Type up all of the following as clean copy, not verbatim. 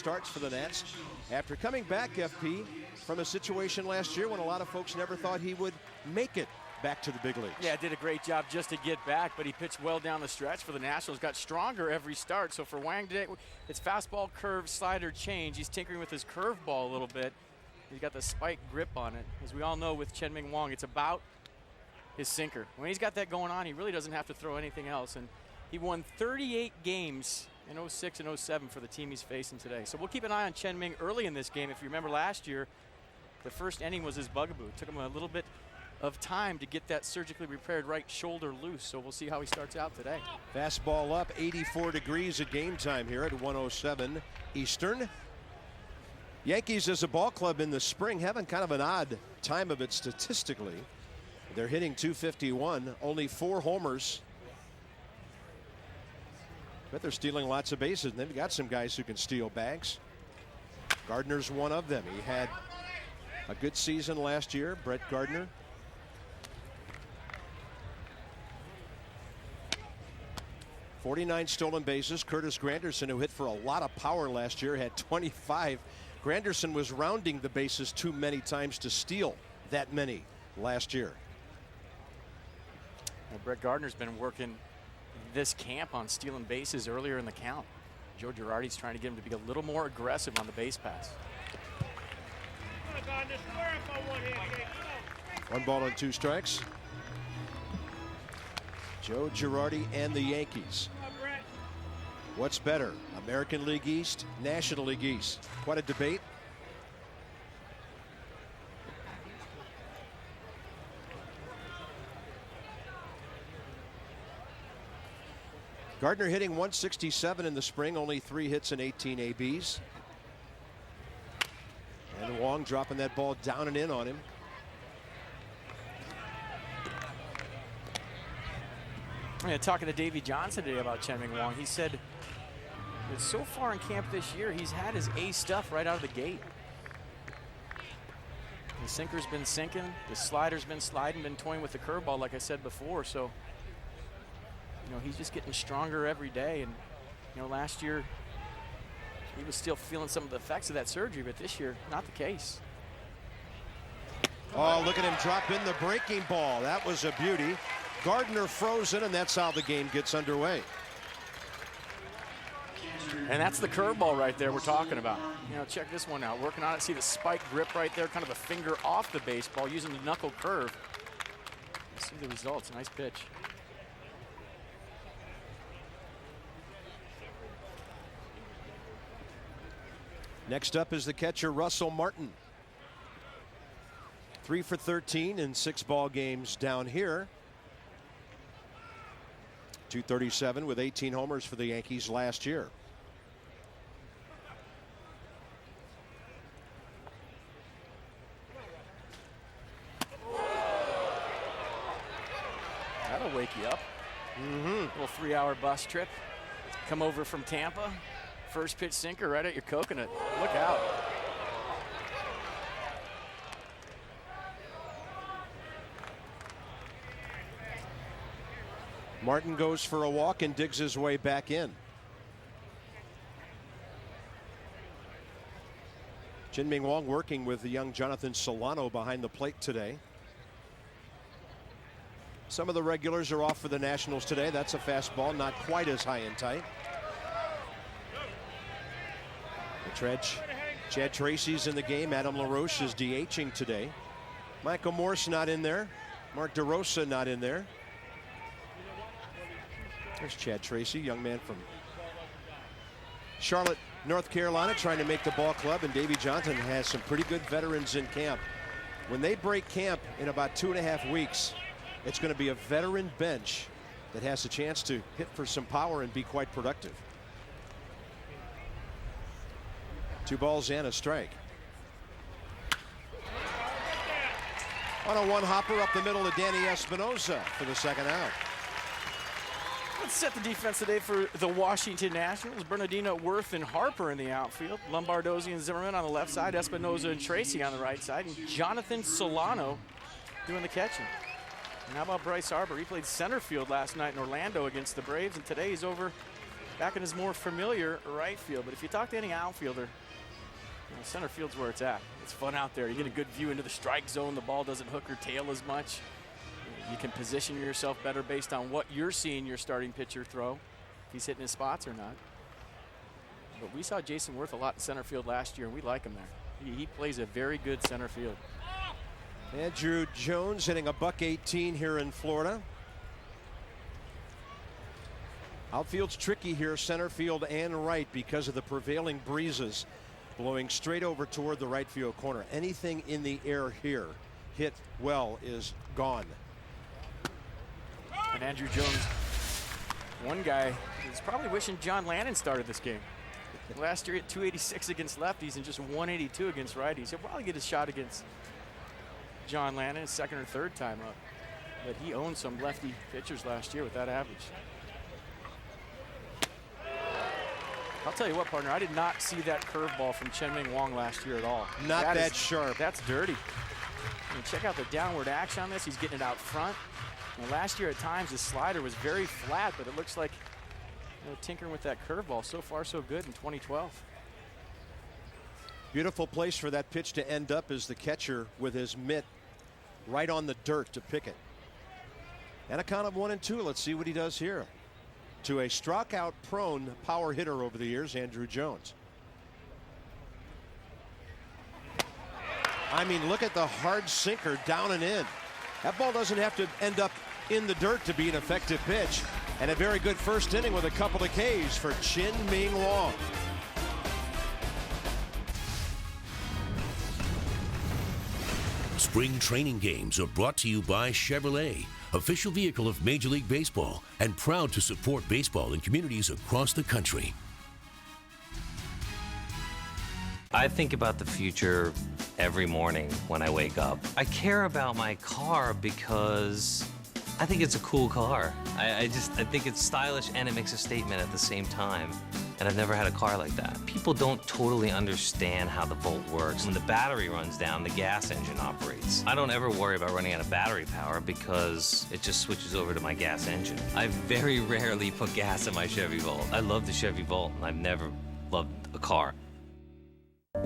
starts for the Nats after coming back, FP, from a situation last year when a lot of folks never thought he would make it back to the big leagues. Yeah, did a great job just to get back, but he pitched well down the stretch for the Nationals. Got stronger every start. So for Wang today, it's fastball, curve, slider, change. He's tinkering with his curveball a little bit. He's got the spike grip on it. As we all know with Chien-Ming Wang, it's about his sinker. When he's got that going on, he really doesn't have to throw anything else. And he won 38 games in 06 and 07 for the team he's facing today. So we'll keep an eye on Chien-Ming early in this game. If you remember last year, the first inning was his bugaboo. It took him a little bit of time to get that surgically repaired right shoulder loose. So we'll see how he starts out today. Fastball up, 84 degrees at game time here at 107 Eastern. Yankees as a ball club in the spring having kind of an odd time of it statistically. They're hitting .251, only 4 homers. But they're stealing lots of bases, and they've got some guys who can steal bags. Gardner's one of them. He had a good season last year, Brett Gardner. .49 stolen bases. Curtis Granderson, who hit for a lot of power last year, had 25. Granderson was rounding the bases too many times to steal that many last year. Well, Brett Gardner's been working this camp on stealing bases earlier in the count. Joe Girardi's trying to get him to be a little more aggressive on the base pass. 1 ball and 2 strikes. Joe Girardi and the Yankees. What's better, American League East, National League East? Quite a debate. Gardner hitting .167 in the spring, only 3 hits and 18 ABs. And Wong dropping that ball down and in on him. Yeah, talking to Davey Johnson today about Chien-Ming Wang, he said that so far in camp this year, he's had his A stuff right out of the gate. The sinker's been sinking, the slider's been sliding, been toying with the curveball, like I said before. So, you know, he's just getting stronger every day. And, you know, last year, he was still feeling some of the effects of that surgery, but this year, not the case. Oh, look at him drop in the breaking ball. That was a beauty. Gardner frozen, and that's how the game gets underway. And that's the curveball right there we're talking about. You know, check this one out. Working on it. See the spike grip right there, kind of a finger off the baseball using the knuckle curve. See the results. Nice pitch. Next up is the catcher, Russell Martin. 3 for 13 in 6 ball games down here. .237 with 18 homers for the Yankees last year. That'll wake you up. Little 3-hour bus trip. Come over from Tampa. First pitch sinker right at your coconut. Look out. Martin goes for a walk and digs his way back in. Chien-Ming Wang working with the young Jonathan Solano behind the plate today. Some of the regulars are off for the Nationals today. That's a fastball, not quite as high and tight. Chad Tracy's in the game. Adam LaRoche is DHing today. Michael Morse not in there. Mark DeRosa not in there. There's Chad Tracy, young man from Charlotte, North Carolina, trying to make the ball club, and Davey Johnson has some pretty good veterans in camp. When they break camp in about 2.5 weeks, it's going to be a veteran bench that has a chance to hit for some power and be quite productive. 2 balls and a strike. On a 1-hopper up the middle to Danny Espinosa for the second out. Let's set the defense today for the Washington Nationals. Bernardino, Worth, and Harper in the outfield. Lombardozzi and Zimmerman on the left side. Espinosa and Tracy on the right side. And Jonathan Solano doing the catching. And how about Bryce Harper? He played center field last night in Orlando against the Braves, and today he's over back in his more familiar right field. But if you talk to any outfielder, center field's where it's at. It's fun out there. You get a good view into the strike zone. The ball doesn't hook or tail as much. You can position yourself better based on what you're seeing your starting pitcher throw, if he's hitting his spots or not. But we saw Jason Worth a lot in center field last year, and we like him there. He plays a very good center field. Andrew Jones hitting a .118 here in Florida. Outfield's tricky here, center field and right, because of the prevailing breezes blowing straight over toward the right field corner. Anything in the air here hit well is gone. And Andrew Jones, one guy is probably wishing John Lannon started this game. Last year at 286 against lefties and just 182 against righties. He'll probably get a shot against John Lannon his second or third time up. But he owned some lefty pitchers last year with that average. I'll tell you what, partner, I did not see that curveball from Chen-Ming Wong last year at all. Not that sharp. That's dirty. I mean, check out the downward action on this. He's getting it out front. And last year at times his slider was very flat, but it looks like tinkering with that curveball. So far so good in 2012. Beautiful place for that pitch to end up is the catcher with his mitt right on the dirt to pick it. And a count of 1-2. Let's see what he does here. To a struck-out prone power hitter over the years, Andrew Jones. I mean, look at the hard sinker down and in. That ball doesn't have to end up in the dirt to be an effective pitch. And a very good first inning with a couple of Ks for Chen-Ming Wong. Spring training games are brought to you by Chevrolet, official vehicle of Major League Baseball, and proud to support baseball in communities across the country. I think about the future every morning when I wake up. I care about my car because I think it's a cool car. I think it's stylish and it makes a statement at the same time. And I've never had a car like that. People don't totally understand how the Volt works. When the battery runs down, the gas engine operates. I don't ever worry about running out of battery power because it just switches over to my gas engine. I very rarely put gas in my Chevy Volt. I love the Chevy Volt, and I've never loved a car.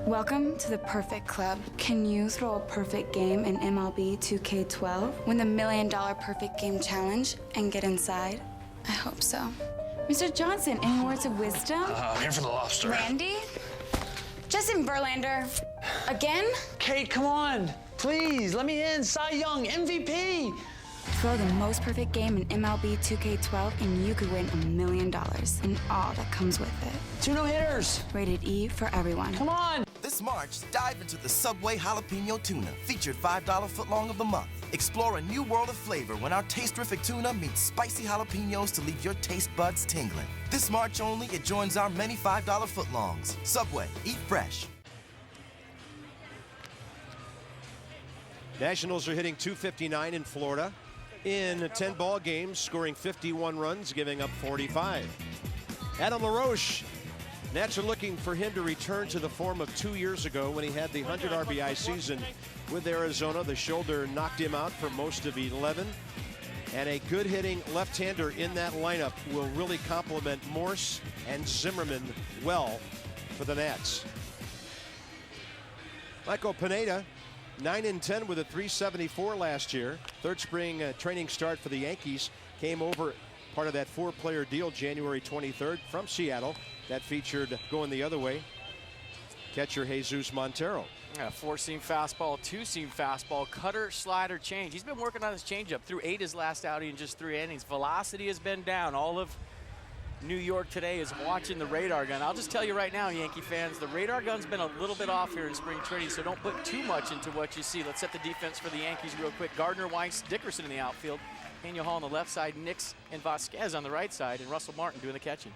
Welcome to the Perfect Club. Can you throw a perfect game in MLB 2K12? Win the $1 Million Perfect Game Challenge and get inside? I hope so. Mr. Johnson, any words of wisdom? I'm here for the lobster. Randy? Justin Verlander? Again? Kate, come on. Please, let me in. Cy Young, MVP. Throw the most perfect game in MLB 2K12 and you could win $1 million and all that comes with it. 2 no-hitters. Rated E for everyone. Come on. This March, dive into the Subway Jalapeno Tuna, featured $5 footlong of the month. Explore a new world of flavor when our taste-terrific tuna meets spicy jalapenos to leave your taste buds tingling. This March only, it joins our many $5 footlongs. Subway, eat fresh. Nationals are hitting .259 in Florida in 10 ball games, scoring 51 runs, giving up 45. Adam LaRoche, Nats are looking for him to return to the form of 2 years ago when he had the 100 RBI season with Arizona. The shoulder knocked him out for most of 11. And a good hitting left-hander in that lineup will really complement Morse and Zimmerman well for the Nats. Michael Pineda, 9-10 with a .374 last year. Third spring training start for the Yankees. Came over part of that 4-player deal January 23rd from Seattle. That featured going the other way catcher Jesus Montero. Yeah, 4-seam fastball, 2-seam fastball, cutter, slider, change. He's been working on his changeup through 8 his last outing in just 3 innings. Velocity has been down. All of New York today is watching the radar gun. I'll just tell you right now, Yankee fans, the radar gun's been a little bit off here in spring training, so don't put too much into what you see. Let's set the defense for the Yankees real quick. Gardner, Weiss, Dickerson in the outfield, Pena Hall on the left side, Nix and Vasquez on the right side, and Russell Martin doing the catching.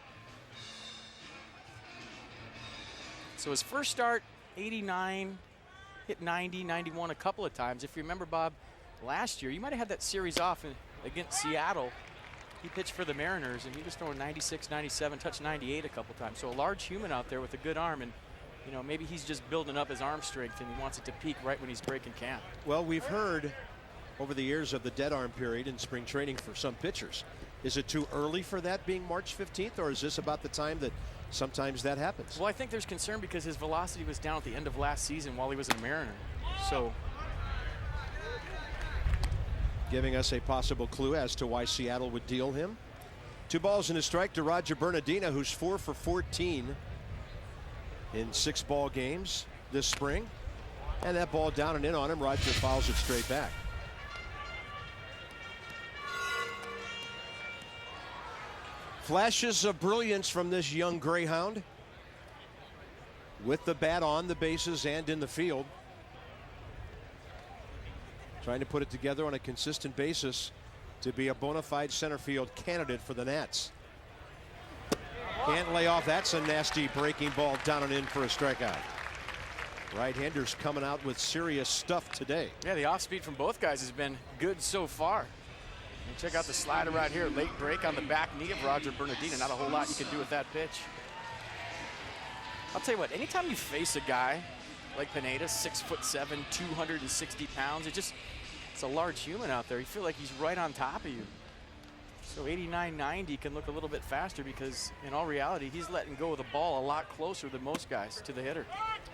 So his first start, 89, hit 90, 91 a couple of times. If you remember, Bob, last year, you might have had that series off against Seattle. He pitched for the Mariners, and he was throwing 96, 97, touched 98 a couple times. So a large human out there with a good arm, and you know, maybe he's just building up his arm strength, and he wants it to peak right when he's breaking camp. Well, we've heard over the years of the dead arm period in spring training for some pitchers. Is it too early for that being March 15th, or is this about the time that sometimes that happens? Well, I think there's concern because his velocity was down at the end of last season while he was a Mariner. So giving us a possible clue as to why Seattle would deal him. 2 balls and a strike to Roger Bernardina, who's 4 for 14 in 6 ball games this spring. And that ball down and in on him. Roger fouls it straight back. Flashes of brilliance from this young greyhound, with the bat on the bases and in the field. Trying to put it together on a consistent basis to be a bona fide center field candidate for the Nats. Can't lay off. That's a nasty breaking ball down and in for a strikeout. Right-handers coming out with serious stuff today. yeah, the off speed from both guys has been good so far. And check out the slider right here. Late break on the back knee of Roger Bernardina. Not a whole lot you can do with that pitch. I'll tell you what, anytime you face a guy like Pineda, 6'7", 260 pounds, it's a large human out there. You feel like he's right on top of you. So 89-90 can look a little bit faster because in all reality, he's letting go of the ball a lot closer than most guys to the hitter.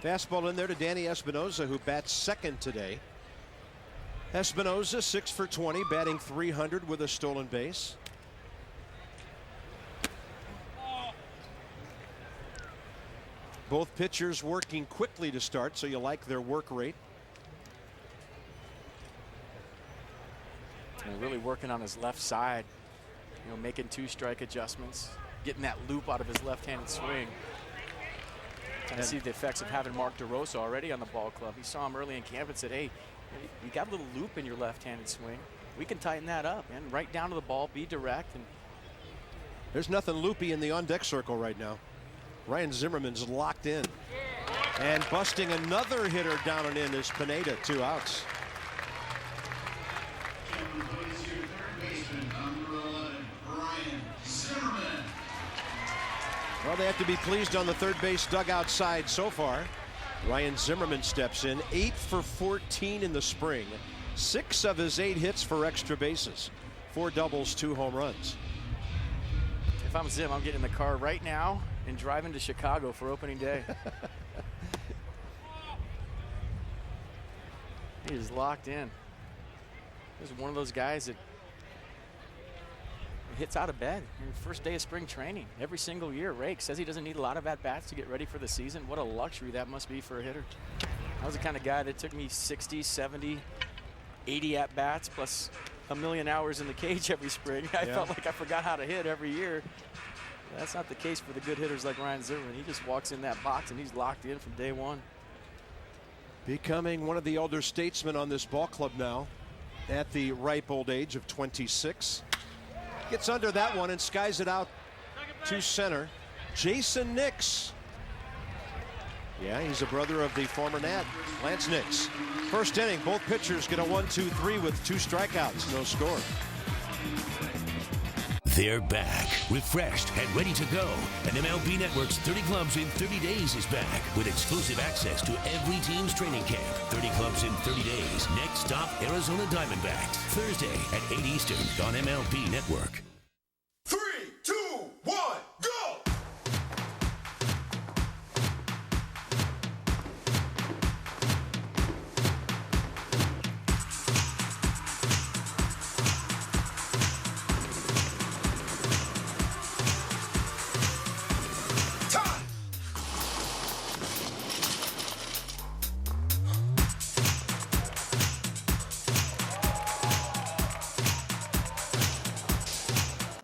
Fastball in there to Danny Espinosa, who bats second today. Espinosa 6 for 20, batting .300 with a stolen base. Both pitchers working quickly to start, so you like their work rate. And really working on his left side, making 2 strike adjustments, getting that loop out of his left-handed swing. And I see the effects of having Mark DeRosa already on the ball club. He saw him early in camp and said, hey, you got a little loop in your left-handed swing. We can tighten that up, and right down to the ball, be direct. And there's nothing loopy in the on-deck circle right now. Ryan Zimmerman's locked in. And busting another hitter down and in is Pineda, 2 outs. Well, they have to be pleased on the third base dugout side so far. Ryan Zimmerman steps in, 8 for 14 in the spring. 6 of his 8 hits for extra bases. 4 doubles, 2 home runs. If I'm Zim, I'm getting in the car right now and driving to Chicago for opening day. He is locked in. He's one of those guys that hits out of bed. First day of spring training every single year. Rake says he doesn't need a lot of at-bats to get ready for the season. What a luxury that must be for a hitter. I was the kind of guy that took me 60, 70, 80 at-bats plus a million hours in the cage every spring. I felt like I forgot how to hit every year. That's not the case for the good hitters like Ryan Zimmerman. He just walks in that box and he's locked in from day one. Becoming one of the elder statesmen on this ball club now at the ripe old age of 26. Gets under that one and skies it out to center. Jason Nix. Yeah, he's a brother of the former Nat, Lance Nix. First inning, both pitchers get a 1-2-3 with 2 strikeouts, no score. They're back, refreshed and ready to go. And MLB Network's 30 Clubs in 30 Days is back with exclusive access to every team's training camp. 30 Clubs in 30 Days. Next stop, Arizona Diamondbacks. Thursday at 8 Eastern on MLB Network. 3, 2, 1, go!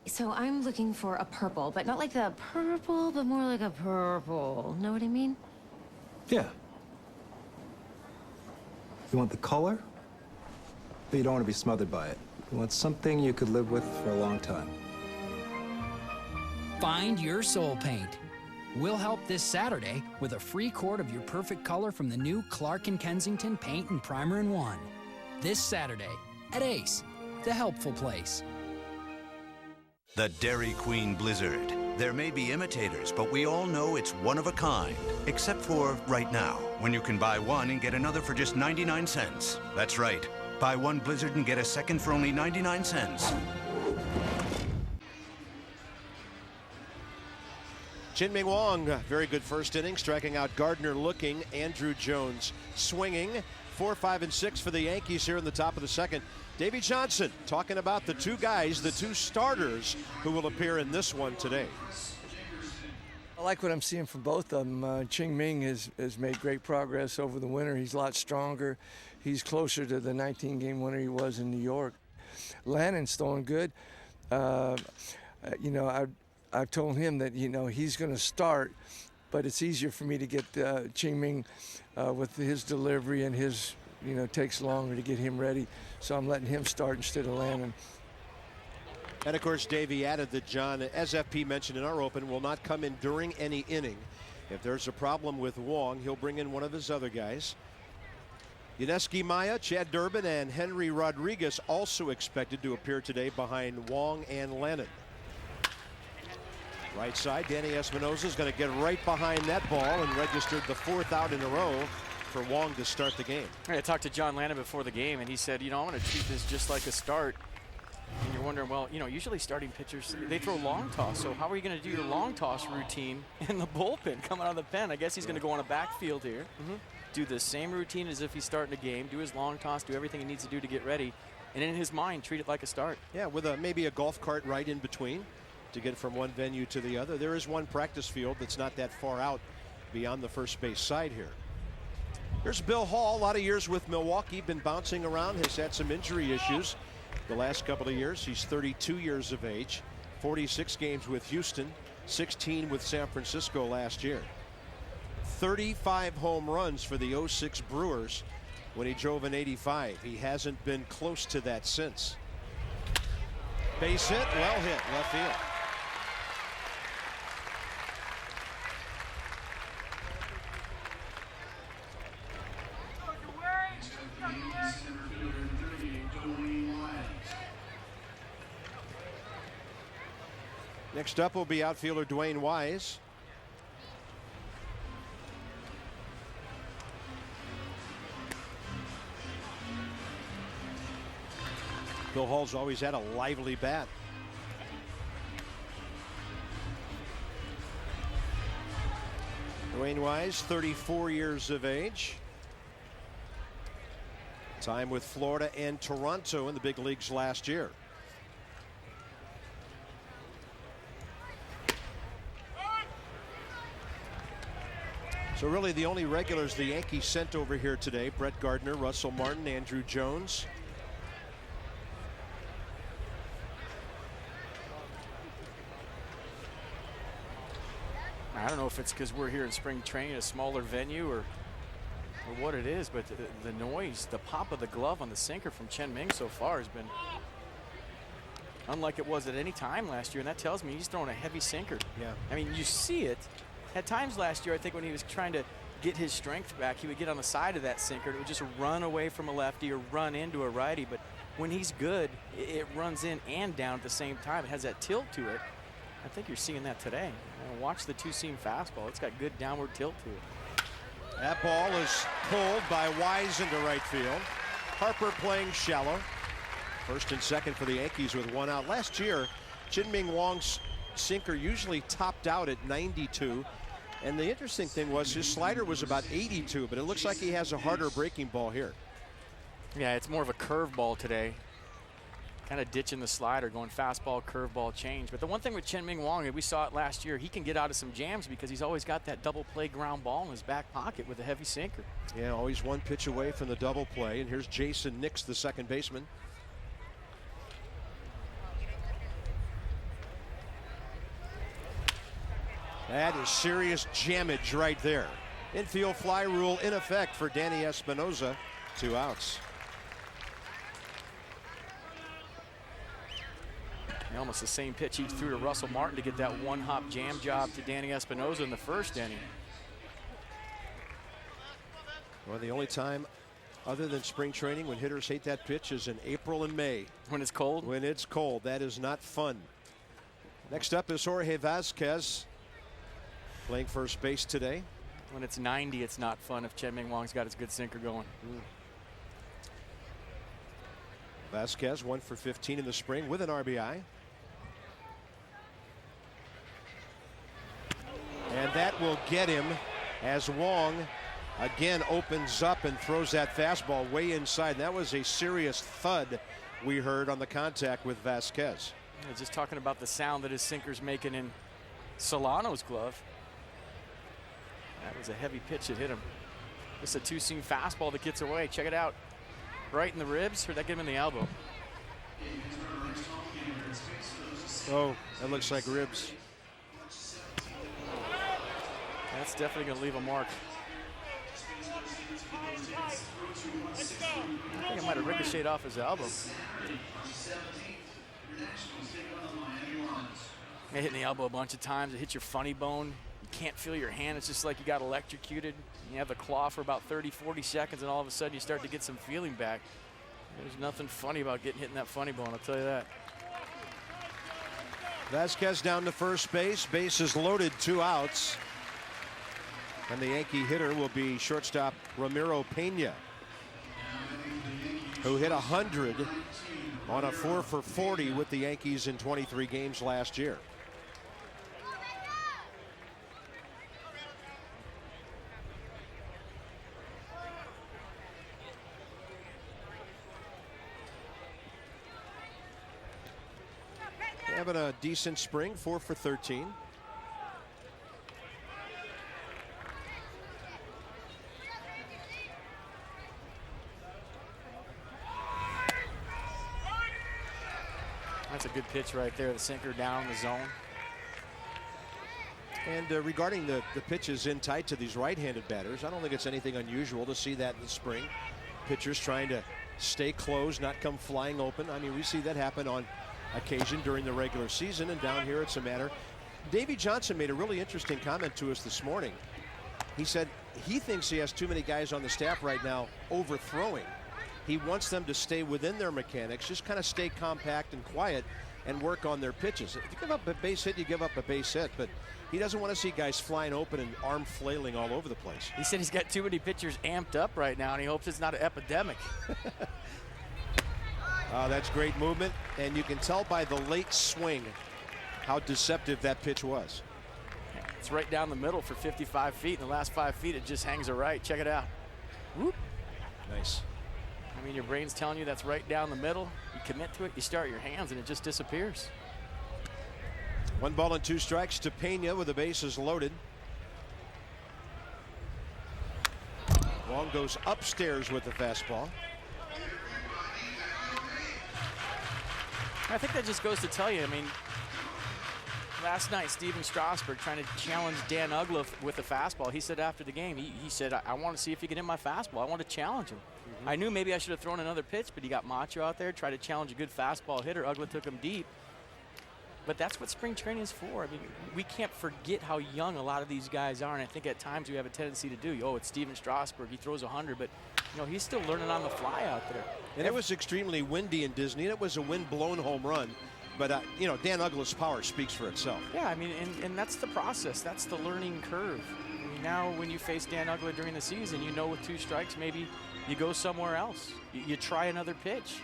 So I'm looking for a purple, but not like the purple, but more like a purple. Know what I mean? Yeah. You want the color, but you don't want to be smothered by it. You want something you could live with for a long time. Find your soul paint. We'll help this Saturday with a free quart of your perfect color from the new Clark & Kensington Paint and Primer in One. This Saturday at Ace, the helpful place. The Dairy Queen Blizzard. There may be imitators, but we all know it's one of a kind. Except for right now, when you can buy one and get another for just 99 cents. That's right. Buy one Blizzard and get a second for only 99 cents. Chien-Ming Wang, very good first inning, striking out Gardner looking, Andrew Jones swinging. 4, 5, and 6 for the Yankees here in the top of the second. Davey Johnson talking about the two guys, the two starters who will appear in this one today. I like what I'm seeing from both of them. Chien-Ming has made great progress over the winter. He's a lot stronger. He's closer to the 19-game winner he was in New York. Lannon's throwing good. You know, I've told him that, you know, he's going to start, but it's easier for me to get Chien-Ming with his delivery, and his, you know, takes longer to get him ready. So I'm letting him start instead of Lannon. And of course, Davey added that John, as FP mentioned in our open, will not come in during any inning. If there's a problem with Wong, he'll bring in one of his other guys. Yuneski Maya, Chad Durbin, and Henry Rodriguez also expected to appear today behind Wong and Lennon. Right side, Danny Espinosa is going to get right behind that ball and registered the 4th out in a row for Wong to start the game. I talked to John Lannon before the game, and he said, you know, I'm going to treat this just like a start. And you're wondering, well, you know, usually starting pitchers, they throw long toss. So how are you going to do your long toss routine in the bullpen coming out of the pen? I guess he's going to go on a backfield here. Do the same routine as if he's starting a game, do his long toss, do everything he needs to do to get ready, and in his mind, treat it like a start. Yeah, with maybe a golf cart right in between to get from one venue to the other. There is one practice field that's not that far out beyond the first base side here. Here's Bill Hall, a lot of years with Milwaukee, been bouncing around, has had some injury issues the last couple of years. He's 32 years of age, 46 games with Houston, 16 with San Francisco last year. 35 home runs for the 06 Brewers when he drove an 85. He hasn't been close to that since. Base hit, well hit, left field. Next up will be outfielder Dwayne Wise. Bill Hall's always had a lively bat. Dwayne Wise, 34 years of age. Time with Florida and Toronto in the big leagues last year. So really the only regulars the Yankees sent over here today, Brett Gardner, Russell Martin, Andrew Jones. I don't know if it's because we're here in spring training, a smaller venue, or what it is, but the noise, the pop of the glove on the sinker from Chien-Ming so far has been unlike it was at any time last year, and that tells me he's throwing a heavy sinker. Yeah. I mean, you see it. At times last year, I think when he was trying to get his strength back, he would get on the side of that sinker. It would just run away from a lefty or run into a righty, but when he's good, it runs in and down at the same time. It has that tilt to it. I think you're seeing that today. Watch the two-seam fastball. It's got good downward tilt to it. That ball is pulled by Wise into right field. Harper playing shallow. First and second for the Yankees with one out. Last year, Chien-Ming Wang's sinker usually topped out at 92. And the interesting thing was his slider was about 82, but it looks like he has a harder breaking ball here. Yeah, it's more of a curveball today. Kind of ditching the slider, going fastball, curveball, change. But the one thing with Chien-Ming Wang, and we saw it last year, he can get out of some jams because he's always got that double play ground ball in his back pocket with a heavy sinker. Yeah, always one pitch away from the double play. And here's Jason Nix, the second baseman. That is serious jammage right there. Infield fly rule in effect for Danny Espinosa. 2 outs. Almost the same pitch he threw to Russell Martin to get that one-hop jam job to Danny Espinosa in the first inning. Well, the only time other than spring training when hitters hate that pitch is in April and May. When it's cold? When it's cold. That is not fun. Next up is Jorge Vasquez, playing first base today. When it's 90, it's not fun if Chien-Ming Wang's got his good sinker going. Vasquez 1 for 15 in the spring with an RBI. And that will get him as Wong again opens up and throws that fastball way inside. That was a serious thud we heard on the contact with Vasquez. Yeah, just talking about the sound that his sinker's making in Solano's glove. That was a heavy pitch that hit him. It's a two-seam fastball that gets away. Check it out. Right in the ribs, or that get him in the elbow? Oh, that looks like ribs. That's definitely going to leave a mark. I think it might have ricocheted off his elbow. It hit in the elbow a bunch of times. It hits your funny bone. You can't feel your hand. It's just like you got electrocuted. You have the claw for about 30, 40 seconds, and all of a sudden you start to get some feeling back. There's nothing funny about getting hit in that funny bone, I'll tell you that. Vasquez down to first base. Base is loaded, 2 outs. And the Yankee hitter will be shortstop Ramiro Pena, who hit 100 on a 4-for-40 with the Yankees in 23 games last year. Having a decent spring, 4-for-13. That's a good pitch right there. The sinker down the zone. And regarding the pitches in tight to these right-handed batters, I don't think it's anything unusual to see that in the spring. Pitchers trying to stay closed, not come flying open. I mean, we see that happen on occasion during the regular season, and down here it's a matter. Davey Johnson made a really interesting comment to us this morning. He said he thinks he has too many guys on the staff right now overthrowing. He wants them to stay within their mechanics, just kind of stay compact and quiet and work on their pitches. If you give up a base hit, you give up a base hit, but he doesn't want to see guys flying open and arm flailing all over the place. He said he's got too many pitchers amped up right now, and he hopes it's not an epidemic. That's great movement, and you can tell by the late swing how deceptive that pitch was. It's right down the middle for 55 feet. In the last 5 feet, it just hangs a right. Check it out. Whoop. Nice. I mean, your brain's telling you that's right down the middle. You commit to it, you start your hands, and it just disappears. 1 ball and 2 strikes to Pena with the bases loaded. Wong goes upstairs with the fastball. I think that just goes to tell you, I mean, last night, Steven Strasburg trying to challenge Dan Uggla with the fastball. He said after the game, he said, I want to see if he can hit my fastball. I want to challenge him. I knew maybe I should have thrown another pitch, but he got Macho out there, tried to challenge a good fastball hitter. Uggla took him deep. But that's what spring training is for. I mean, we can't forget how young a lot of these guys are, and I think at times we have a tendency to do, oh, it's Steven Strasburg, he throws 100, but you know, he's still learning on the fly out there. And it was extremely windy in Disney, and it was a wind-blown home run. But, you know, Dan Uggla's power speaks for itself. Yeah, I mean, and that's the process. That's the learning curve. I mean, now when you face Dan Uggla during the season, you know with 2 strikes, maybe you go somewhere else. You try another pitch.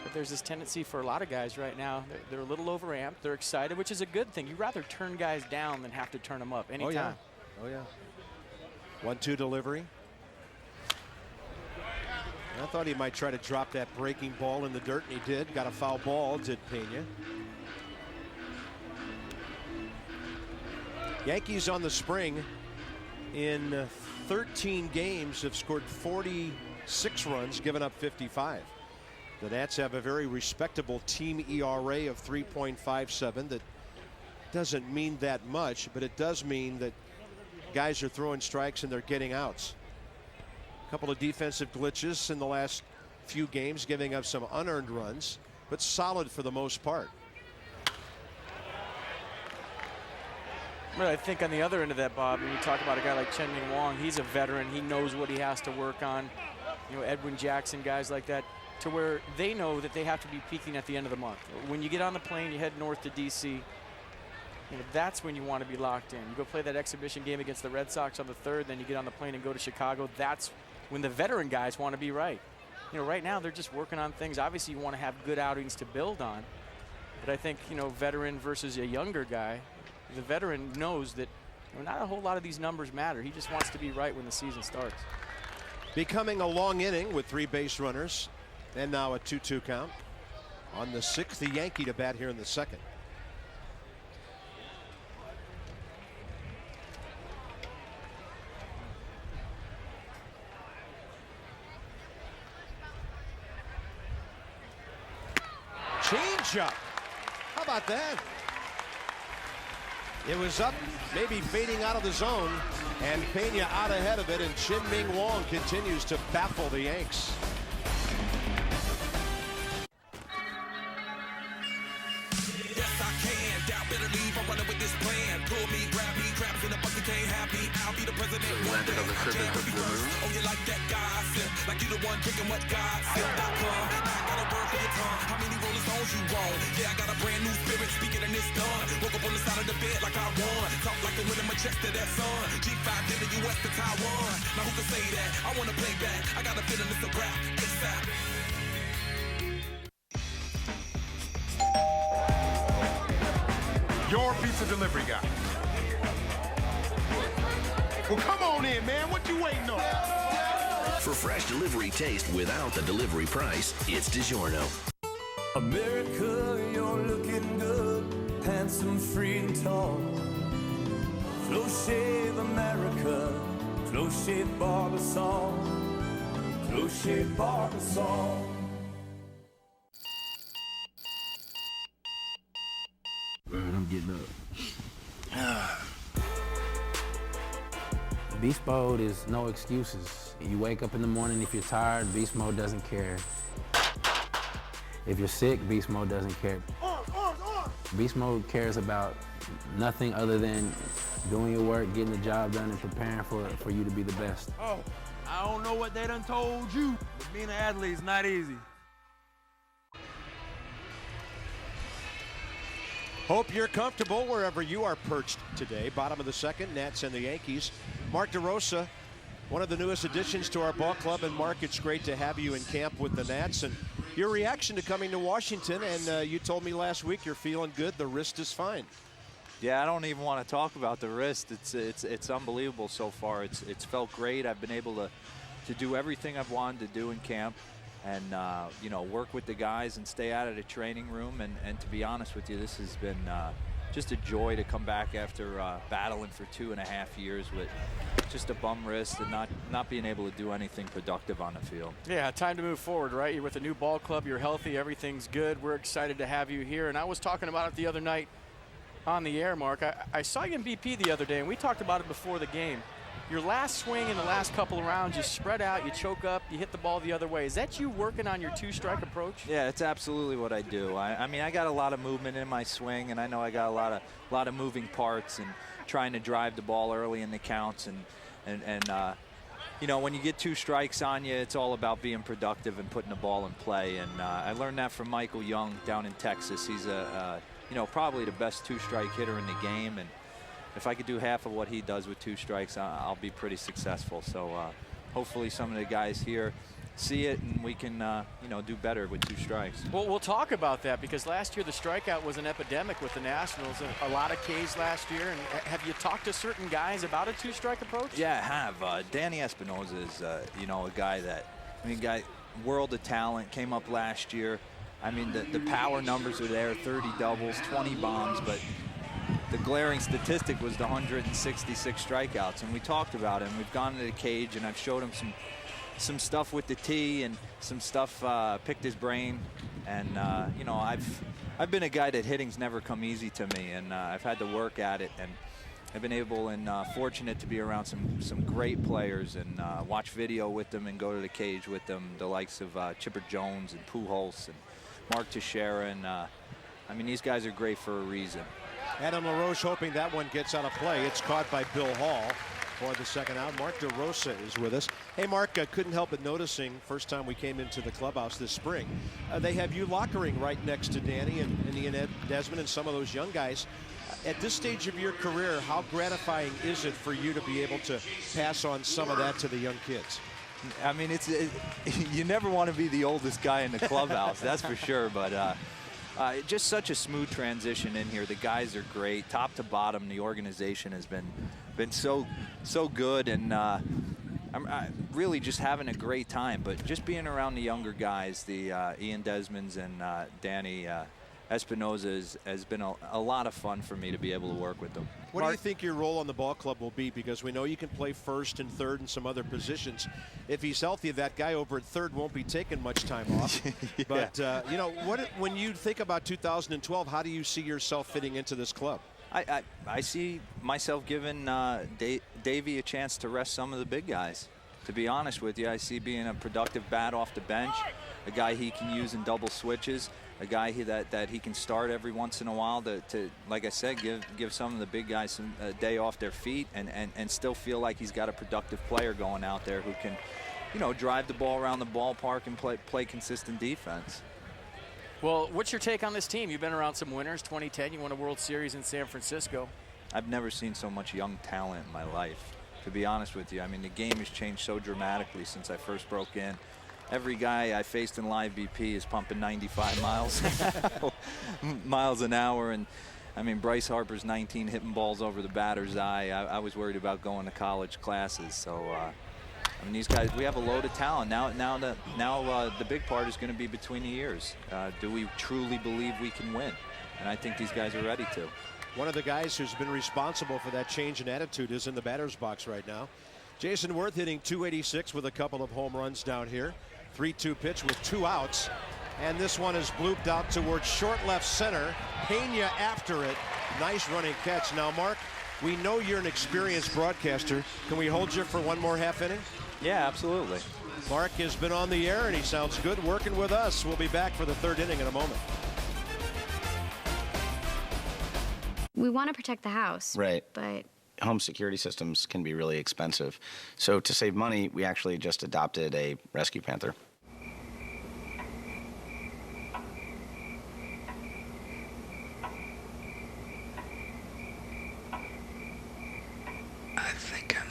But there's this tendency for a lot of guys right now. They're a little overamped. They're excited, which is a good thing. You'd rather turn guys down than have to turn them up anytime. Oh, yeah. 1-2 delivery. I thought he might try to drop that breaking ball in the dirt, and he did. Got a foul ball, did Pena. Yankees on the spring in 13 games have scored 46 runs, given up 55. The Nats have a very respectable team ERA of 3.57. That doesn't mean that much, but it does mean that guys are throwing strikes and they're getting outs. A couple of defensive glitches in the last few games, giving up some unearned runs, but solid for the most part. But I think on the other end of that, Bob, when you talk about a guy like Chen-Ming Wong, he's a veteran. He knows what he has to work on. You know, Edwin Jackson, guys like that, to where they know that they have to be peaking at the end of the month. When you get on the plane, you head north to D.C., you know, that's when you want to be locked in. You go play that exhibition game against the Red Sox on the 3rd, then you get on the plane and go to Chicago. That's when the veteran guys want to be right. You know, right now they're just working on things. Obviously, you want to have good outings to build on. But I think, you know, veteran versus a younger guy, the veteran knows that not a whole lot of these numbers matter. He just wants to be right when the season starts. Becoming a long inning with 3 base runners, and now a 2-2 count. On the 6th, the Yankee to bat here in the 2nd. Changeup. How about that? It was up, maybe fading out of the zone, and Pena out ahead of it, and Chien-Ming Wang continues to baffle the Yanks. Yes, I can. Doubt better leave. I'm running with this plan. Pull me, grab me, traps in the bucket, can't have me. I'll be the president one day. Oh, you like that gossip? Like you the one drinking what gossip.com. I got a word for your tongue. How many Rolling Stones you want? Yeah, I got a brand new spirit speaking and it's done. Woke up on the side of the bed like I won. Talk like the wind in my chest to that sun. G5 in the US to Taiwan. Now who can say that? I want to play back. I got a feeling it's a rap. ASAP. Your pizza delivery guy. Well, come on in, man. What you waiting on? For fresh delivery taste without the delivery price, it's DiGiorno. America, you're looking good, handsome, free and tall. Close shave America, close shave Barbasol, close shave Barbasol. Man, I'm getting up. Beast mode is no excuses. You wake up in the morning, if you're tired, beast mode doesn't care. If you're sick, beast mode doesn't care. Beast mode cares about nothing other than doing your work, getting the job done, and preparing for you to be the best. Oh, I don't know what they done told you, but being an athlete is not easy. Hope you're comfortable wherever you are perched today. Bottom of the 2nd, Nats and the Yankees. Mark DeRosa, one of the newest additions to our ball club. And Mark, it's great to have you in camp with the Nats. And your reaction to coming to Washington, and you told me last week you're feeling good. The wrist is fine. Yeah, I don't even want to talk about the wrist. It's unbelievable so far. It's felt great. I've been able to do everything I've wanted to do in camp. And, you know, work with the guys and stay out of the training room. And to be honest with you, this has been just a joy to come back after battling for 2.5 years with just a bum wrist and not being able to do anything productive on the field. Yeah, time to move forward, right? You're with a new ball club. You're healthy. Everything's good. We're excited to have you here. And I was talking about it the other night on the air, Mark. I saw you in BP the other day, and we talked about it before the game. Your last swing in the last couple of rounds, you spread out, you choke up, you hit the ball the other way. Is that you working on your 2-strike approach? Yeah, it's absolutely what I do. I mean, I got a lot of movement in my swing, and I know I got a lot of moving parts and trying to drive the ball early in the counts. And you know, when you get 2 strikes on you, it's all about being productive and putting the ball in play. And I learned that from Michael Young down in Texas. He's you know, probably the best 2-strike hitter in the game. And if I could do half of what he does with 2 strikes, I'll be pretty successful. So hopefully some of the guys here see it and we can you know, do better with 2 strikes. Well, we'll talk about that because last year the strikeout was an epidemic with the Nationals. A lot of Ks last year. And have you talked to certain guys about a 2-strike approach? Yeah, I have. Danny Espinosa is you know, a guy that, I mean, world of talent, came up last year. I mean, the power numbers are there, 30 doubles, 20 bombs, but the glaring statistic was the 166 strikeouts, and we talked about it, and we've gone to the cage, and I've showed him some stuff with the tee and some stuff, picked his brain, and you know, I've been a guy that hitting's never come easy to me, and I've had to work at it, and I've been able and fortunate to be around some great players and watch video with them and go to the cage with them, the likes of Chipper Jones and Pujols and Mark Teixeira, and I mean, these guys are great for a reason. Adam LaRoche hoping that one gets out of play. It's caught by Bill Hall for the 2nd out. Mark DeRosa is with us. Hey, Mark, couldn't help but noticing first time we came into the clubhouse this spring, they have you lockering right next to Danny and Ian Desmond and some of those young guys. At this stage of your career, how gratifying is it for you to be able to pass on some of that to the young kids? I mean, you never want to be the oldest guy in the clubhouse, that's for sure. But just such a smooth transition in here. The guys are great, top to bottom. The organization has been so good, and I'm really just having a great time. But just being around the younger guys, the Ian Desmonds and Danny Espinoza has been a lot of fun for me to be able to work with them. What do you think your role on the ball club will be? Because we know you can play first and third and some other positions. If he's healthy, that guy over at third won't be taking much time off. Yeah. But, you know, when you think about 2012, how do you see yourself fitting into this club? I see myself giving Davey a chance to rest some of the big guys. To be honest with you, I see being a productive bat off the bench, a guy he can use in double switches, a guy that he can start every once in a while to like I said, give some of the big guys some day off their feet and still feel like he's got a productive player going out there who can, you know, drive the ball around the ballpark and play consistent defense. Well, what's your take on this team? You've been around some winners. 2010, you won a World Series in San Francisco. I've never seen so much young talent in my life, to be honest with you. I mean, the game has changed so dramatically since I first broke in. Every guy I faced in live BP is pumping 95 miles an hour. And I mean, Bryce Harper's 19 hitting balls over the batter's eye. I was worried about going to college classes. So, I mean, these guys, we have a load of talent. Now the big part is going to be between the ears. Do we truly believe we can win? And I think these guys are ready to. One of the guys who's been responsible for that change in attitude is in the batter's box right now. Jason Worth hitting .286 with a couple of home runs down here. 3-2 pitch with 2 outs. And this one is blooped out towards short left center. Pena after it. Nice running catch. Now, Mark, we know you're an experienced broadcaster. Can we hold you for one more half inning? Yeah, absolutely. Mark has been on the air, and he sounds good working with us. We'll be back for the third inning in a moment. We want to protect the house. Right. But home security systems can be really expensive. So to save money, we actually just adopted a rescue panther. I think I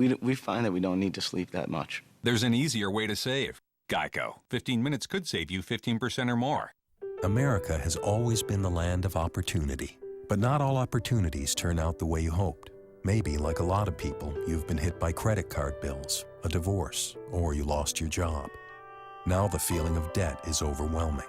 might. We find that we don't need to sleep that much. There's an easier way to save. Geico. 15 minutes could save you 15% or more. America has always been the land of opportunity. But not all opportunities turn out the way you hoped. Maybe, like a lot of people, you've been hit by credit card bills, a divorce, or you lost your job. Now the feeling of debt is overwhelming.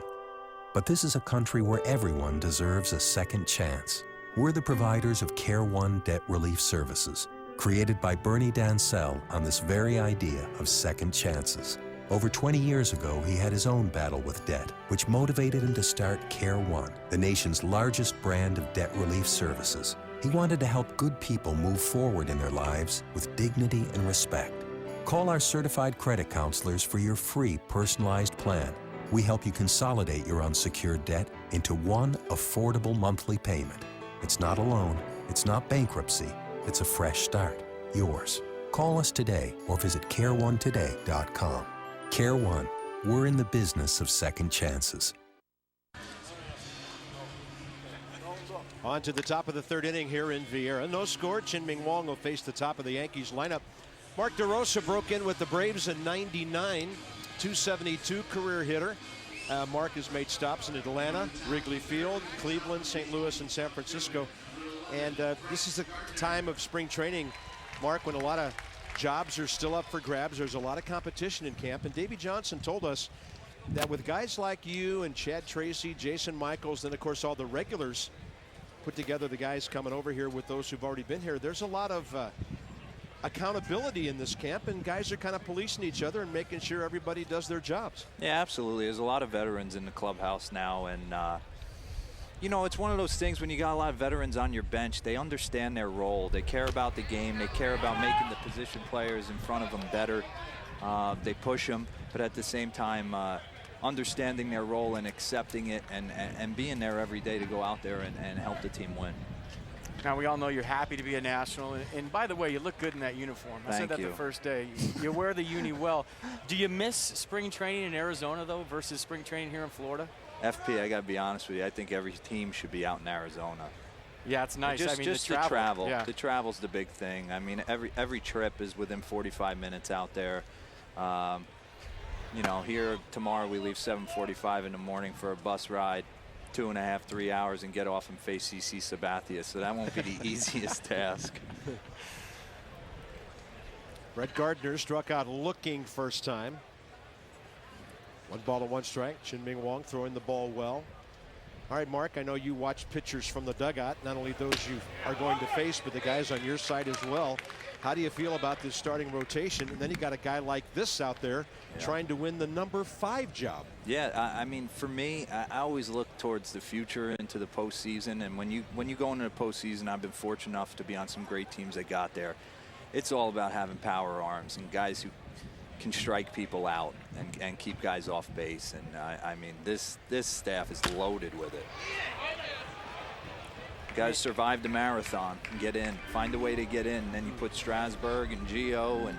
But this is a country where everyone deserves a second chance. We're the providers of Care One Debt Relief Services, created by Bernie Dansell on this very idea of second chances. Over 20 years ago, he had his own battle with debt, which motivated him to start Care One, the nation's largest brand of debt relief services. He wanted to help good people move forward in their lives with dignity and respect. Call our certified credit counselors for your free personalized plan. We help you consolidate your unsecured debt into one affordable monthly payment. It's not a loan, it's not bankruptcy, it's a fresh start. Yours. Call us today or visit careonetoday.com. Care One, we're in the business of second chances. On to the top of the third inning here in Vieira. No score. Chin-Ming Wong will face the top of the Yankees lineup. Mark DeRosa broke in with the Braves in '99, .272 career hitter. Mark has made stops in Atlanta, Wrigley Field, Cleveland, St. Louis, and San Francisco. And this is the time of spring training, Mark, when a lot of jobs are still up for grabs. There's a lot of competition in camp. And Davey Johnson told us that with guys like you and Chad Tracy, Jason Michaels, then, of course, all the regulars put together, the guys coming over here with those who've already been here, there's a lot of accountability in this camp, and guys are kind of policing each other and making sure everybody does their jobs. Yeah, absolutely. There's a lot of veterans in the clubhouse now, and you know, it's one of those things when you got a lot of veterans on your bench, they understand their role. They care about the game. They care about making the position players in front of them better. They push them, but at the same time, understanding their role and accepting it and being there every day to go out there and help the team win. Now, we all know you're happy to be a National. And by the way, you look good in that uniform. I said that the first day. You wear the uni well. Do you miss spring training in Arizona, though, versus spring training here in Florida? FP, I got to be honest with you, I think every team should be out in Arizona. Yeah, it's nice. Just, I mean, just the travel. Yeah. The travel's the big thing. I mean, every trip is within 45 minutes out there. you know, here tomorrow we leave 7:45 in the morning for a bus ride, 2.5, 3 hours, and get off and face CC Sabathia. So that won't be the easiest task. Brett Gardner struck out looking first time. 1-1 strike. Chin-Ming Wong throwing the ball well. All right, Mark, I know you watch pitchers from the dugout, not only those you are going to face, but the guys on your side as well. How do you feel about this starting rotation? And then you got a guy like this out there trying to win the number 5 job. Yeah, I mean, for me, I always look towards the future, into the postseason. And when you go into the postseason, I've been fortunate enough to be on some great teams that got there. It's all about having power arms and guys who can strike people out and keep guys off base. And I mean, this staff is loaded with it. Guys survive the marathon and get in, find a way to get in. And then you put Strasburg and Gio and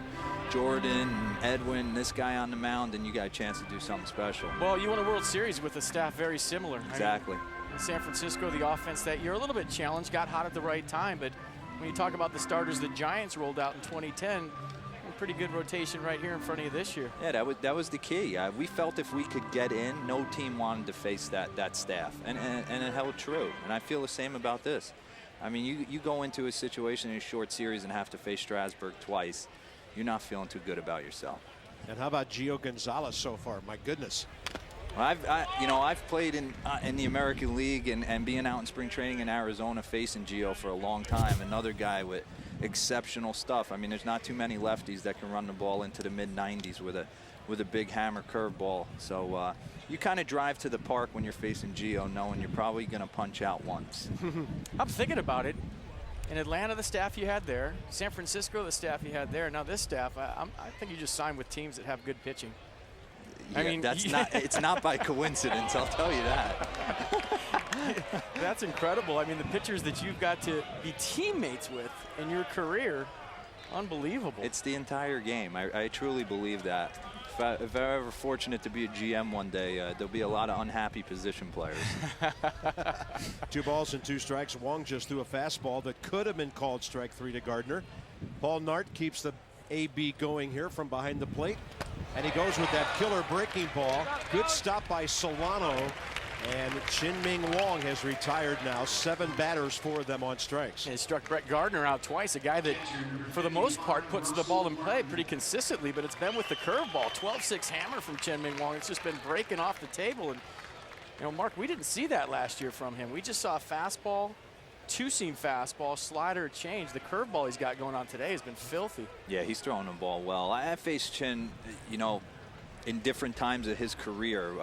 Jordan and Edwin, this guy on the mound, and you got a chance to do something special. Well, you won a World Series with a staff very similar. Exactly. I mean, in San Francisco, the offense that year, a little bit challenged, got hot at the right time. But when you talk about the starters the Giants rolled out in 2010, pretty good rotation right here in front of you this year. Yeah, that was the key. We felt if we could get in, no team wanted to face that staff, and it held true. And I feel the same about this. I mean, you go into a situation in a short series and have to face Strasburg twice, you're not feeling too good about yourself. And how about Gio Gonzalez so far? My goodness. Well, I've played in the American League and being out in spring training in Arizona facing Gio for a long time. Another guy with exceptional stuff. I mean, there's not too many lefties that can run the ball into the mid-90s with a big hammer curveball. So you kind of drive to the park when you're facing Gio, knowing you're probably going to punch out once. I'm thinking about it. In Atlanta, the staff you had there. San Francisco, the staff you had there. Now this staff, I think you just signed with teams that have good pitching. Yeah, I mean, it's not by coincidence, I'll tell you that. That's incredible. I mean, the pitchers that you've got to be teammates with in your career, unbelievable. It's the entire game. I truly believe that. If I'm ever fortunate to be a GM one day, there'll be a lot of unhappy position players. 2 balls and 2 strikes. Wong just threw a fastball that could have been called strike 3 to Gardner. Paul Nart keeps the AB going here from behind the plate. And he goes with that killer breaking ball. Good stop by Solano. And Chin-Ming Wong has retired now. 7 batters, 4 of them on strikes. And he struck Brett Gardner out twice, a guy that, for the most part, puts the ball in play pretty consistently, but it's been with the curveball. 12-6 hammer from Chin-Ming Wong. It's just been breaking off the table. And, you know, Mark, we didn't see that last year from him. We just saw a fastball, 2-seam fastball, slider, change. The curveball he's got going on today has been filthy. Yeah, he's throwing the ball well. I faced Chin, you know, in different times of his career.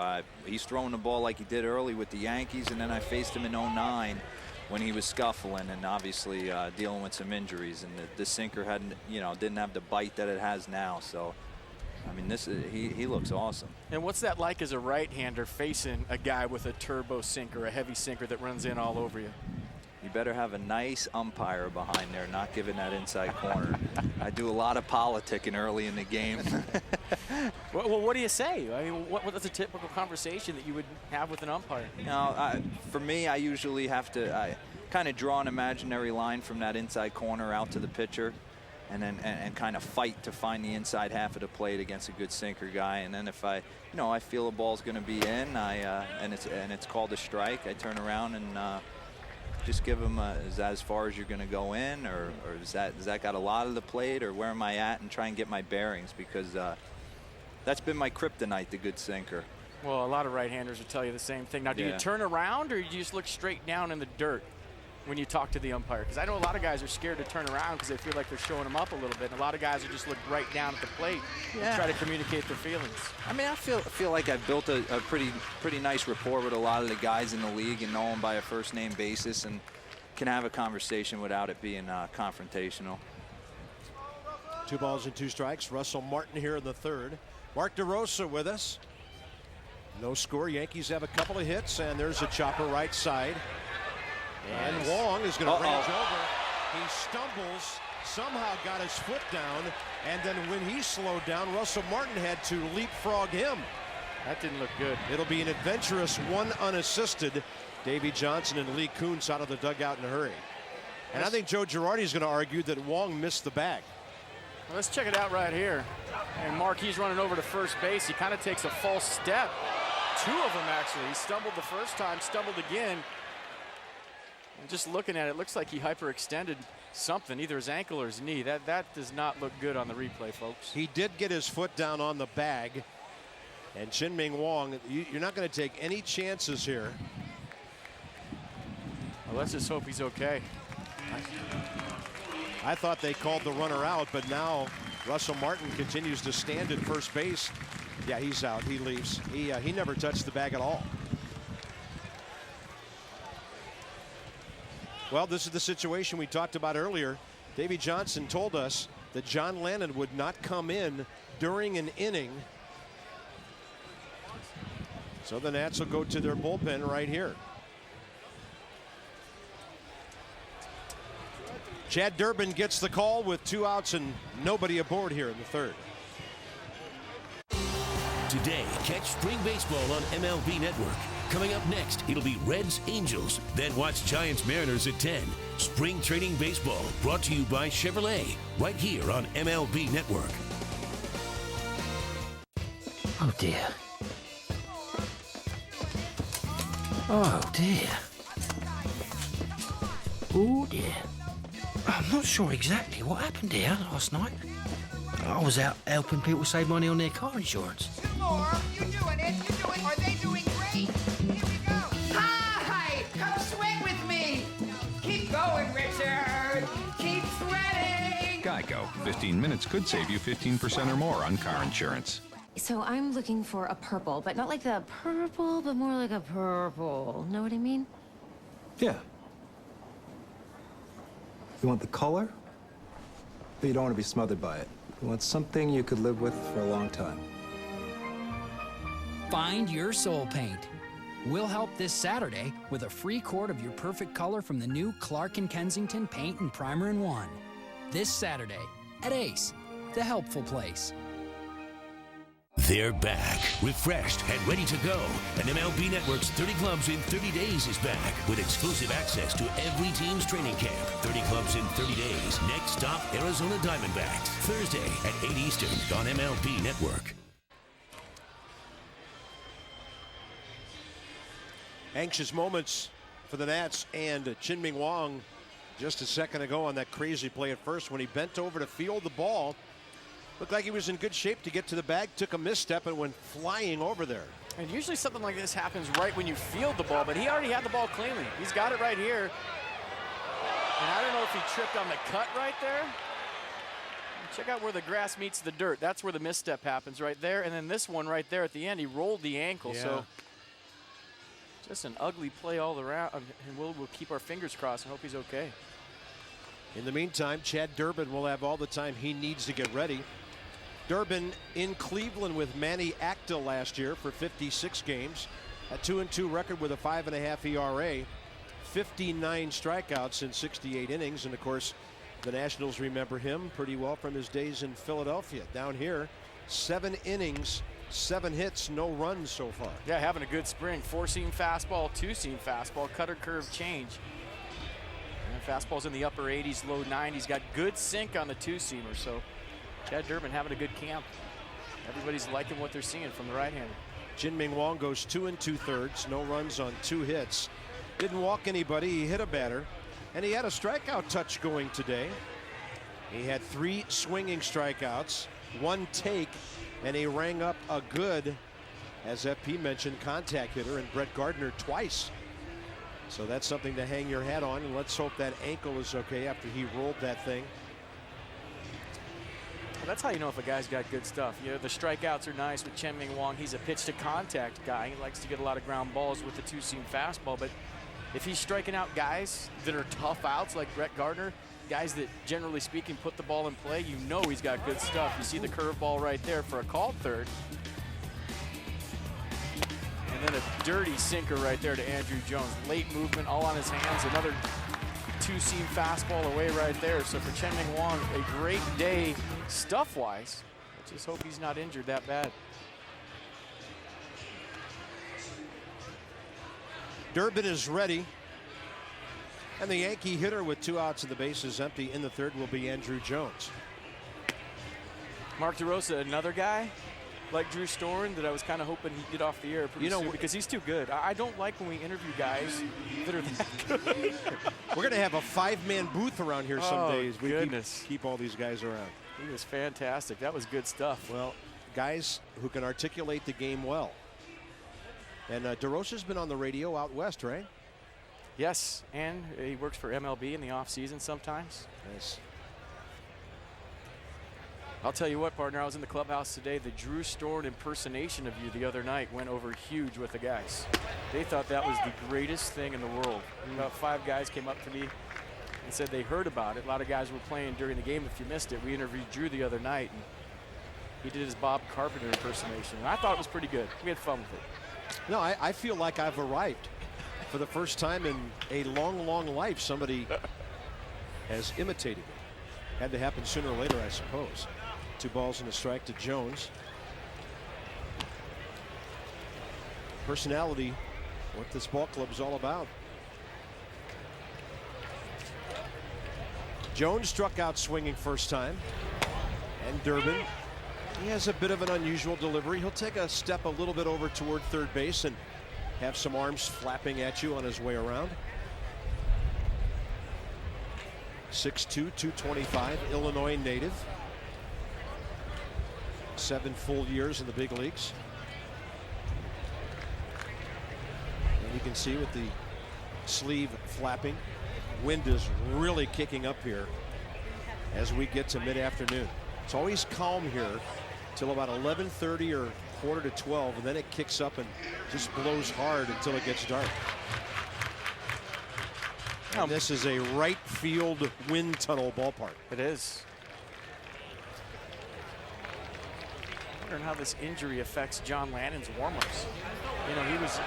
He's throwing the ball like he did early with the Yankees, and then I faced him in '09 when he was scuffling and obviously dealing with some injuries, and the sinker didn't have the bite that it has now. So, I mean, he looks awesome. And what's that like as a right-hander facing a guy with a turbo sinker, a heavy sinker that runs in all over you? You better have a nice umpire behind there, not giving that inside corner. I do a lot of politicking early in the game. Well, what do you say? I mean, what's a typical conversation that you would have with an umpire? You know, for me, I usually have to kind of draw an imaginary line from that inside corner out to the pitcher, and then kind of fight to find the inside half of the plate against a good sinker guy. And then if I feel a ball's going to be in, and it's called a strike, I turn around and just give him is that as far as you're going to go in, or does that got a lot of the plate, or where am I at, and try and get my bearings, because that's been my kryptonite, the good sinker. Well, a lot of right-handers will tell you the same thing. Now, do you turn around, or do you just look straight down in the dirt when you talk to the umpire? Because I know a lot of guys are scared to turn around because they feel like they're showing them up a little bit. And a lot of guys will just look right down at the plate and try to communicate their feelings. I mean, I feel like I've built a pretty nice rapport with a lot of the guys in the league and know them by a first-name basis and can have a conversation without it being confrontational. 2 balls and 2 strikes. Russell Martin here in the 3rd. Mark DeRosa with us. No score. Yankees have a couple of hits, and there's a chopper right side. And Nice. Wong is going to range over. He stumbles, somehow got his foot down, and then when he slowed down, Russell Martin had to leapfrog him. That didn't look good. It'll be an adventurous 1 unassisted. Davey Johnson and Lee Kuntz out of the dugout in a hurry. And I think Joe Girardi is going to argue that Wong missed the bag. Well, let's check it out right here. And Marquis running over to first base. He kind of takes a false step. Two of them, actually. He stumbled the first time, stumbled again. And just looking at it, looks like he hyperextended something, either his ankle or his knee. That does not look good on the replay, folks. He did get his foot down on the bag. And Chien-Ming Wang, you're not going to take any chances here. Well, let's just hope he's okay. I thought they called the runner out, but now Russell Martin continues to stand at first base. Yeah, he's out. He leaves. He never touched the bag at all. Well, this is the situation we talked about earlier. Davey Johnson told us that John Lannon would not come in during an inning. So the Nats will go to their bullpen right here. Chad Durbin gets the call with 2 outs and nobody aboard here in the third. Today, catch spring baseball on MLB Network. Coming up next, it'll be Reds Angels. Then watch Giants Mariners at 10. Spring training baseball brought to you by Chevrolet, right here on MLB Network. Oh dear. Oh dear. Oh dear. I'm not sure exactly what happened here last night. I was out helping people save money on their car insurance. You doing it? You doing? Are they doing great? Here we go. Hi! Come sweat with me. Keep going, Richard. Keep sweating. Geico. 15 minutes could save you 15% or more on car insurance. So I'm looking for a purple, but not like the purple, but more like a purple. Know what I mean? Yeah. You want the color? But you don't want to be smothered by it. You want something you could live with for a long time. Find your soul paint. We'll help this Saturday with a free quart of your perfect color from the new Clark & Kensington Paint and Primer in One. This Saturday at Ace, the helpful place. They're back, refreshed and ready to go. And MLB Network's 30 Clubs in 30 Days is back with exclusive access to every team's training camp. 30 Clubs in 30 Days. Next stop, Arizona Diamondbacks. Thursday at 8 Eastern on MLB Network. Anxious moments for the Nats and Chien-Ming Wang just a second ago on that crazy play at first when he bent over to field the ball. Looked like he was in good shape to get to the bag, took a misstep and went flying over there. And usually something like this happens right when you field the ball, but he already had the ball cleanly. He's got it right here. And I don't know if he tripped on the cut right there. Check out where the grass meets the dirt. That's where the misstep happens right there. And then this one right there at the end, he rolled the ankle. Yeah. So just an ugly play all around. And we'll keep our fingers crossed and hope he's okay. In the meantime, Chad Durbin will have all the time he needs to get ready. Durbin in Cleveland with Manny Acta last year for 56 games. A 2-2 record with a 5.5 ERA. 59 strikeouts in 68 innings. And of course, the Nationals remember him pretty well from his days in Philadelphia. Down here, 7 innings, 7 hits, no runs so far. Yeah, having a good spring. 4-seam fastball, 2-seam fastball, cutter curve change. And fastball's in the upper 80s, low 90s. Got good sink on the 2-seamer. So Chad Durbin having a good camp. Everybody's liking what they're seeing from the right-hander. Chien-Ming Wang goes 2 2/3, no runs on 2 hits. Didn't walk anybody, he hit a batter. And he had a strikeout touch going today. He had 3 swinging strikeouts, 1 take, and he rang up a good, as FP mentioned, contact hitter in Brett Gardner twice. So that's something to hang your hat on, and let's hope that ankle is okay after he rolled that thing. Well, that's how you know if a guy's got good stuff. You know, the strikeouts are nice with Chien-Ming Wang. He's a pitch-to-contact guy. He likes to get a lot of ground balls with the 2-seam fastball. But if he's striking out guys that are tough outs like Brett Gardner, guys that, generally speaking, put the ball in play, you know he's got good stuff. You see the curveball right there for a called third. And then a dirty sinker right there to Andrew Jones. Late movement, all on his hands. Another 2-seam fastball away right there. So for Chien-Ming Wang, a great day stuff-wise. I just hope he's not injured that bad. Durbin is ready. And the Yankee hitter with 2 outs and the bases empty in the third will be Andrew Jones. Mark DeRosa, another guy like Drew Storn that I was kind of hoping he'd get off the air pretty soon because he's too good. I don't like when we interview guys that are that good. We're going to have a 5-man booth around here some days. We goodness. keep all these guys around. He was fantastic. That was good stuff. Well, guys who can articulate the game well. And DeRosa's been on the radio out west, right? Yes, and he works for MLB in the off-season sometimes. Nice. I'll tell you what, partner, I was in the clubhouse today. The Drew Storn impersonation of you the other night went over huge with the guys. They thought that was the greatest thing in the world. About 5 guys came up to me and said they heard about it. A lot of guys were playing during the game. If you missed it, we interviewed Drew the other night, and he did his Bob Carpenter impersonation. And I thought it was pretty good. We had fun with it. No, I feel like I've arrived. For the first time in a long, long life, somebody has imitated it. Had to happen sooner or later, I suppose. 2 balls and a strike to Jones. Personality, what this ball club is all about. Jones struck out swinging first time. And Durbin, he has a bit of an unusual delivery. He'll take a step a little bit over toward third base and have some arms flapping at you on his way around. 6'2", 225, Illinois native. 7 full years in the big leagues. And you can see with the sleeve flapping, wind is really kicking up here as we get to mid-afternoon. It's always calm here till about 11:30 or quarter to 12, and then it kicks up and just blows hard until it gets dark. And this is a right field wind tunnel ballpark. It is. Wondering how this injury affects John Lannon's warm-ups. You know, he was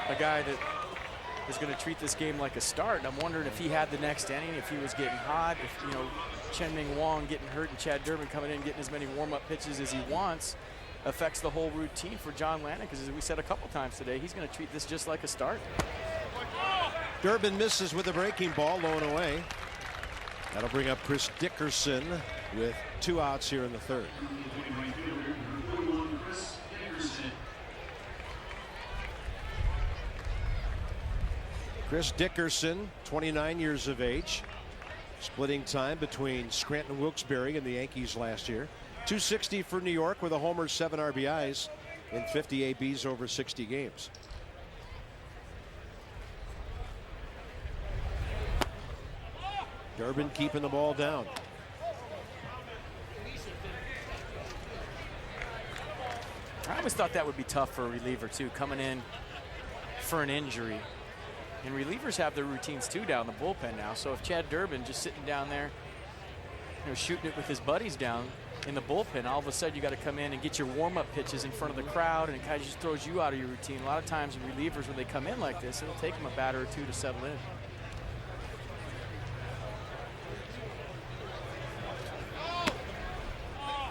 a guy that was going to treat this game like a start, and I'm wondering if he had the next inning, if he was getting hot, if, you know, Chen-Ming Wong getting hurt and Chad Durbin coming in getting as many warm-up pitches as he wants affects the whole routine for John Lannon, because as we said a couple times today, he's going to treat this just like a start. Durbin misses with a breaking ball, low and away. That'll bring up Chris Dickerson with 2 outs here in the third. Chris Dickerson, 29 years of age, splitting time between Scranton Wilkes-Barre and the Yankees last year. 260 for New York with a homer, 7 RBIs in 50 ABs over 60 games. Durbin keeping the ball down. I always thought that would be tough for a reliever too, coming in for an injury. And relievers have their routines too down the bullpen now. So if Chad Durbin just sitting down there, you know, shooting it with his buddies down in the bullpen, all of a sudden you got to come in and get your warm-up pitches in front of the crowd, and it kind of just throws you out of your routine. A lot of times relievers, when they come in like this, it'll take them a batter or 2 to settle in.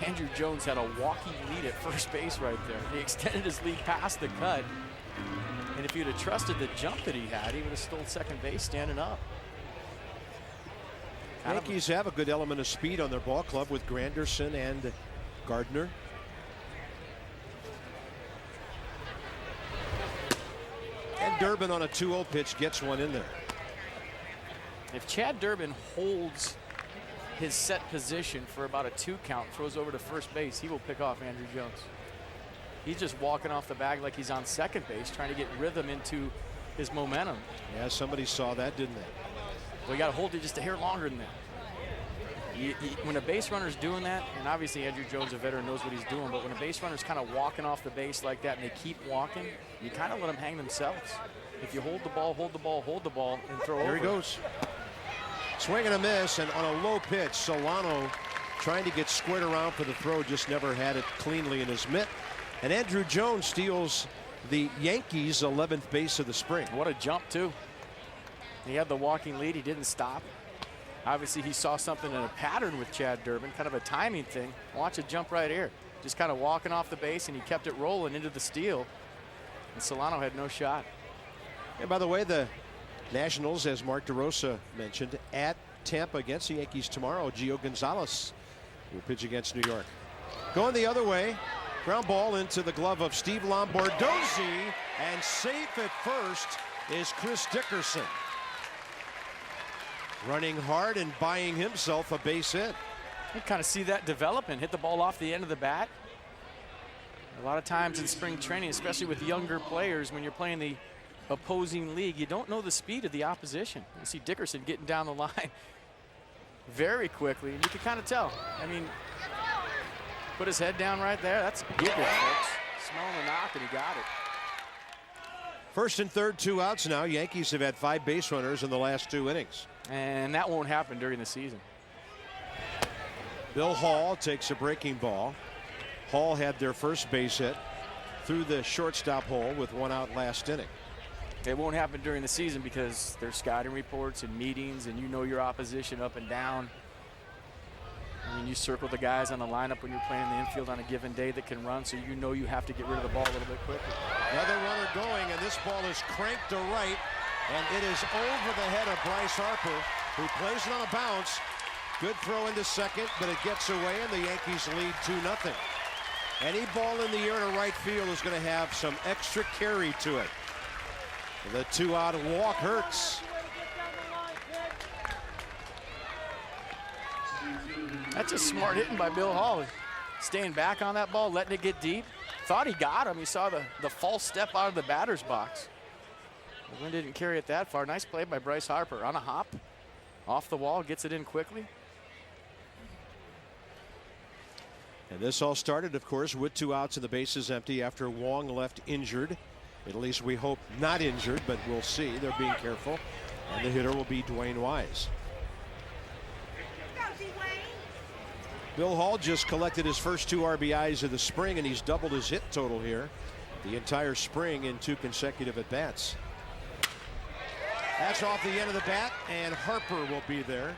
Andrew Jones had a walking lead at first base right there. He extended his lead past the cut. And if you'd have trusted the jump that he had, he would have stole second base standing up. Yankees have a good element of speed on their ball club with Granderson and Gardner. And Durbin on a 2-0 pitch gets one in there. If Chad Durbin holds his set position for about a 2 count, throws over to first base, he will pick off Andrew Jones. He's just walking off the bag like he's on second base, trying to get rhythm into his momentum. Yeah, somebody saw that, didn't they? Well, you got to hold it just a hair longer than that. When a base runner's doing that, and obviously Andrew Jones, a veteran, knows what he's doing, but when a base runner's kind of walking off the base like that and they keep walking, you kind of let them hang themselves. If you hold the ball, hold the ball, hold the ball, and throw over. Here he goes. Swing and a miss, and on a low pitch, Solano trying to get squared around for the throw, just never had it cleanly in his mitt. And Andrew Jones steals the Yankees' 11th base of the spring. What a jump, too. He had the walking lead. He didn't stop. Obviously, he saw something in a pattern with Chad Durbin, kind of a timing thing. Watch it jump right here. Just kind of walking off the base, and he kept it rolling into the steal. And Solano had no shot. And by the way, the Nationals, as Mark DeRosa mentioned, at Tampa against the Yankees tomorrow. Gio Gonzalez will pitch against New York. Going the other way. Ground ball into the glove of Steve Lombardozzi, and safe at first is Chris Dickerson. Running hard and buying himself a base hit. You kind of see that develop and hit the ball off the end of the bat. A lot of times in spring training, especially with younger players, when you're playing the opposing league, you don't know the speed of the opposition. You see Dickerson getting down the line very quickly, and you can kind of tell. I mean, put his head down right there. That's good, folks. Smelling the knock, and he got it. First and third, 2 outs now. Yankees have had 5 base runners in the last 2 innings. And that won't happen during the season. Bill Hall takes a breaking ball. Hall had their first base hit through the shortstop hole with 1 out last inning. It won't happen during the season because there's scouting reports and meetings, and you know your opposition up and down. I mean, you circle the guys on the lineup when you're playing in the infield on a given day that can run, so you know you have to get rid of the ball a little bit quicker. Another runner going, and this ball is cranked to right, and it is over the head of Bryce Harper, who plays it on a bounce. Good throw into second, but it gets away, and the Yankees lead 2-0. Any ball in the air to right field is going to have some extra carry to it. The 2-out walk hurts. That's just smart hitting by Bill Hall. Staying back on that ball, letting it get deep. Thought he got him. He saw the false step out of the batter's box. The wind didn't carry it that far. Nice play by Bryce Harper on a hop. Off the wall, gets it in quickly. And this all started, of course, with 2 outs and the bases empty after Wong left injured. At least we hope not injured, but we'll see. They're being careful. And the hitter will be Dwayne Wise. Bill Hall just collected his first 2 RBIs of the spring, and he's doubled his hit total here the entire spring in 2 consecutive at-bats. That's off the end of the bat, and Harper will be there.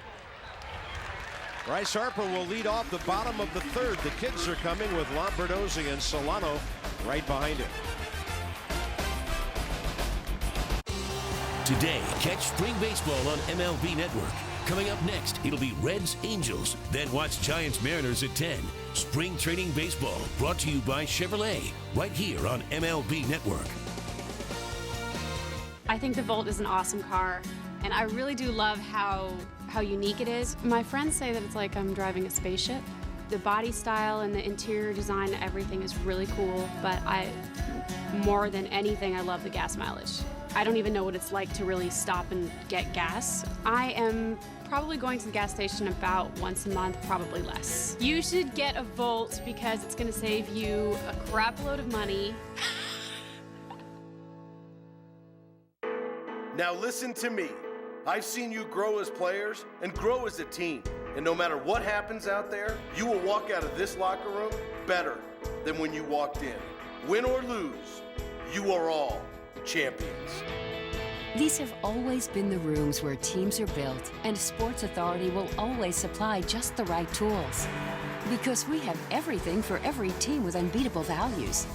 Bryce Harper will lead off the bottom of the 3rd. The kids are coming with Lombardozzi and Solano right behind him. Today, catch spring baseball on MLB Network. Coming up next, it'll be Reds Angels. Then watch Giants Mariners at 10. Spring training baseball brought to you by Chevrolet, right here on MLB Network. I think the Volt is an awesome car, and I really do love how unique it is. My friends say that it's like I'm driving a spaceship. The body style and the interior design, everything is really cool, but more than anything, I love the gas mileage. I don't even know what it's like to really stop and get gas. I am probably going to the gas station about once a month, probably less. You should get a Volt because it's going to save you a crap load of money. Now listen to me. I've seen you grow as players and grow as a team. And no matter what happens out there, you will walk out of this locker room better than when you walked in. Win or lose, you are all champions. These have always been the rooms where teams are built, and Sports Authority will always supply just the right tools. Because we have everything for every team with unbeatable values.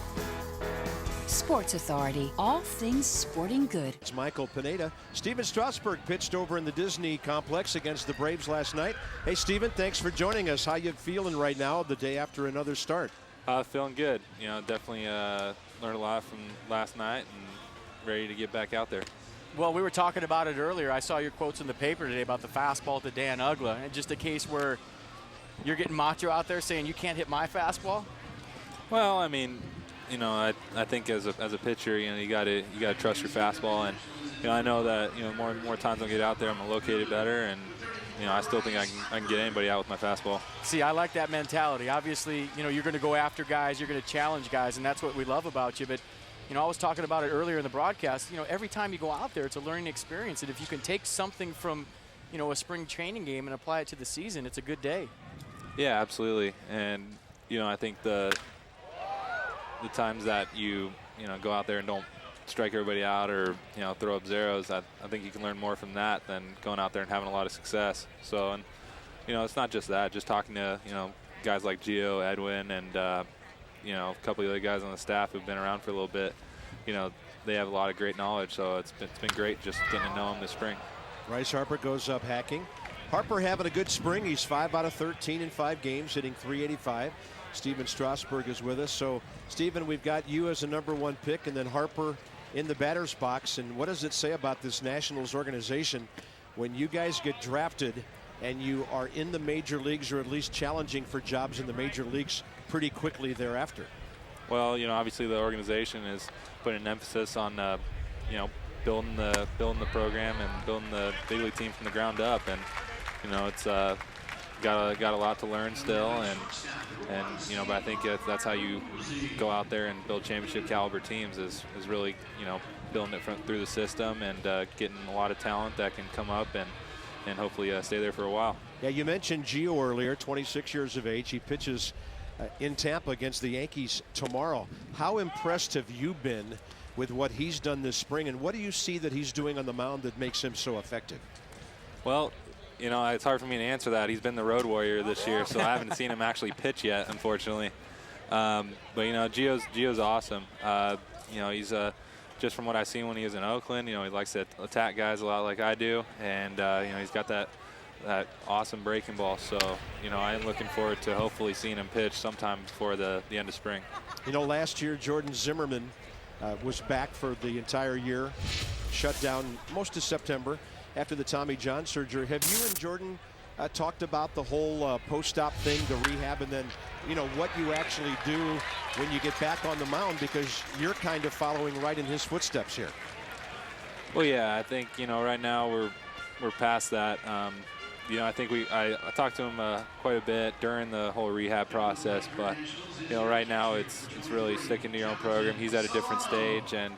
Sports Authority, all things sporting good. It's Michael Pineda. Steven Strasburg pitched over in the Disney complex against the Braves last night. Hey, Steven, thanks for joining us. How you feeling right now the day after another start? Feeling good. You know, definitely learned a lot from last night and ready to get back out there. Well, we were talking about it earlier. I saw your quotes in the paper today about the fastball to Dan Uggla. And just a case where you're getting macho out there saying you can't hit my fastball? Well, I mean, you know, I think as a pitcher, you know, you got to trust your fastball, and you know, I know that, you know, more times I get out there, I'm gonna locate it better, and you know, I still think I can get anybody out with my fastball. See, I like that mentality. Obviously, you know, you're going to go after guys, you're going to challenge guys, and that's what we love about you. But you know, I was talking about it earlier in the broadcast. You know, every time you go out there, it's a learning experience, and if you can take something from, you know, a spring training game and apply it to the season, it's a good day. Yeah, absolutely. And you know, I think the times that you know, go out there and don't strike everybody out or, you know, throw up zeros, I think you can learn more from that than going out there and having a lot of success. So, and you know, it's not just that. Just talking to, you know, guys like Gio, Edwin, and you know, a couple of other guys on the staff who've been around for a little bit. You know, they have a lot of great knowledge. So it's been great just getting to know them this spring. Bryce Harper goes up hacking. Harper having a good spring. He's 5 out of 13 in 5 games, hitting .385. Steven Strasburg is with us. So, Steven, we've got you as a #1 pick, and then Harper in the batter's box. And what does it say about this Nationals organization when you guys get drafted and you are in the major leagues, or at least challenging for jobs in the major leagues pretty quickly thereafter? Well, obviously the organization is putting an emphasis on, building the program and building the big league team from the ground up, and it's got a lot to learn still, and but I think that's how you go out there and build championship caliber teams is really building it through the system and getting a lot of talent that can come up and hopefully stay there for a while. Yeah, you mentioned Gio earlier, 26 years of age. He pitches in Tampa against the Yankees tomorrow. How impressed have you been with what he's done this spring, and what do you see that he's doing on the mound that makes him so effective? Well, it's hard for me to answer that. He's been the road warrior this year, so I haven't seen him actually pitch yet, unfortunately. But Gio's awesome. He's just from what I've seen when he was in Oakland, he likes to attack guys a lot like I do, and he's got that awesome breaking ball. So I am looking forward to hopefully seeing him pitch sometime before the end of spring. Last year Jordan Zimmerman was back for the entire year, shut down most of September after the Tommy John surgery. Have you and Jordan talked about the whole post-op thing, the rehab, and then what you actually do when you get back on the mound, because you're kind of following right in his footsteps here? Well, yeah, I think right now we're past that. I think I talked to him quite a bit during the whole rehab process, but right now it's really sticking to your own program. He's at a different stage, and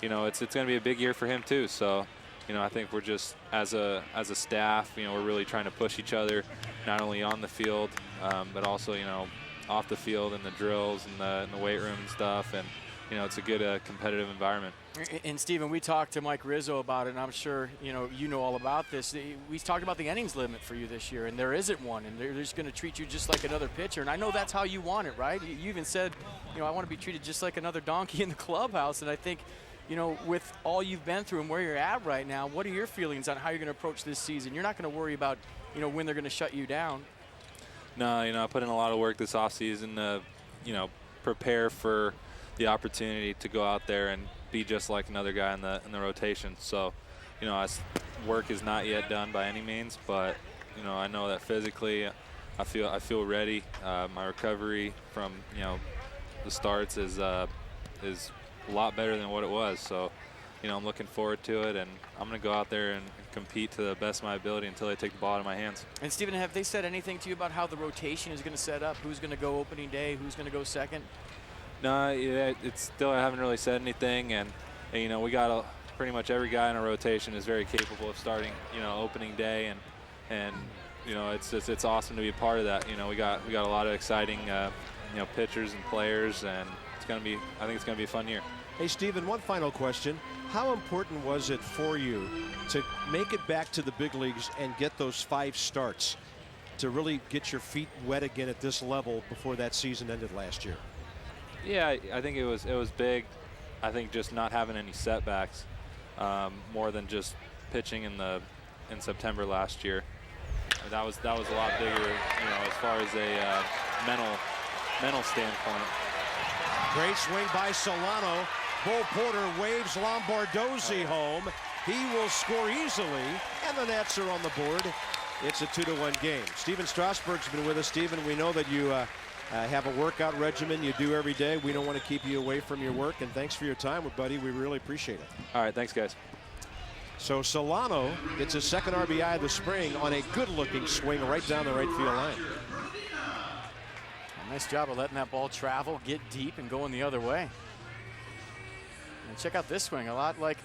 it's going to be a big year for him too. So I think we're just as a staff, we're really trying to push each other, not only on the field, but also off the field and the drills and the weight room and stuff, and it's a good competitive environment. And Steven, we talked to Mike Rizzo about it, and I'm sure you know all about this. We talked about the innings limit for you this year, and there isn't one, and they're just going to treat you just like another pitcher. And I know that's how you want it, right? You even said, I want to be treated just like another donkey in the clubhouse. And I think, with all you've been through and where you're at right now, what are your feelings on how you're going to approach this season? You're not going to worry about, when they're going to shut you down. No, I put in a lot of work this offseason to, prepare for the opportunity to go out there and be just like another guy in the rotation. So, work is not yet done by any means, but I know that physically, I feel ready. My recovery from the starts is a lot better than what it was. So, I'm looking forward to it, and I'm going to go out there and compete to the best of my ability until they take the ball out of my hands. And Steven, have they said anything to you about how the rotation is going to set up? Who's going to go opening day? Who's going to go second? No, it's still, I haven't really said anything, and we got pretty much every guy in a rotation is very capable of starting, opening day, and it's awesome to be a part of that. We got a lot of exciting, pitchers and players, and I think it's gonna be a fun year. Hey, Steven, one final question. How important was it for you to make it back to the big leagues and get those 5 starts to really get your feet wet again at this level before that season ended last year? Yeah, I think it was big. I think just not having any setbacks, more than just pitching in September last year. That was a lot bigger, as far as a mental standpoint. Great swing by Solano. Bull Porter waves Lombardozzi home. He will score easily, and the Nats are on the board. It's a 2-1 game. Steven Strasburg's been with us. Steven, we know that you have a workout regimen you do every day. We don't want to keep you away from your work, and thanks for your time, buddy. We really appreciate it. All right, thanks, guys. So Solano gets his second RBI of the spring on a good-looking swing right down the right field line. Nice job of letting that ball travel, get deep, and going the other way. And check out this swing, a lot like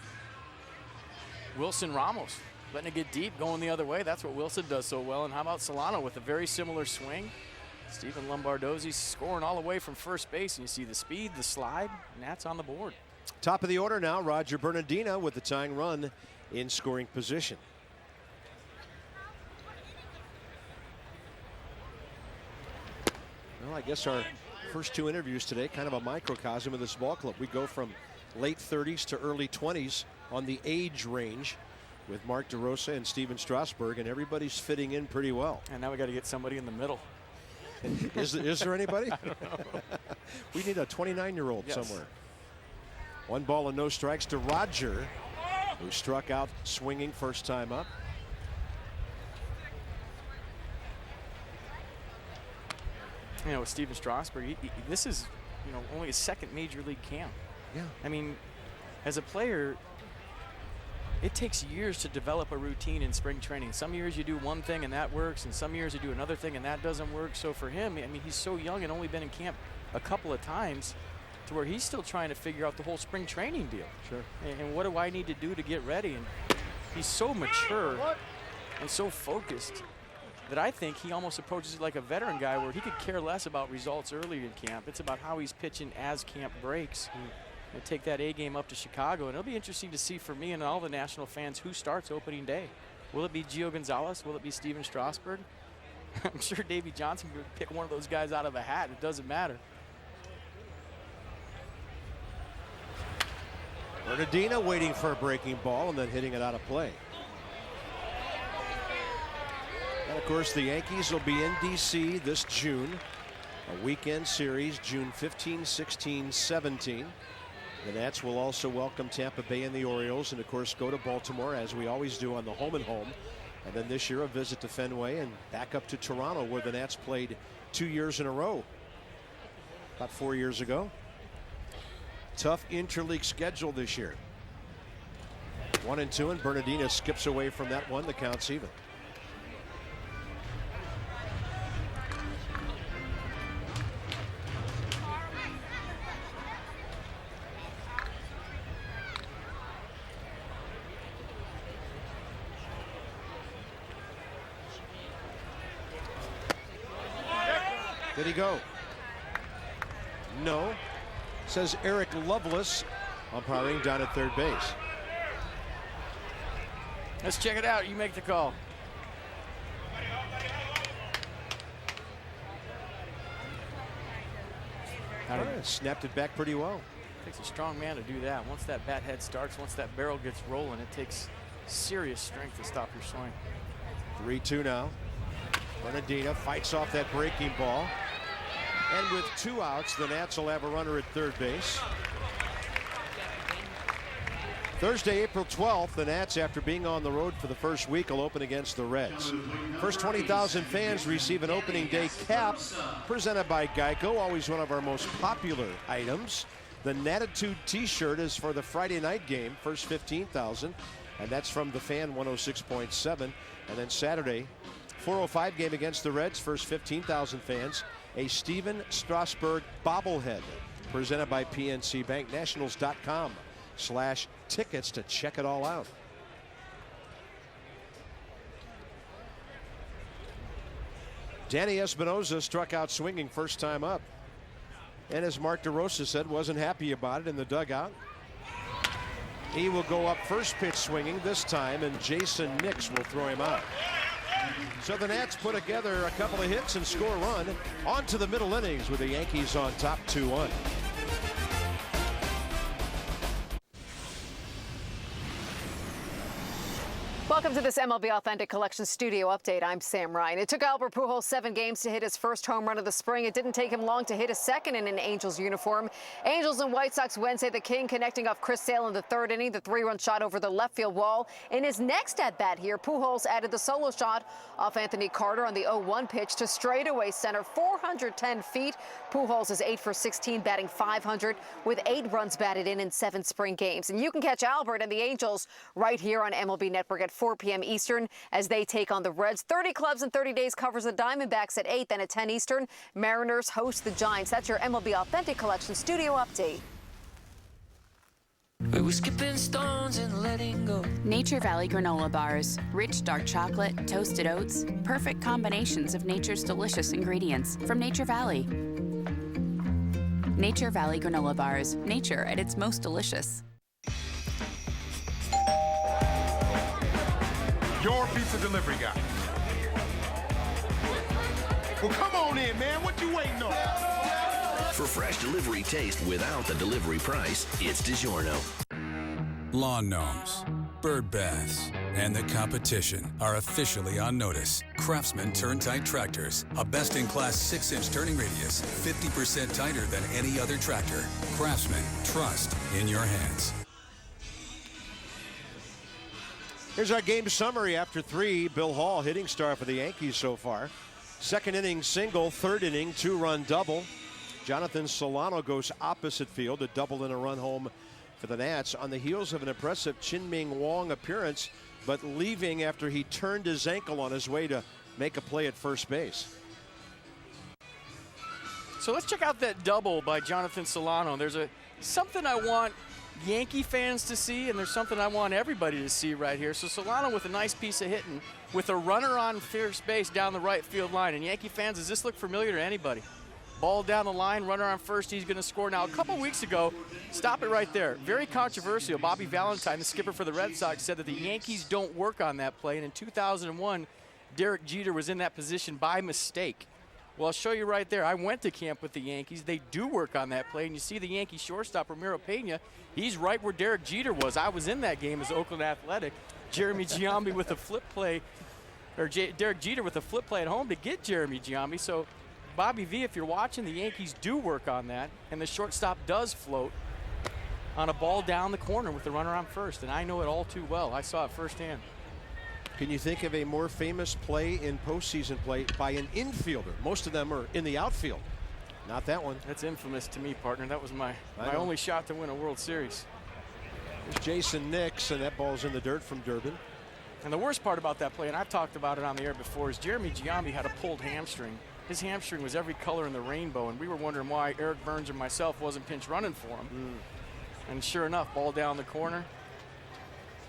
Wilson Ramos. Letting it get deep, going the other way. That's what Wilson does so well. And how about Solano with a very similar swing? Stephen Lombardozzi scoring all the way from first base. And you see the speed, the slide, and that's on the board. Top of the order now, Roger Bernardino with the tying run in scoring position. Well, I guess our first 2 interviews today, kind of a microcosm of this ball club. We go from late 30s to early 20s on the age range. with Mark DeRosa and Steven Strasburg, and everybody's fitting in pretty well. And now we got to get somebody in the middle. Is there anybody? I don't know. We need a 29-year-old Yes. somewhere. 1 ball and no strikes to Roger, who struck out swinging first time up. You know, with Steven Strasburg, this is, you know, only his second major league camp. Yeah. I mean, as a player, it takes years to develop a routine in spring training. Some years you do one thing and that works, and some years you do another thing and that doesn't work. So for him, I mean, he's so young and only been in camp a couple of times to where he's still trying to figure out the whole spring training deal. Sure. And what do I need to do to get ready? And he's so mature and so focused that I think he almost approaches it like a veteran guy where he could care less about results early in camp. It's about how he's pitching as camp breaks. And take that A game up to Chicago. And it'll be interesting to see for me and all the national fans who starts opening day. Will it be Gio Gonzalez? Will it be Steven Strasburg? I'm sure Davey Johnson would pick one of those guys out of a hat. It doesn't matter. Bernardina waiting for a breaking ball and then hitting it out of play. And of course, the Yankees will be in D.C. this June. A weekend series, June 15, 16, 17. The Nats will also welcome Tampa Bay and the Orioles, and of course go to Baltimore, as we always do on the home and home. And then this year a visit to Fenway and back up to Toronto, where the Nats played 2 years in a row about 4 years ago. Tough interleague schedule this year. 1-2, and Bernardina skips away from that one. The count's even. Did he go? No. Says Eric Lovelace, umpiring down at third base. Let's check it out. You make the call. Snapped it back pretty well. Takes a strong man to do that. Once that bat head starts, once that barrel gets rolling, it takes serious strength to stop your swing. 3-2 now. Bernardina fights off that breaking ball. And with 2 outs, the Nats will have a runner at third base. Thursday, April 12th, the Nats, after being on the road for the first week, will open against the Reds. First 20,000 fans receive an opening day cap presented by Geico, always one of our most popular items. The Natitude t-shirt is for the Friday night game, first 15,000, and that's from the Fan 106.7. And then Saturday, 4:05 game against the Reds, first 15,000 fans. A Steven Strasburg bobblehead presented by PNC Bank. Nationals.com/tickets to check it all out. Danny Espinosa struck out swinging first time up. And as Mark DeRosa said, wasn't happy about it in the dugout. He will go up first pitch swinging this time, and Jason Nix will throw him out. So the Nats put together a couple of hits and score a run. On to the middle innings with the Yankees on top 2-1. Welcome to this MLB Authentic Collection studio update. I'm Sam Ryan. It took Albert Pujols 7 games to hit his first home run of the spring. It didn't take him long to hit a second in an Angels uniform. Angels and White Sox Wednesday, the King connecting off Chris Sale in the third inning, the 3-run shot over the left field wall. In his next at-bat here, Pujols added the solo shot off Anthony Carter on the 0-1 pitch to straightaway center, 410 feet. Pujols is 8 for 16, batting .500 with 8 runs batted in 7 spring games. And you can catch Albert and the Angels right here on MLB Network at 4 p.m. Eastern as they take on the Reds. 30 clubs in 30 days covers the Diamondbacks at 8. Then at 10 Eastern, Mariners host the Giants. That's your MLB Authentic Collection studio update. We were skipping stones and letting go. Nature Valley granola bars. Rich dark chocolate, toasted oats. Perfect combinations of nature's delicious ingredients from Nature Valley. Nature Valley granola bars. Nature at its most delicious. Your pizza delivery guy. Well, come on in, man. What you waiting on? For fresh delivery taste without the delivery price, it's DiGiorno. Lawn gnomes. Bird baths and the competition are officially on notice. Craftsman Turn-Tight Tractors, a best-in-class 6-inch turning radius, 50% tighter than any other tractor. Craftsman, trust in your hands. Here's our game summary after 3. Bill Hall, hitting star for the Yankees so far. Second inning single, third inning 2-run double. Jonathan Solano goes opposite field, a double and a run home for the Nats on the heels of an impressive Chin-Ming Wong appearance, but leaving after he turned his ankle on his way to make a play at first base. So let's check out that double by Jonathan Solano. There's something I want Yankee fans to see, and there's something I want everybody to see right here. So Solano with a nice piece of hitting with a runner on first base down the right field line. And Yankee fans, does this look familiar to anybody? Ball down the line, runner on first, he's going to score. Now, a couple weeks ago, stop it right there. Very controversial. Bobby Valentine, the skipper for the Red Sox, said that the Yankees don't work on that play. And in 2001, Derek Jeter was in that position by mistake. Well, I'll show you right there. I went to camp with the Yankees. They do work on that play. And you see the Yankee shortstop, Ramiro Pena, he's right where Derek Jeter was. I was in that game as Oakland Athletic. Jeremy Giambi with a flip play, or Derek Jeter with a flip play at home to get Jeremy Giambi. So, Bobby V, if you're watching, the Yankees do work on that, and the shortstop does float on a ball down the corner with the runner on first, and I know it all too well. I saw it firsthand. Can you think of a more famous play in postseason play by an infielder? Most of them are in the outfield. Not that one. That's infamous to me, partner. That was my only shot to win a World Series. There's Jason Nix, and that ball's in the dirt from Durbin. And the worst part about that play, and I've talked about it on the air before, is Jeremy Giambi had a pulled hamstring. His hamstring was every color in the rainbow, and we were wondering why Eric Burns or myself wasn't pinch running for him. And sure enough, ball down the corner.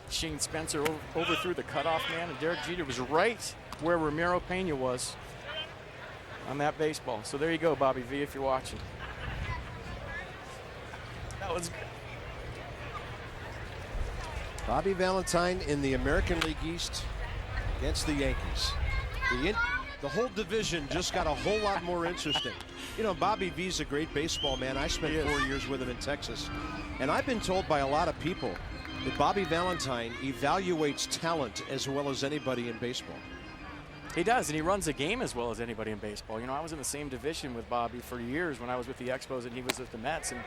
Shane Spencer overthrew the cutoff man, and Derek Jeter was right where Ramiro Pena was on that baseball. So there you go, Bobby V, if you're watching. That was good. Bobby Valentine in the American League East against the Yankees. The whole division just got a whole lot more interesting. You know, Bobby V's a great baseball man. I spent 4 years with him in Texas. And I've been told by a lot of people that Bobby Valentine evaluates talent as well as anybody in baseball. He does, and he runs a game as well as anybody in baseball. You know, I was in the same division with Bobby for years when I was with the Expos and he was with the Mets. And,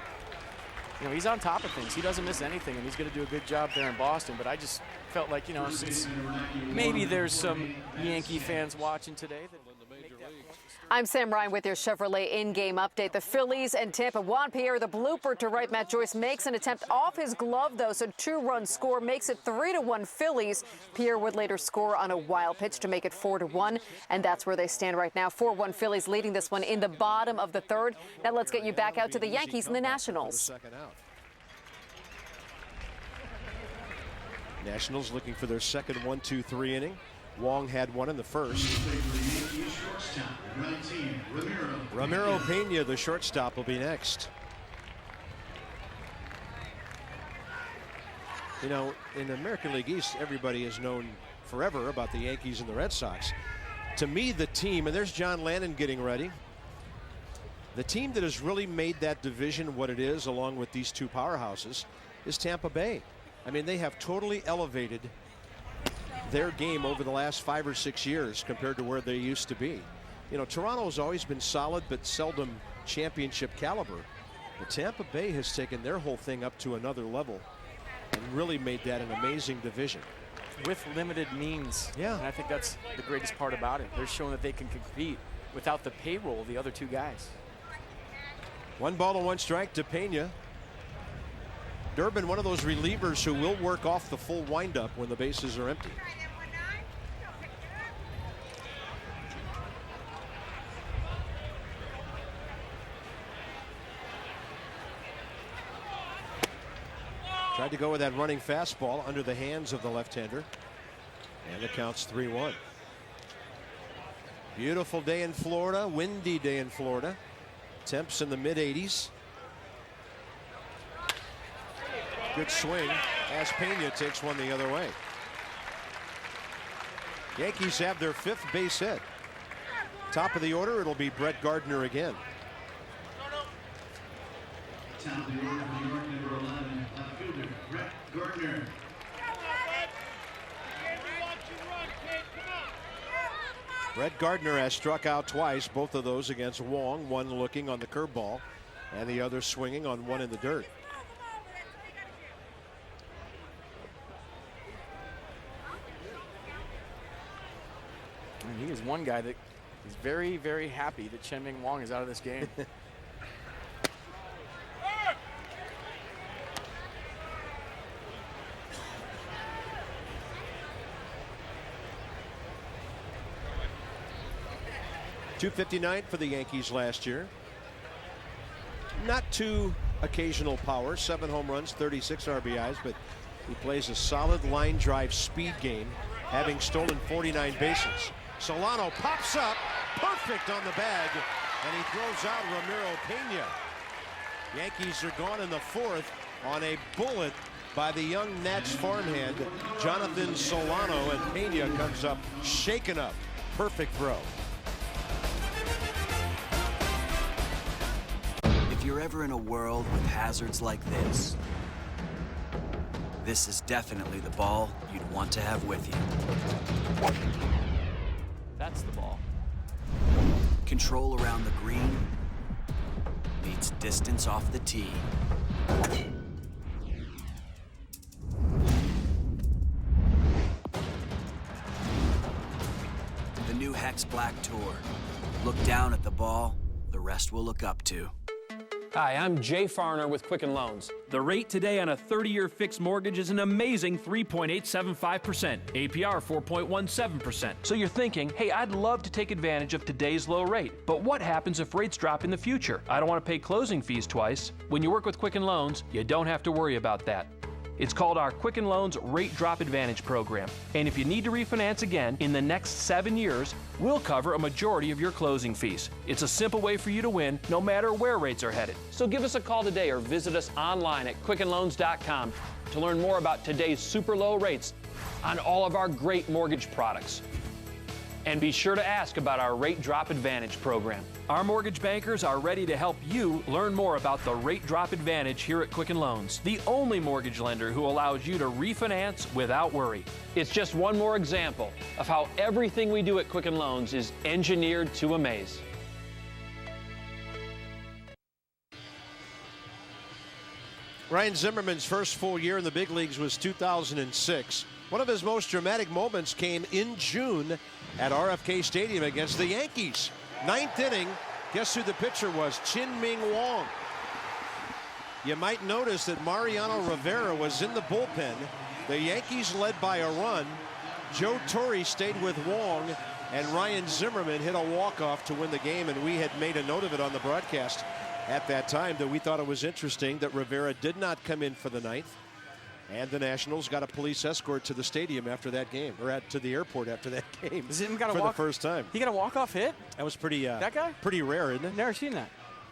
you know, he's on top of things. He doesn't miss anything, and he's going to do a good job there in Boston. But I just felt like, you know, since maybe there's some Yankee fans watching today that make that point. I'm Sam Ryan with your Chevrolet in-game update. The Phillies and Tampa. Juan Pierre, the blooper to right. Matt Joyce makes an attempt off his glove, though, so 2-run score makes it 3-1 Phillies. Pierre would later score on a wild pitch to make it 4-1, and that's where they stand right now. 4-1 Phillies leading this one in the bottom of the third. Now let's get you back out to the Yankees and the Nationals. Nationals looking for their second 1-2-3 inning. Wong had one in the first. Ramiro Pena, the shortstop, will be next. You know, in the American League East, everybody has known forever about the Yankees and the Red Sox. To me, the team, and there's John Lannon getting ready, the team that has really made that division what it is, along with these two powerhouses, is Tampa Bay. I mean, they have totally elevated their game over the last 5 or 6 years compared to where they used to be. You know, Toronto's always been solid, but seldom championship caliber. But Tampa Bay has taken their whole thing up to another level and really made that an amazing division. With limited means. Yeah. And I think that's the greatest part about it. They're showing that they can compete without the payroll of the other two guys. 1-1 strike to Pena. Durbin, one of those relievers who will work off the full windup when the bases are empty. Tried to go with that running fastball under the hands of the left-hander. And the count's 3-1. Beautiful day in Florida, windy day in Florida. Temps in the mid-80s. Good swing as Pena takes one the other way. Yankees have their 5th base hit. Top of the order, it'll be Brett Gardner again. Top of the order, New York, number 11, outfielder Brett Gardner. Brett Gardner has struck out twice, both of those against Wong, one looking on the curveball and the other swinging on one in the dirt. And he is one guy that is very, very happy that Chen-Ming Wong is out of this game. .259 for the Yankees last year. Not too occasional power, 7 home runs, 36 RBIs, but he plays a solid line drive speed game, having stolen 49 bases. Solano pops up, perfect on the bag, and he throws out Ramiro Pena. Yankees are gone in the 4th on a bullet by the young Nats farmhand, Jonathan Solano, and Pena comes up shaken up. Perfect throw. If you're ever in a world with hazards like this, this is definitely the ball you'd want to have with you. That's the ball. Control around the green meets distance off the tee. The new Hex Black Tour. Look down at the ball, the rest will look up to. Hi, I'm Jay Farner with Quicken Loans. The rate today on a 30-year fixed mortgage is an amazing 3.875%, APR 4.17%. So you're thinking, hey, I'd love to take advantage of today's low rate, but what happens if rates drop in the future? I don't want to pay closing fees twice. When you work with Quicken Loans, you don't have to worry about that. It's called our Quicken Loans Rate Drop Advantage Program. And if you need to refinance again in the next 7 years, we'll cover a majority of your closing fees. It's a simple way for you to win, no matter where rates are headed. So give us a call today or visit us online at quickenloans.com to learn more about today's super low rates on all of our great mortgage products. And be sure to ask about our Rate Drop Advantage program. Our mortgage bankers are ready to help you learn more about the Rate Drop Advantage here at Quicken Loans, the only mortgage lender who allows you to refinance without worry. It's just one more example of how everything we do at Quicken Loans is engineered to amaze. Ryan Zimmerman's first full year in the big leagues was 2006. One of his most dramatic moments came in June at RFK Stadium against the Yankees. 9th inning, guess who the pitcher was? Chen-Ming Wong. You might notice that Mariano Rivera was in the bullpen. The Yankees led by a run. Joe Torre stayed with Wong, and Ryan Zimmerman hit a walk-off to win the game, and we had made a note of it on the broadcast at that time that we thought it was interesting that Rivera did not come in for the 9th. And the Nationals got a police escort to the stadium after that game, or to the airport after that game. Zim got for the first time. He got a walk-off hit? That was pretty. That guy? Pretty rare, isn't it? Never seen that.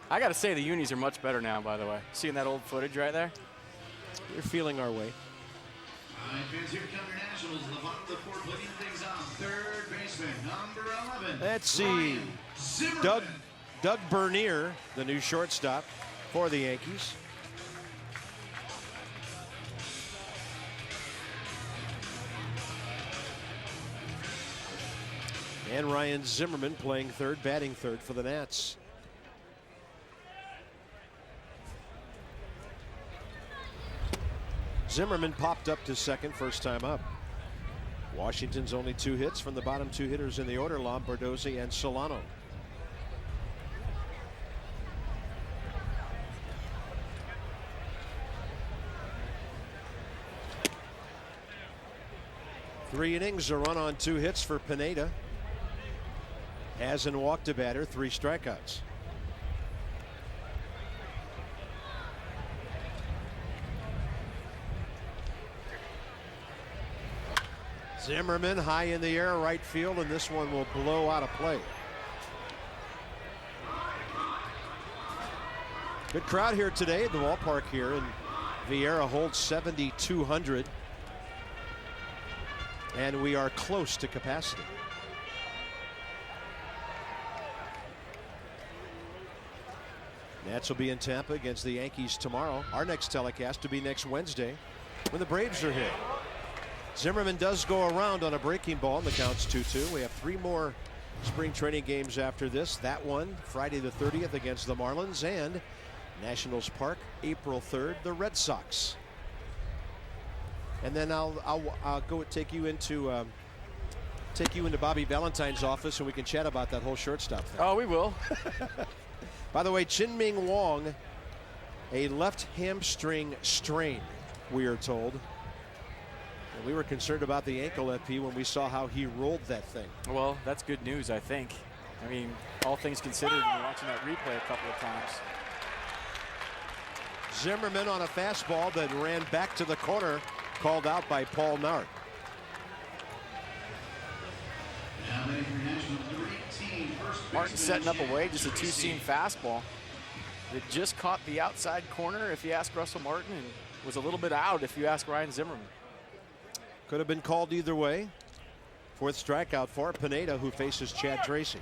I got to say the unis are much better now. By the way, seeing that old footage right there. You're feeling our way. All right, fans, here come your Nationals in the bottom of the 4th, putting things on third baseman, number 11. Let's see. Doug Bernier, the new shortstop for the Yankees. And Ryan Zimmerman playing third, batting third for the Nats. Zimmerman popped up to second, first time up. Washington's only 2 hits from the bottom 2 hitters in the order, Lombardozzi and Solano. Three innings, a run on 2 hits for Pineda. Hasn't walked a batter, 3 strikeouts. Zimmerman high in the air, right field, and this one will blow out of play. Good crowd here today at the ballpark here, and Vieira holds 7,200. And we are close to capacity. Nats will be in Tampa against the Yankees tomorrow. Our next telecast will be next Wednesday when the Braves are here. Zimmerman does go around on a breaking ball, and the count's 2-2. We have 3 more spring training games after this. That one Friday the 30th against the Marlins, and Nationals Park April 3rd, the Red Sox. And then I'll go take you into Bobby Valentine's office, and we can chat about that whole shortstop thing. Oh, we will. By the way, Chin-Ming Wong, a left hamstring strain, we are told. And we were concerned about the ankle, FP, when we saw how he rolled that thing. Well, that's good news, I think. I mean, all things considered, when watching that replay a couple of times. Zimmerman on a fastball that ran back to the corner, called out by Paul Nard. Martin setting up away, just a two-seam fastball. It just caught the outside corner, if you ask Russell Martin, and was a little bit out, if you ask Ryan Zimmerman. Could have been called either way. Fourth strikeout for Pineda, who faces Chad Tracy.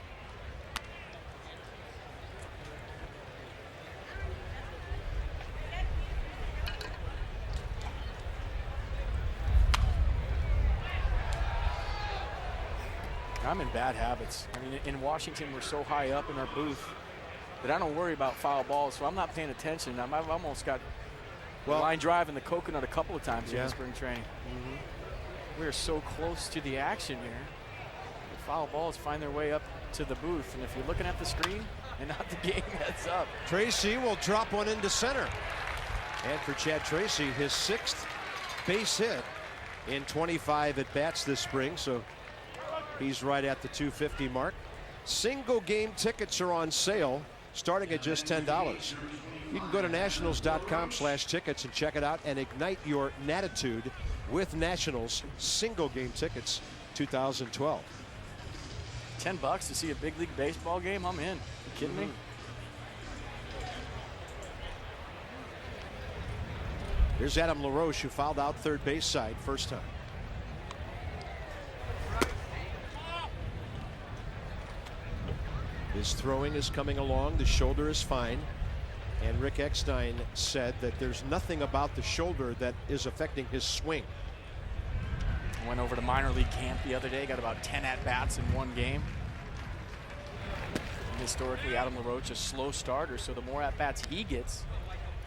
I'm in bad habits. I mean, in Washington, we're so high up in our booth that I don't worry about foul balls, so I'm not paying attention. I've almost got the line drive in the coconut a couple of times in spring training. We are so close to the action here. The foul balls find their way up to the booth, and if you're looking at the screen and not the game heads up. Tracy will drop one into center. And for Chad Tracy, his 6th base hit in 25 at-bats this spring, so he's right at the 250 mark. Single game tickets are on sale, starting at just $10. You can go to nationals.com/tickets and check it out and ignite your natitude with Nationals single game tickets 2012. $10 to see a big league baseball game? I'm in. You kidding me? Here's Adam LaRoche, who fouled out third base side first time. His throwing is coming along. The shoulder is fine. And Rick Eckstein said that there's nothing about the shoulder that is affecting his swing. Went over to minor league camp the other day, got about 10 at-bats in one game. And historically, Adam LaRoche, a slow starter, so the more at-bats he gets,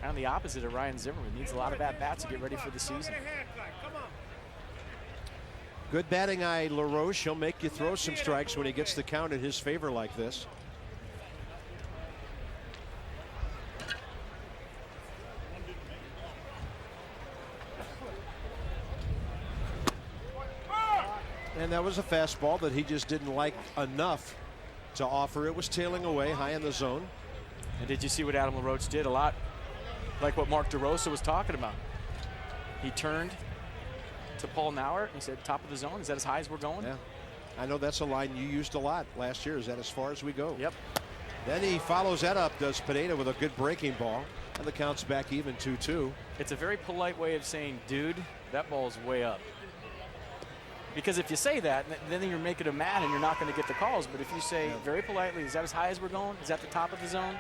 kind of the opposite of Ryan Zimmerman. Needs a lot of at-bats to get ready for the season. Good batting eye, LaRoche. He'll make you throw some strikes when he gets the count in his favor like this. And that was a fastball that he just didn't like enough to offer. It was tailing away high in the zone. And did you see what Adam LaRoche did? A lot like what Mark DeRosa was talking about. He turned to Paul Nauert and he said, top of the zone, is that as high as we're going? Yeah. I know that's a line you used a lot last year. Is that as far as we go? Yep. Then he follows that up, does Pineda, with a good breaking ball. And the count's back even 2-2. It's a very polite way of saying, dude, that ball's way up. Because if you say that, then you're making them mad and you're not going to get the calls. But if you say very politely, is that as high as we're going? Is that the top of the zone?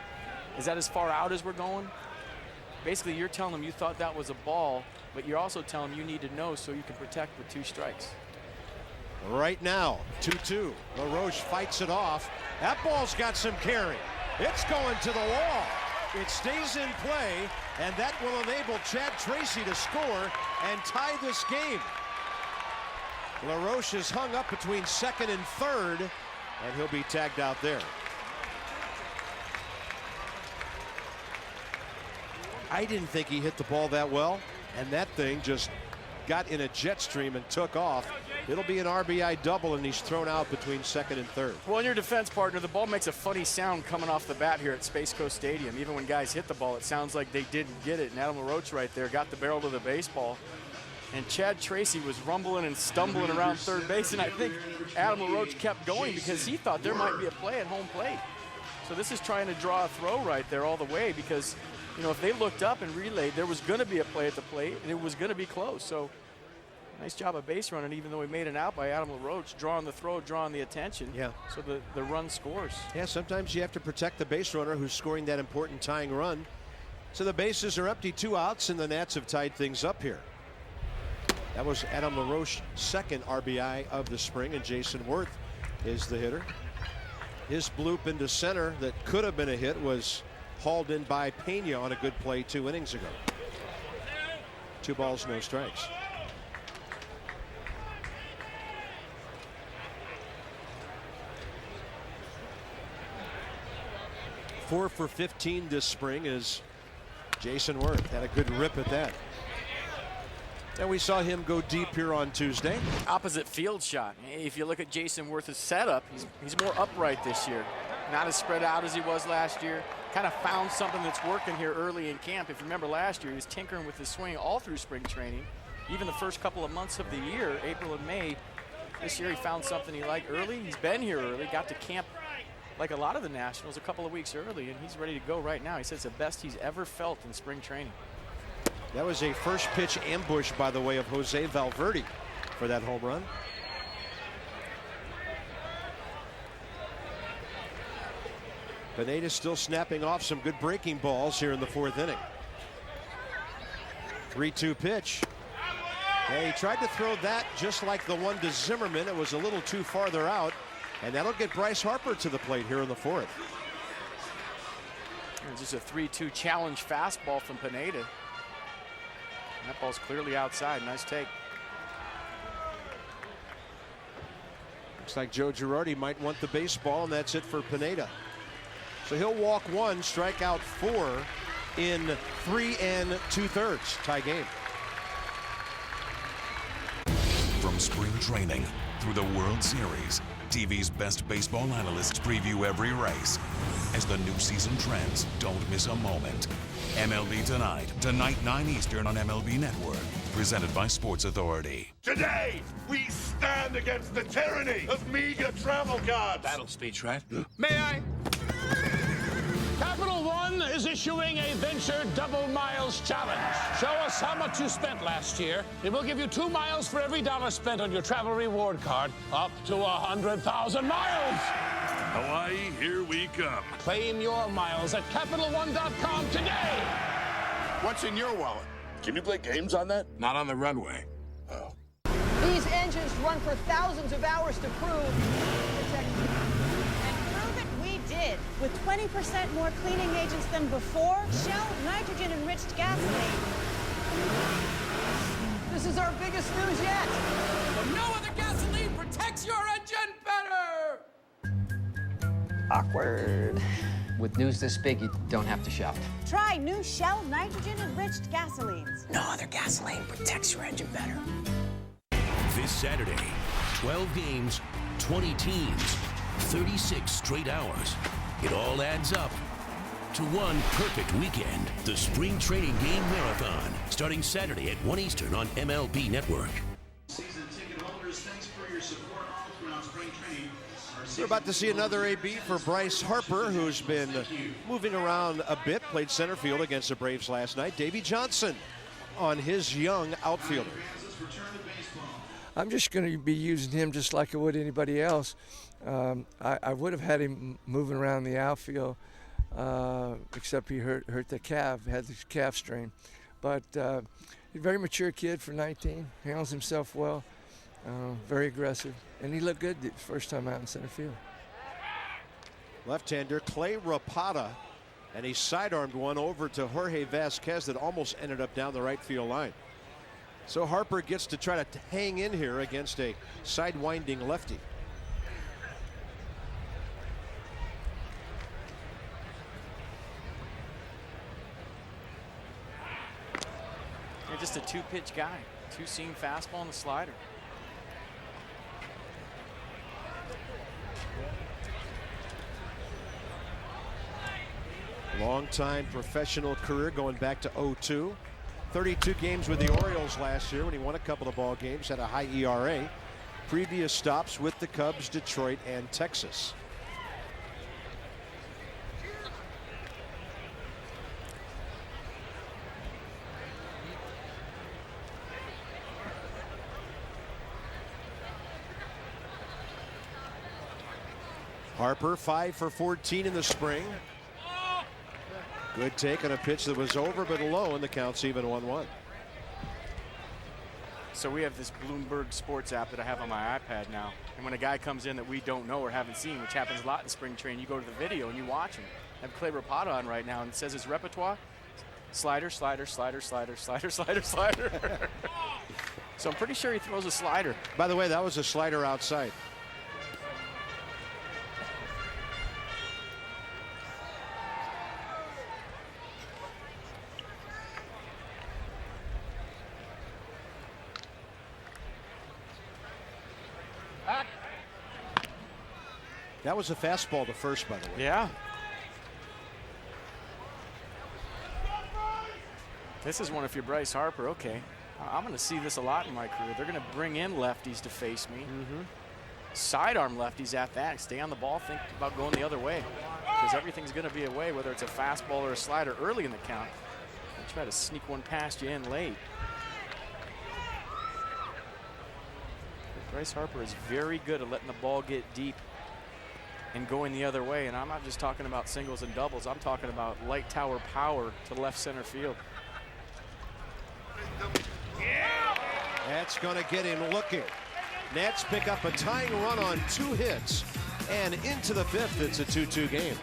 Is that as far out as we're going? Basically, you're telling them you thought that was a ball, but you're also telling them you need to know so you can protect with 2 strikes. Right now, 2-2. LaRoche fights it off. That ball's got some carry. It's going to the wall. It stays in play, and that will enable Chad Tracy to score and tie this game. LaRoche is hung up between second and third, and he'll be tagged out there. I didn't think he hit the ball that well, and that thing just got in a jet stream and took off. It'll be an RBI double, and he's thrown out between second and third. Well, in your defense partner, the ball makes a funny sound coming off the bat here at Space Coast Stadium. Even when guys hit the ball, it sounds like they didn't get it. And Adam LaRoche right there got the barrel to the baseball. And Chad Tracy was rumbling and stumbling around third base, and I think Adam LaRoche kept going because he thought there might be a play at home plate. So this is trying to draw a throw right there all the way because, you know, if they looked up and relayed, there was going to be a play at the plate, and it was going to be close. So nice job of base running, even though he made an out by Adam LaRoche, drawing the throw, drawing the attention. Yeah. So the run scores. Yeah, sometimes you have to protect the base runner who's scoring that important tying run. So the bases are empty, 2 outs, and the Nats have tied things up here. That was Adam LaRoche's second RBI of the spring, and Jason Worth is the hitter. His bloop into center that could have been a hit was hauled in by Pena on a good play 2 innings ago. 2 balls, no strikes. Four for 15 this spring is Jason Worth. Had a good rip at that. And we saw him go deep here on Tuesday. Opposite field shot. If you look at Jason Worth's setup, he's more upright this year. Not as spread out as he was last year. Kind of found something that's working here early in camp. If you remember last year, he was tinkering with his swing all through spring training. Even the first couple of months of the year, April and May. This year he found something he liked early. He's been here early, got to camp like a lot of the Nationals a couple of weeks early, and he's ready to go right now. He says it's the best he's ever felt in spring training. That was a first pitch ambush, by the way, of Jose Valverde for that home run. Pineda still snapping off some good breaking balls here in the 4th inning. 3-2 pitch. And he tried to throw that just like the one to Zimmerman. It was a little too farther out, and that'll get Bryce Harper to the plate here in the 4th. Just a 3-2 challenge fastball from Pineda. That ball's clearly outside. Nice take. Looks like Joe Girardi might want the baseball, and that's it for Pineda. So he'll walk 1, strike out 4 in 3 2/3 tie game. From spring training through the World Series, TV's best baseball analysts preview every race. As the new season trends, don't miss a moment. MLB Tonight 9 Eastern on MLB Network. Presented by Sports Authority. Today, we stand against the tyranny of media travel cards. Battle speech, right? May I? Capital One is issuing a Venture Double Miles Challenge. Show us how much you spent last year. It will give you 2 miles for every dollar spent on your travel reward card, up to 100,000 miles. Hawaii, here we come. Claim your miles at CapitalOne.com today. What's in your wallet? Can you play games on that? Not on the runway. Oh. These engines run for thousands of hours to prove. And prove it we did. With 20% more cleaning agents than before, Shell nitrogen-enriched gasoline. This is our biggest news yet. But no other gasoline protects your engine better. Awkward. With news this big, you don't have to shout. Try new Shell nitrogen-enriched gasolines. No other gasoline protects your engine better. This Saturday, 12 games, 20 teams, 36 straight hours. It all adds up to one perfect weekend. The Spring Training Game Marathon, starting Saturday at 1 Eastern on MLB Network. Season ticket holders, thanks for your support all throughout spring training. We're about to see another AB for Bryce Harper, who's been moving around a bit, played center field against the Braves last night. Davey Johnson on his young outfielder. I'm just going to be using him just like I would anybody else. I would have had him moving around the outfield, except he hurt the calf, had the calf strain. But he's a very mature kid for 19, handles himself well. Very aggressive, and he looked good the first time out in center field. Left-hander Clay Rapata, and he sidearmed one over to Jorge Vasquez that almost ended up down the right field line. So Harper gets to try to hang in here against a sidewinding lefty. You're just a 2-pitch guy, 2-seam fastball and a slider. Long-time professional career going back to 2002. 32 games with the Orioles last year when he won a couple of ball games, had a high ERA. Previous stops with the Cubs, Detroit, and Texas. Harper 5 for 14 in the spring. Good take on a pitch that was over but low, and the count's even 1-1. So we have this Bloomberg Sports app that I have on my iPad now. And when a guy comes in that we don't know or haven't seen, which happens a lot in spring training, you go to the video and you watch him. I have Clay Rapata on right now, and it says his repertoire: slider, slider, slider, slider, slider, slider, slider. So I'm pretty sure he throws a slider. By the way, that was a slider outside. That was a fastball to first, by the way. Yeah. This is one if you're Bryce Harper. Okay, I'm going to see this a lot in my career. They're going to bring in lefties to face me. Sidearm lefties at that. Stay on the ball. Think about going the other way, because everything's going to be away, whether it's a fastball or a slider early in the count. They try to sneak one past you in late. But Bryce Harper is very good at letting the ball get deep and going the other way. And I'm not just talking about singles and doubles. I'm talking about light tower power to left center field. That's going to get him looking. Nats pick up a tying run on 2 hits, and into the 5th, it's a 2-2 game.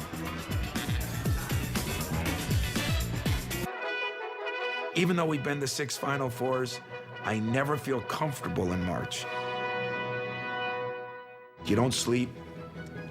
Even though we've been to 6 Final Fours, I never feel comfortable in March. You don't sleep.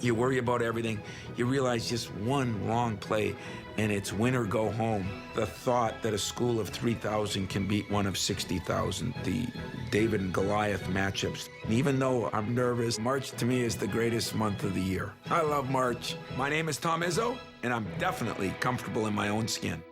You worry about everything. You realize just one wrong play, and it's win or go home. The thought that a school of 3,000 can beat one of 60,000, the David and Goliath matchups. And even though I'm nervous, March to me is the greatest month of the year. I love March. My name is Tom Izzo, and I'm definitely comfortable in my own skin.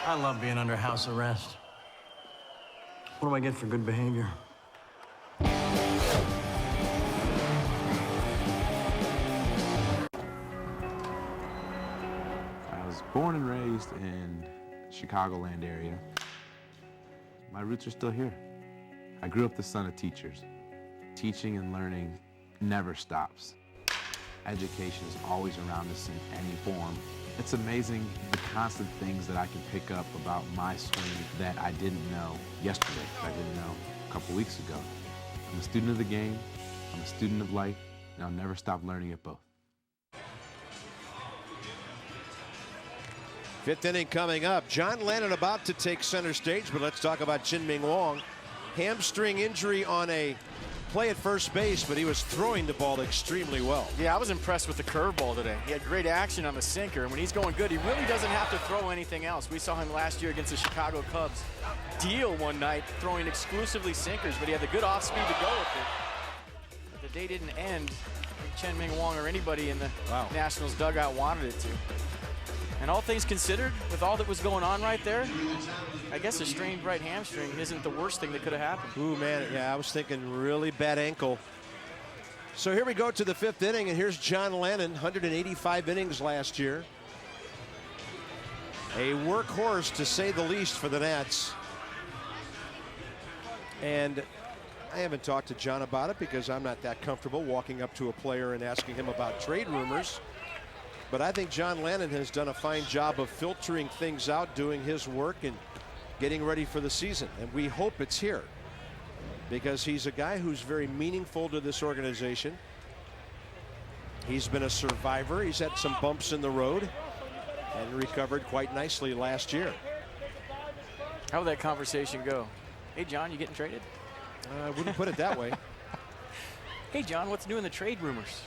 I love being under house arrest. What do I get for good behavior? I was born and raised in Chicagoland area. My roots are still here. I grew up the son of teachers. Teaching and learning never stops. Education is always around us in any form. It's amazing the constant things that I can pick up about my swing that I didn't know yesterday, that I didn't know a couple weeks ago. I'm a student of the game, I'm a student of life, and I'll never stop learning at both. 5th inning coming up. John Lennon about to take center stage, but let's talk about Chien-Ming Wang. Hamstring injury on a play at first base, but he was throwing the ball extremely well. Yeah, I was impressed with the curveball today. He had great action on the sinker, and when he's going good, he really doesn't have to throw anything else. We saw him last year against the Chicago Cubs deal one night, throwing exclusively sinkers, but he had the good off-speed to go with it. But the day didn't end. I think Chien-Ming Wang or anybody in the Nationals dugout wanted it to. And all things considered, with all that was going on right there, I guess a strained right hamstring isn't the worst thing that could have happened. Ooh, man, yeah, I was thinking really bad ankle. So here we go to the 5th inning, and here's John Lennon, 185 innings last year. A workhorse, to say the least, for the Nats. And I haven't talked to John about it because I'm not that comfortable walking up to a player and asking him about trade rumors. But I think John Lennon has done a fine job of filtering things out, doing his work, and getting ready for the season. And we hope it's here, because he's a guy who's very meaningful to this organization. He's been a survivor. He's had some bumps in the road and recovered quite nicely last year. How would that conversation go? Hey, John, you getting traded? I wouldn't put it that way. Hey, John, what's new in the trade rumors?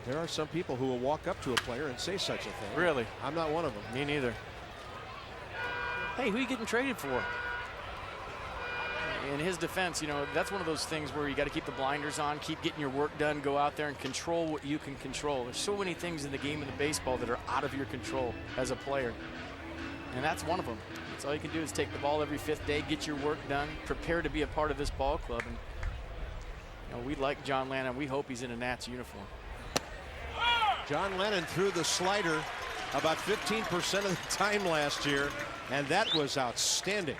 There are some people who will walk up to a player and say such a thing. Really? I'm not one of them. Me neither. Hey, who are you getting traded for? In his defense, you know, that's one of those things where you got to keep the blinders on, keep getting your work done, go out there and control what you can control. There's so many things in the game of the baseball that are out of your control as a player. And that's one of them. That's all you can do is take the ball every 5th day, get your work done, prepare to be a part of this ball club. And you know, we like John Lennon. We hope he's in a Nats uniform. John Lennon threw the slider about 15% of the time last year, and that was outstanding.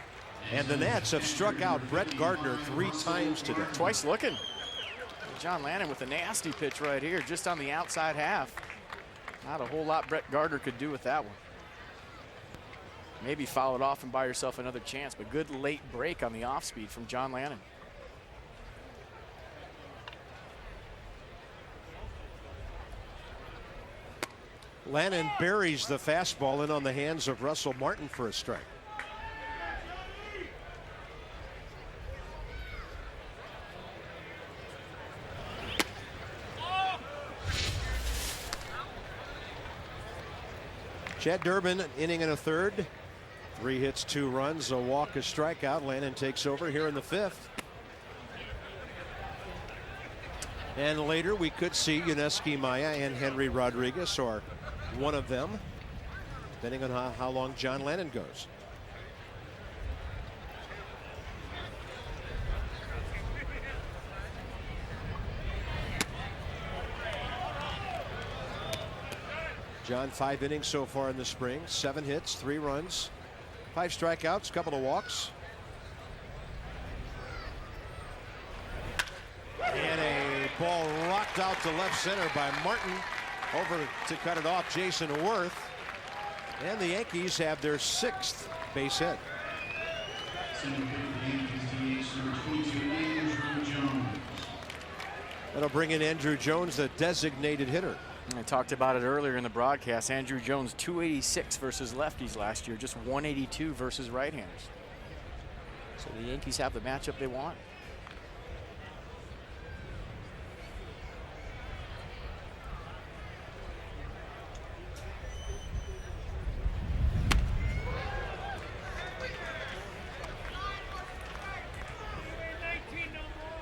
And the Nats have struck out Brett Gardner 3 times today. Twice looking. John Lannon with a nasty pitch right here, just on the outside half. Not a whole lot Brett Gardner could do with that one. Maybe foul it off and buy yourself another chance, but good late break on the off speed from John Lannon. Lannon buries the fastball in on the hands of Russell Martin for a strike. Chad Durbin, an inning and a third. 3 hits, 2 runs, a walk, a strikeout. Lannon takes over here in the 5th. And later we could see Yuneski Maya and Henry Rodriguez, or one of them, depending on how long John Lannon goes. John, 5 innings so far in the spring, 7 hits, 3 runs, 5 strikeouts, couple of walks. And a ball rocked out to left center by Martin. Over to cut it off, Jason Worth. And the Yankees have their 6th base hit. That'll bring in Andrew Jones, the designated hitter. I talked about it earlier in the broadcast. Andrew Jones, 286 versus lefties last year, just 182 versus right-handers. So the Yankees have the matchup they want.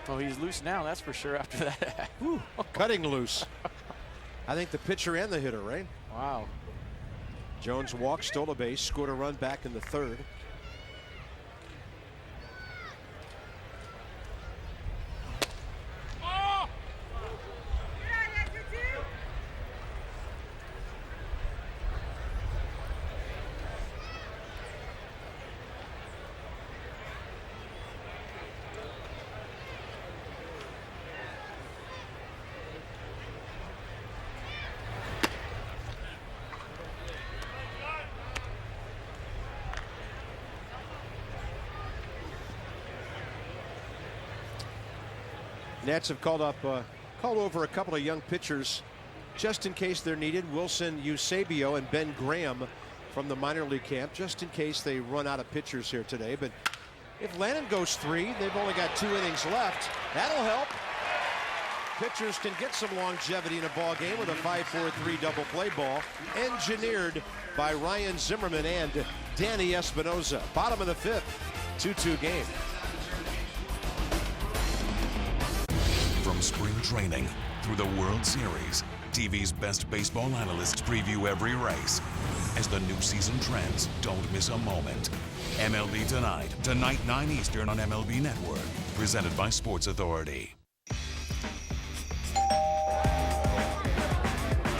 Oh, he's loose now, that's for sure after that. Whew, cutting loose. I think the pitcher and the hitter, right? Wow. Jones walked, stole a base, scored a run back in the 3rd. Nats have called over a couple of young pitchers just in case they're needed. Wilson Eusebio and Ben Graham from the minor league camp, just in case they run out of pitchers here today. But if Lannon goes 3, they've only got 2 innings left. That'll help. Pitchers can get some longevity in a ball game with a 5-4-3 double play ball, engineered by Ryan Zimmerman and Danny Espinoza. Bottom of the 5th, 2-2 game. From spring training through the World Series, TV's best baseball analysts preview every race. As the new season trends, don't miss a moment. MLB tonight 9 Eastern on MLB Network. Presented by Sports Authority.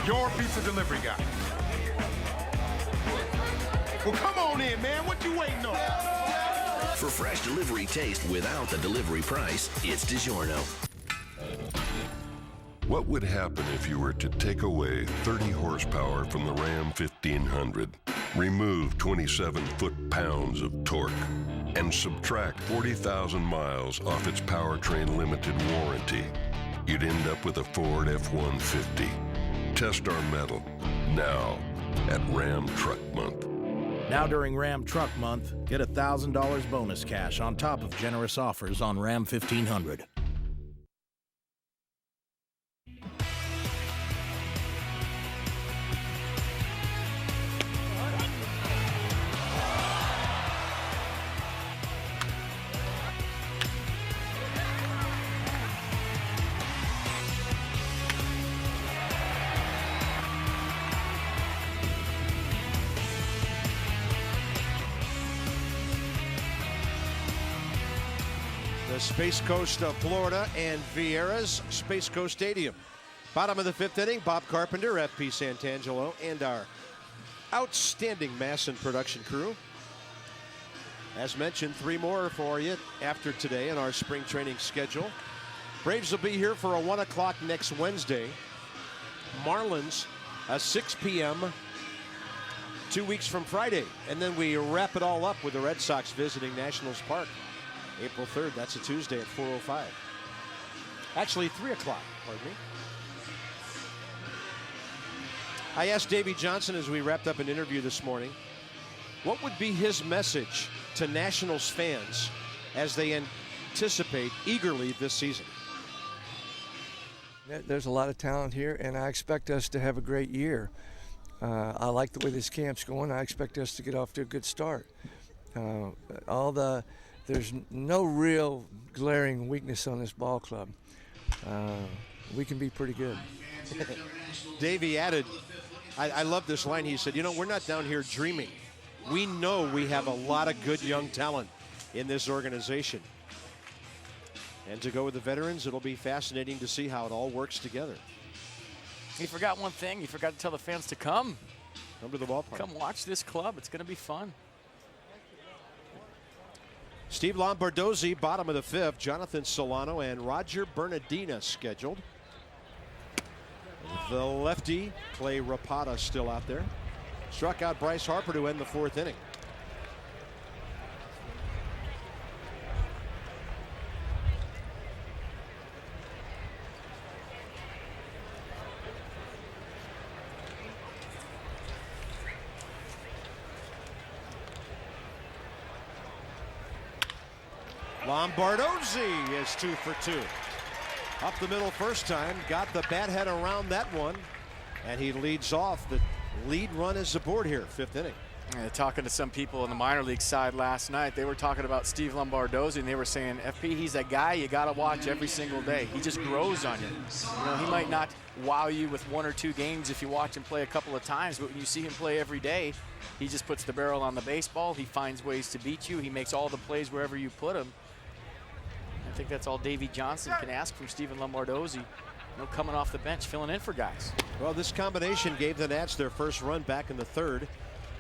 Your pizza delivery guy. Well, come on in, man. What you waiting on? For fresh delivery taste without the delivery price, it's DiGiorno. What would happen if you were to take away 30 horsepower from the Ram 1500, remove 27 foot-pounds of torque, and subtract 40,000 miles off its powertrain limited warranty? You'd end up with a Ford F-150. Test our metal now at Ram Truck Month. Now during Ram Truck Month, get $1,000 bonus cash on top of generous offers on Ram 1500. The Space Coast of Florida and Vieira's Space Coast Stadium. Bottom of the 5th inning, Bob Carpenter, FP Santangelo, and our outstanding Masson production crew. As mentioned, 3 more for you after today in our spring training schedule. Braves will be here for a 1 o'clock next Wednesday. Marlins, a 6 p.m. 2 weeks from Friday. And then we wrap it all up with the Red Sox visiting Nationals Park. April 3rd, that's a Tuesday at 4:05. Actually, 3 o'clock, pardon me. I asked Davey Johnson as we wrapped up an interview this morning, what would be his message to Nationals fans as they anticipate eagerly this season? There's a lot of talent here, and I expect us to have a great year. I like the way this camp's going. I expect us to get off to a good start. There's no real glaring weakness on this ball club. We can be pretty good. Davey added, I love this line. He said, you know, we're not down here dreaming. We know we have a lot of good young talent in this organization. And to go with the veterans, it'll be fascinating to see how it all works together. He forgot one thing. He forgot to tell the fans to come. Come to the ballpark. Come watch this club. It's going to be fun. Steve Lombardozzi, bottom of the 5th. Jonathan Solano and Roger Bernardina scheduled. The lefty, Clay Rapata, still out there. Struck out Bryce Harper to end the 4th inning. Lombardozzi is 2 for 2. Up the middle first time, got the bat head around that one, and he leads off. The lead run is aboard here, 5th inning. Yeah, talking to some people on the minor league side last night, they were talking about Steve Lombardozzi, and they were saying, FP, he's a guy you got to watch every single day. He just grows on you. You know, he might not wow you with 1 or 2 games if you watch him play a couple of times, but when you see him play every day, he just puts the barrel on the baseball. He finds ways to beat you. He makes all the plays wherever you put him. I think that's all Davey Johnson can ask from Stephen Lombardozzi. You know, coming off the bench, filling in for guys. Well, this combination gave the Nats their first run back in the 3rd.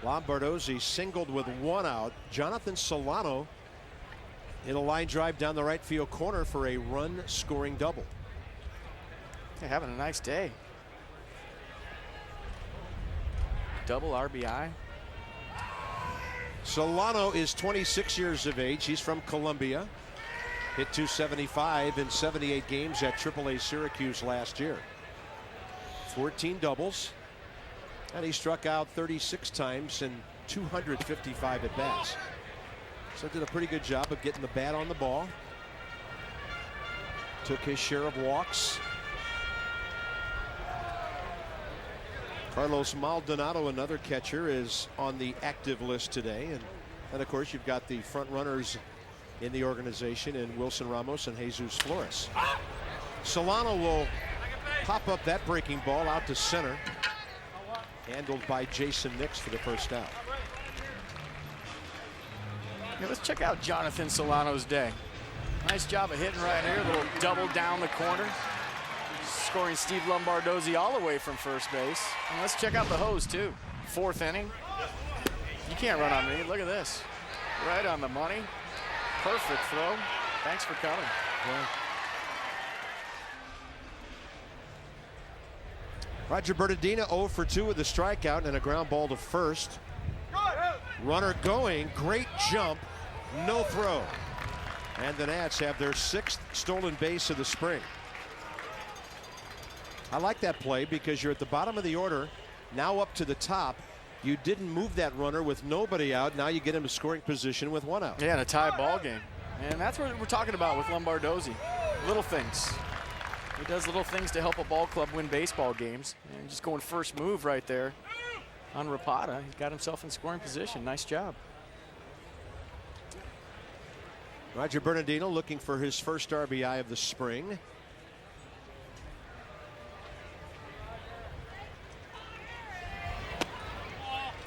Lombardozzi singled with 1 out. Jonathan Solano in a line drive down the right field corner for a run-scoring double. They're having a nice day. Double RBI. Solano is 26 years of age. He's from Columbia. Hit .275 in 78 games at AAA Syracuse last year. 14 doubles. And he struck out 36 times in 255 at-bats. So did a pretty good job of getting the bat on the ball. Took his share of walks. Carlos Maldonado, another catcher, is on the active list today. And then, of course, you've got the front runners in the organization in Wilson Ramos and Jesus Flores. Solano will pop up that breaking ball out to center. Handled by Jason Nix for the first out. Yeah, let's check out Jonathan Solano's day. Nice job of hitting right here. A little double down the corner. Scoring Steve Lombardozzi all the way from first base. And let's check out the hose, too. 4th inning. You can't run on me. Look at this. Right on the money. Perfect throw. Thanks for coming. Yeah. Roger Bernardina 0 for 2 with a strikeout and a ground ball to first. Runner going, great jump, no throw. And the Nats have their 6th stolen base of the spring. I like that play because you're at the bottom of the order, now up to the top. You didn't move that runner with nobody out. Now you get him to scoring position with 1 out. Yeah, and a tie ball game. And that's what we're talking about with Lombardozzi. Little things. He does little things to help a ball club win baseball games. And just going first move right there on Rapata. He got himself in scoring position. Nice job. Roger Bernardino looking for his first RBI of the spring.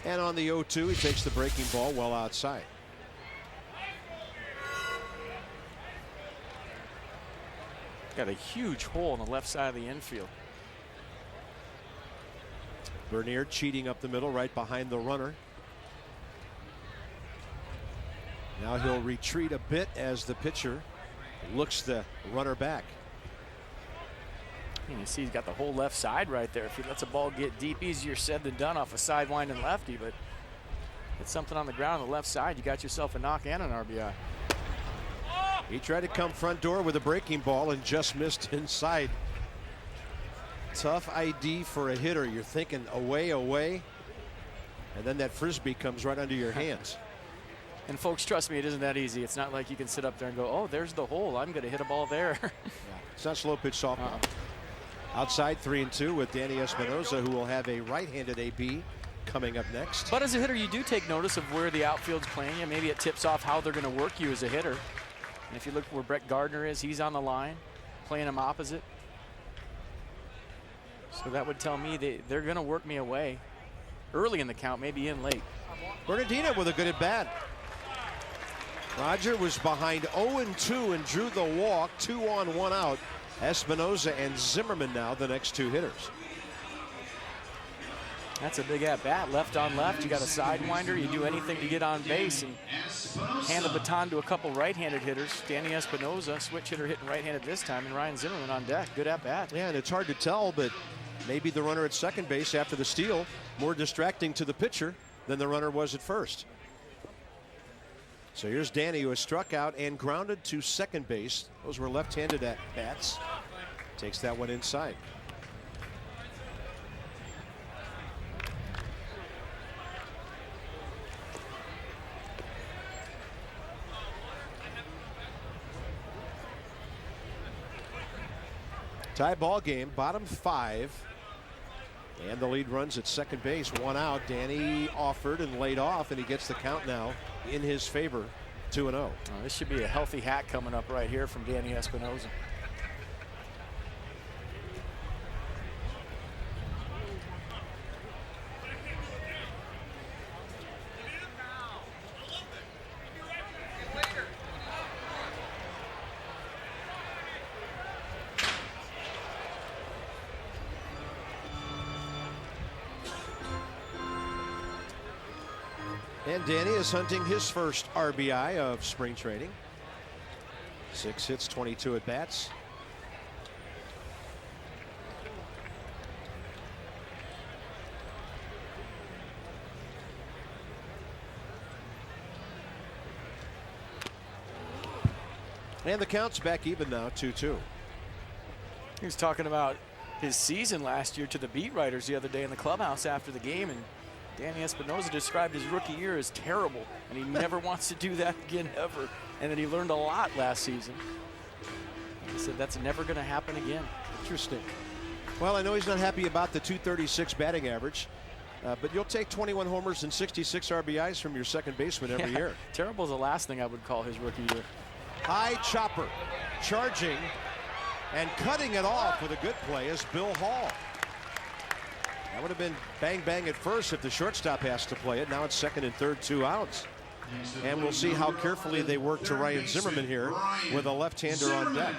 And on the 0-2, he takes the breaking ball well outside. Got a huge hole on the left side of the infield. Bernier cheating up the middle right behind the runner. Now he'll retreat a bit as the pitcher looks the runner back. And you see he's got the whole left side right there. If he lets a ball get deep, easier said than done off a sidewinding lefty, but it's something on the ground on the left side. You got yourself a knock and an RBI. He tried to come front door with a breaking ball and just missed inside. Tough ID for a hitter. You're thinking away, away, and then that frisbee comes right under your hands. And folks, trust me, it isn't that easy. It's not like you can sit up there and go, oh, there's the hole. I'm going to hit a ball there. It's not slow pitch softball. Outside 3-2 with Danny Espinosa, who will have a right-handed AB coming up next. But as a hitter, you do take notice of where the outfield's playing you. Maybe it tips off how they're going to work you as a hitter. And if you look where Brett Gardner is, he's on the line, playing him opposite. So that would tell me they're going to work me away early in the count, maybe in late. Bernardino with a good at bat. Roger was behind 0-2 and drew the walk. 2 on, 1 out. Espinosa and Zimmerman now the next two hitters. That's a big at bat, left on left. You got a sidewinder. You do anything to get on base and hand the baton to a couple right-handed hitters. Danny Espinosa, switch hitter, hitting right-handed this time, and Ryan Zimmerman on deck. Good at bat. Yeah, and it's hard to tell, but maybe the runner at second base after the steal more distracting to the pitcher than the runner was at first. So here's Danny, who has struck out and grounded to second base. Those were left-handed at bats. Takes that one inside. Tie ball game, bottom 5. And the lead runs at second base, 1 out. Danny offered and laid off, and he gets the count now in his favor, 2-0. Oh, this should be a healthy hat coming up right here from Danny Espinosa. And Danny is hunting his first RBI of spring training. 6 hits, 22 at bats. And the count's back even now, 2-2. He was talking about his season last year to the beat writers the other day in the clubhouse after the game, and Danny Espinosa described his rookie year as terrible, and he never wants to do that again ever, and that he learned a lot last season. He said that's never going to happen again. Interesting. Well, I know he's not happy about the .236 batting average, but you'll take 21 homers and 66 RBIs from your second baseman every year. Terrible is the last thing I would call his rookie year. High chopper, charging and cutting it off with a good play is Bill Hall. That would have been bang bang at first if the shortstop has to play it. Now it's second and third, 2 outs. And we'll see how carefully they work to Ryan Zimmerman here with a left-hander on deck.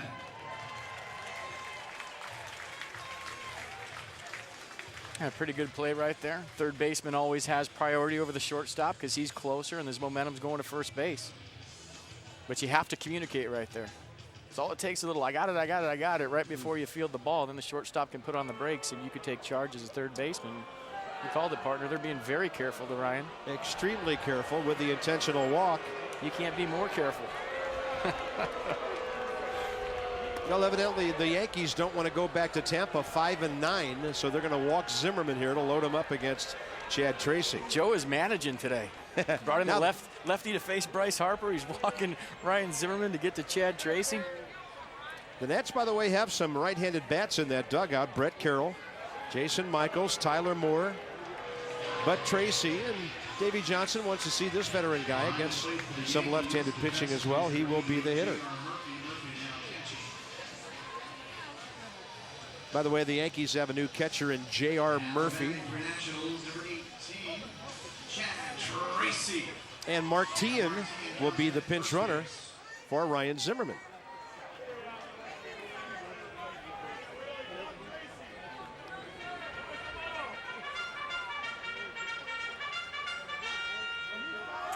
Yeah, pretty good play right there. Third baseman always has priority over the shortstop because he's closer and his momentum's going to first base. But you have to communicate right there. It's all it takes, a little, I got it, right before you field the ball. Then the shortstop can put on the brakes and you could take charge as a third baseman. You called it, partner. They're being very careful to Ryan. Extremely careful with the intentional walk. You can't be more careful. Well, evidently the Yankees don't want to go back to Tampa 5-9, so they're going to walk Zimmerman here to load him up against Chad Tracy. Joe is managing today. Brought in the lefty to face Bryce Harper. He's walking Ryan Zimmerman to get to Chad Tracy. The Nats, by the way, have some right-handed bats in that dugout. Brett Carroll, Jason Michaels, Tyler Moore, Bud Tracy, and Davey Johnson wants to see this veteran guy against some left-handed pitching as well. He will be the hitter. By the way, the Yankees have a new catcher in J.R. Murphy. And Mark Teahan will be the pinch runner for Ryan Zimmerman.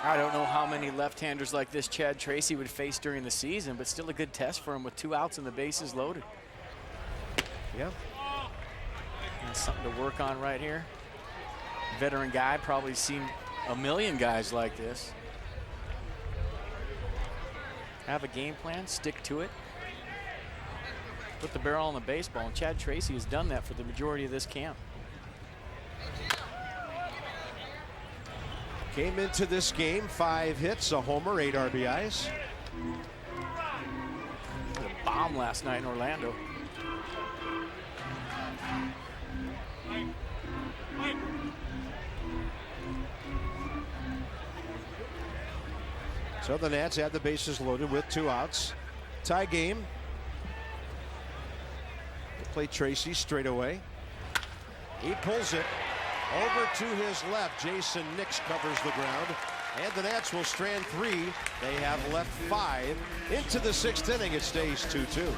I don't know how many left-handers like this Chad Tracy would face during the season, but still a good test for him with 2 outs and the bases loaded. Yeah. That's something to work on right here. Veteran guy, probably seen a million guys like this. Have a game plan, stick to it. Put the barrel on the baseball, and Chad Tracy has done that for the majority of this camp. Came into this game, 5 hits, a homer, 8 RBIs. A bomb last night in Orlando. So the Nats had the bases loaded with 2 outs. Tie game. They play Tracy straight away. He pulls it over to his left. Jason Nix covers the ground. And the Nats will strand 3. They have left 5. Into the 6th inning, it stays 2-2.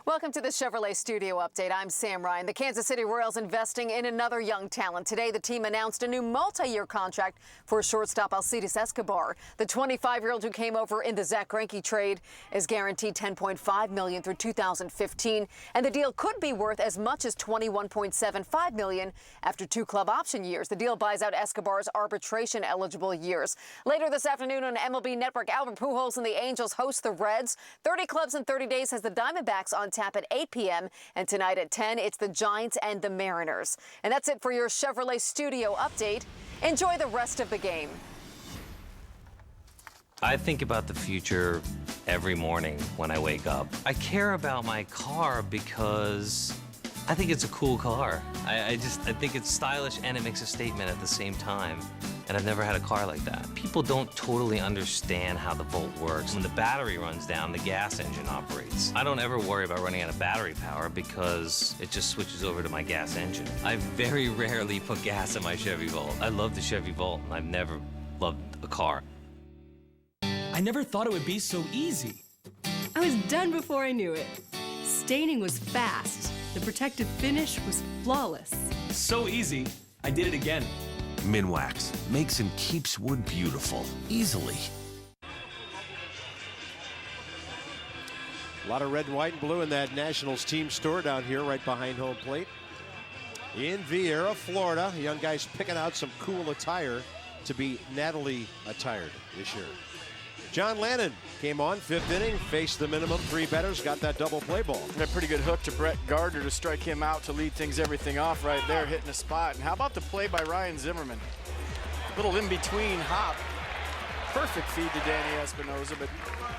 Welcome to the Chevrolet Studio Update. I'm Sam Ryan. The Kansas City Royals investing in another young talent. Today, the team announced a new multi-year contract for shortstop Alcides Escobar. The 25-year-old who came over in the Zach Greinke trade is guaranteed $10.5 million through 2015, and the deal could be worth as much as $21.75 million after 2 club option years. The deal buys out Escobar's arbitration-eligible years. Later this afternoon on MLB Network, Albert Pujols and the Angels host the Reds. 30 clubs in 30 days has the Diamondbacks on tap at 8 p.m. And tonight at 10, it's the Giants and the Mariners. And that's it for your Chevrolet Studio Update. Enjoy the rest of the game. I think about the future every morning when I wake up. I care about my car because I think it's a cool car. I think it's stylish and it makes a statement at the same time. And I've never had a car like that. People don't totally understand how the Volt works. When the battery runs down, the gas engine operates. I don't ever worry about running out of battery power because it just switches over to my gas engine. I very rarely put gas in my Chevy Volt. I love the Chevy Volt, and I've never loved a car. I never thought it would be so easy. I was done before I knew it. Staining was fast. The protective finish was flawless. So easy, I did it again. Minwax makes and keeps wood beautiful, easily. A lot of red, white, and blue in that Nationals team store down here right behind home plate. In Vieira, Florida, young guys picking out some cool attire to be Natalie attired this year. John Lannon came on, 5th inning, faced the minimum 3 batters, got that double play ball. And a pretty good hook to Brett Gardner to strike him out to lead everything off right there, hitting a spot. And how about the play by Ryan Zimmerman? Little in-between hop. Perfect feed to Danny Espinosa, but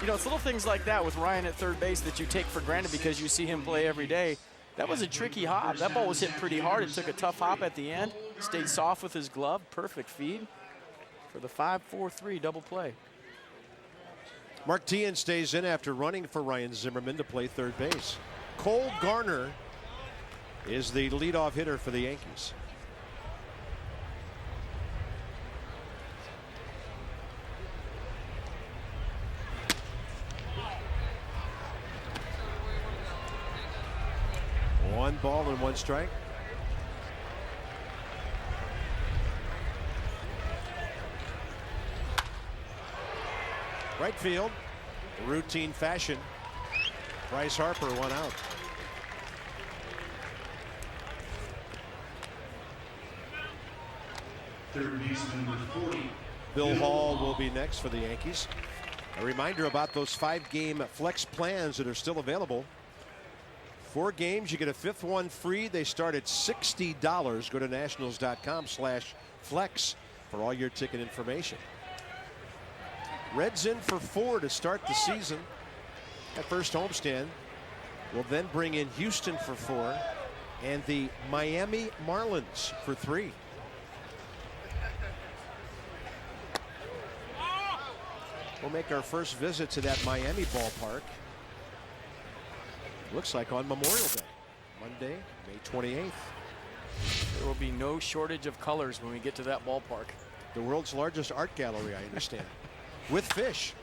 you know, it's little things like that with Ryan at third base that you take for granted because you see him play every day. That was a tricky hop. That ball was hit pretty hard. It took a tough hop at the end, stayed soft with his glove. Perfect feed for the 5-4-3 double play. Mark Teahan stays in after running for Ryan Zimmerman to play third base. Cole Garner is the leadoff hitter for the Yankees. One ball and 1 strike. Right field, routine fashion. Bryce Harper, 1 out. Third baseman with 40. Bill Hall will be next for the Yankees. A reminder about those 5-game flex plans that are still available. 4 games, you get a 5th one free. They start at $60. Go to nationals.com/flex for all your ticket information. Reds in for 4 to start the season. At first homestand, will then bring in Houston for 4 and the Miami Marlins for 3. We'll make our first visit to that Miami ballpark. Looks like on Memorial Day, Monday, May 28th. There will be no shortage of colors when we get to that ballpark. The world's largest art gallery, I understand. With fish.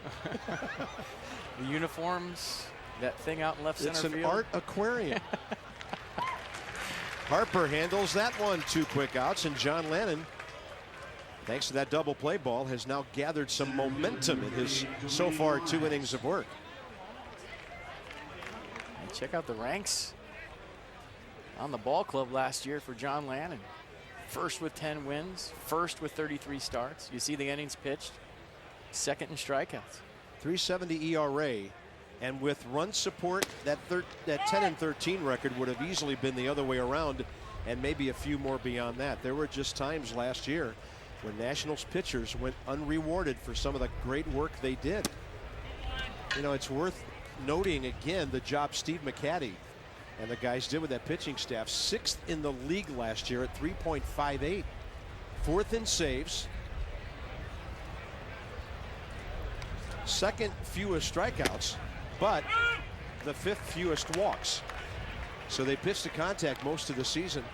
The uniforms, that thing out in left center It's an field. art aquarium. Harper handles that one. 2 quick outs, and John Lannon, thanks to that double play ball, has now gathered some momentum in his so far 2 innings of work. And check out the ranks on the ball club last year for John Lannon. First with 10 wins, first with 33 starts. You see the innings pitched, second in strikeouts. 3.70 ERA, and with run support, that 10-13 record would have easily been the other way around, and maybe a few more beyond that. There were just times last year when Nationals pitchers went unrewarded for some of the great work they did. You know, it's worth noting again the job Steve McCaddy and the guys did with that pitching staff. 6th in the league last year at 3.58. 4th in saves. 2nd fewest strikeouts, but the 5th fewest walks. So they pitched to contact most of the season.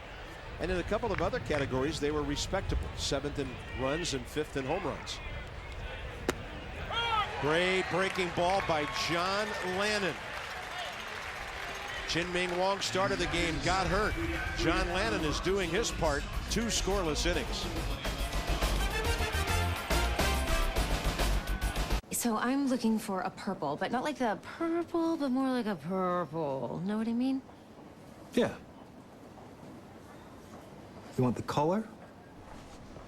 And in a couple of other categories, they were respectable. 7th in runs and 5th in home runs. Great breaking ball by John Lannon. Chin-Ming Wong started the game, got hurt. John Lannon is doing his part. 2 scoreless innings. So I'm looking for a purple, but not like the purple, but more like a purple. Know what I mean? Yeah. You want the color,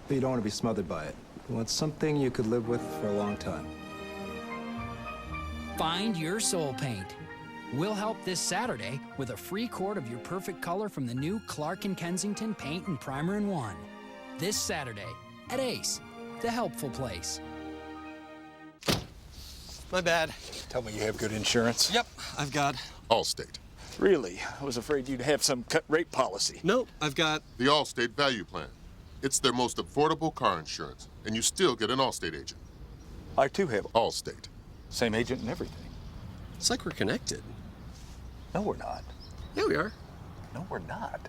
but you don't want to be smothered by it. You want something you could live with for a long time. Find your soul paint. We'll help this Saturday with a free quart of your perfect color from the new Clark & Kensington Paint and Primer in 1. This Saturday at Ace, the helpful place. My bad. Tell me you have good insurance. Yep, I've got Allstate. Really? I was afraid you'd have some cut rate policy. Nope, I've got the Allstate Value Plan. It's their most affordable car insurance, and you still get an Allstate agent. I too have Allstate. Same agent and everything. It's like we're connected. No, we're not. Yeah, we are. No, we're not.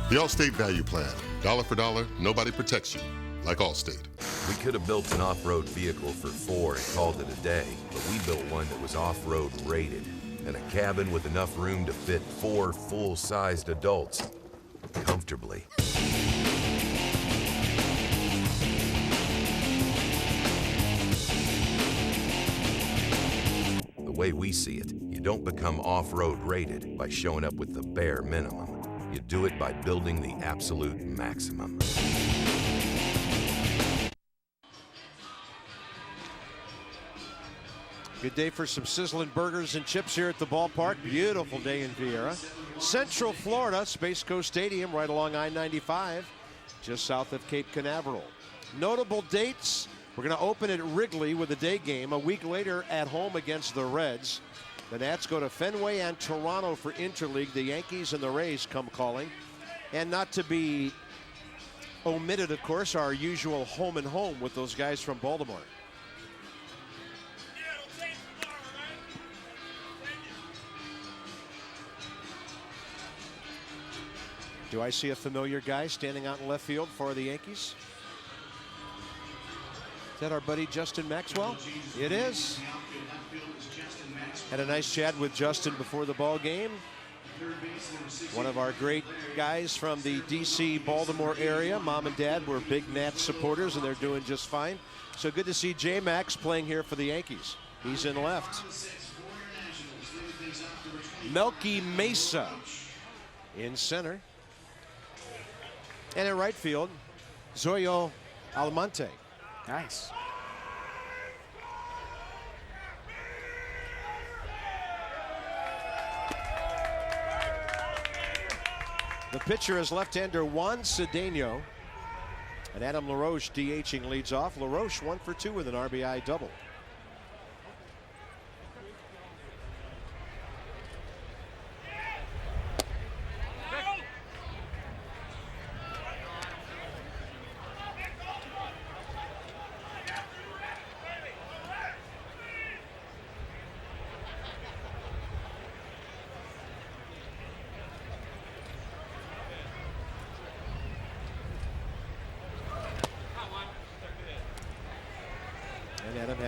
The Allstate Value Plan. Dollar for dollar, nobody protects you like Allstate. We could have built an off-road vehicle for 4 and called it a day, but we built one that was off-road rated and a cabin with enough room to fit 4 full-sized adults comfortably. The way we see it, you don't become off-road rated by showing up with the bare minimum. You do it by building the absolute maximum. Good day for some sizzling burgers and chips here at the ballpark. Beautiful day in Vieira. Central Florida, Space Coast Stadium, right along I-95, just south of Cape Canaveral. Notable dates: we're going to open at Wrigley with a day game. A week later at home against the Reds. The Nats go to Fenway and Toronto for Interleague. The Yankees and the Rays come calling. And not to be omitted, of course, our usual home and home with those guys from Baltimore. Do I see a familiar guy standing out in left field for the Yankees? Is that our buddy Justin Maxwell? It is. Had a nice chat with Justin before the ball game. One of our great guys from the DC Baltimore area. Mom and Dad were big Nats supporters, and they're doing just fine. So good to see J Max playing here for the Yankees. He's in left. Melky Mesa in center. And in right field, Zoyo Almonte. Nice. The pitcher is left-hander Juan Cedeno. And Adam LaRoche DHing leads off. LaRoche 1 for 2 with an RBI double.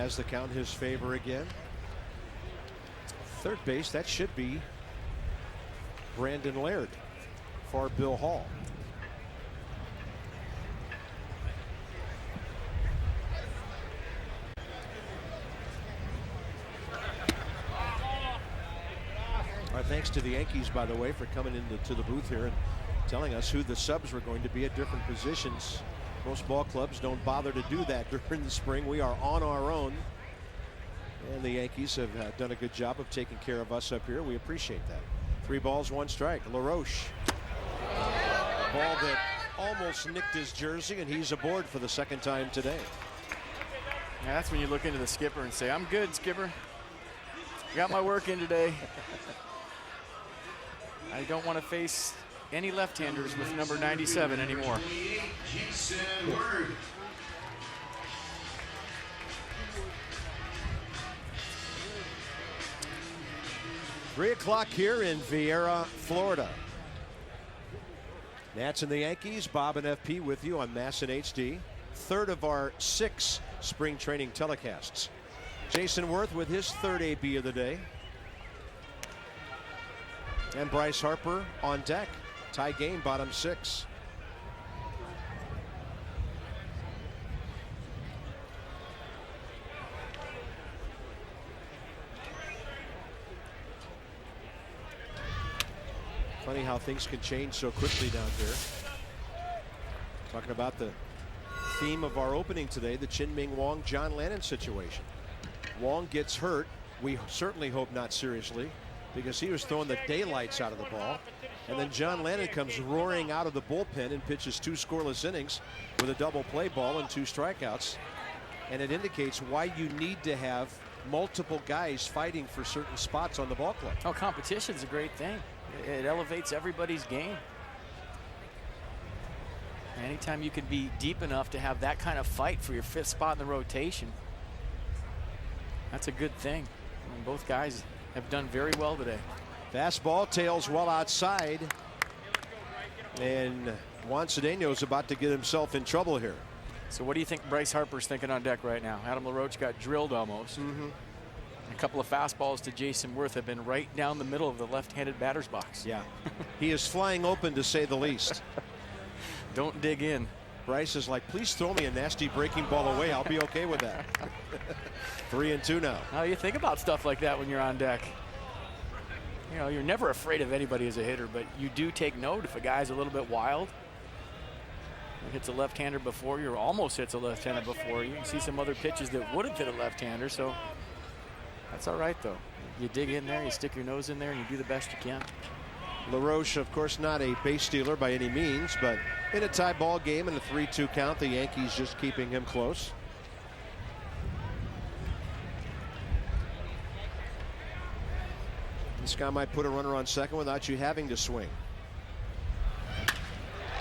has the count in his favor again. Third base, that should be Brandon Laird for Bill Hall. Our thanks to the Yankees, by the way, for coming into the booth here and telling us who the subs were going to be at different positions. Most ball clubs don't bother to do that during the spring. We are on our own. And the Yankees have done a good job of taking care of us up here. We appreciate that. 3 balls, 1 strike. LaRoche. Ball that almost nicked his jersey, and he's aboard for the 2nd time today. Yeah, that's when you look into the skipper and say, I'm good, skipper. Got my work in today. I don't want to face any left-handers with number 97 anymore. Jason Worth. Three o'clock here in Vieira, Florida. Nats and the Yankees, Bob and FP with you on MASN HD. 3rd of our 6 spring training telecasts. Jason Worth with his 3rd AB of the day. And Bryce Harper on deck. Tie game, bottom 6. Funny how things can change so quickly down here. Talking about the theme of our opening today, the Chin-Ming Wong, John Lennon situation. Wong gets hurt. We certainly hope not seriously, because he was throwing the daylights out of the ball. And then John Lennon comes roaring out of the bullpen and pitches 2 scoreless innings with a double play ball and 2 strikeouts. And it indicates why you need to have multiple guys fighting for certain spots on the ball club. Oh, competition's a great thing. It elevates everybody's game. Anytime you can be deep enough to have that kind of fight for your 5th spot in the rotation, that's a good thing. I mean, both guys have done very well today. Fastball tails well outside. And Juan Cedeno's about to get himself in trouble here. So what do you think Bryce Harper's thinking on deck right now? Adam LaRoche got drilled almost. A couple of fastballs to Jason Worth have been right down the middle of the left-handed batter's box. Yeah. He is flying open, to say the least. Don't dig in. Bryce is like, please throw me a nasty breaking ball away. I'll be okay with that. 3-2 now. Now you think about stuff like that when you're on deck. You know, you're never afraid of anybody as a hitter, but you do take note if a guy's a little bit wild. He hits a left-hander before you, or almost hits a left-hander before you. You can see some other pitches that would have hit a left-hander, so that's all right, though. You dig in there, you stick your nose in there, and you do the best you can. LaRoche, of course, not a base stealer by any means, but in a tie ball game and a 3-2 count, the Yankees just keeping him close. This guy might put a runner on second without you having to swing.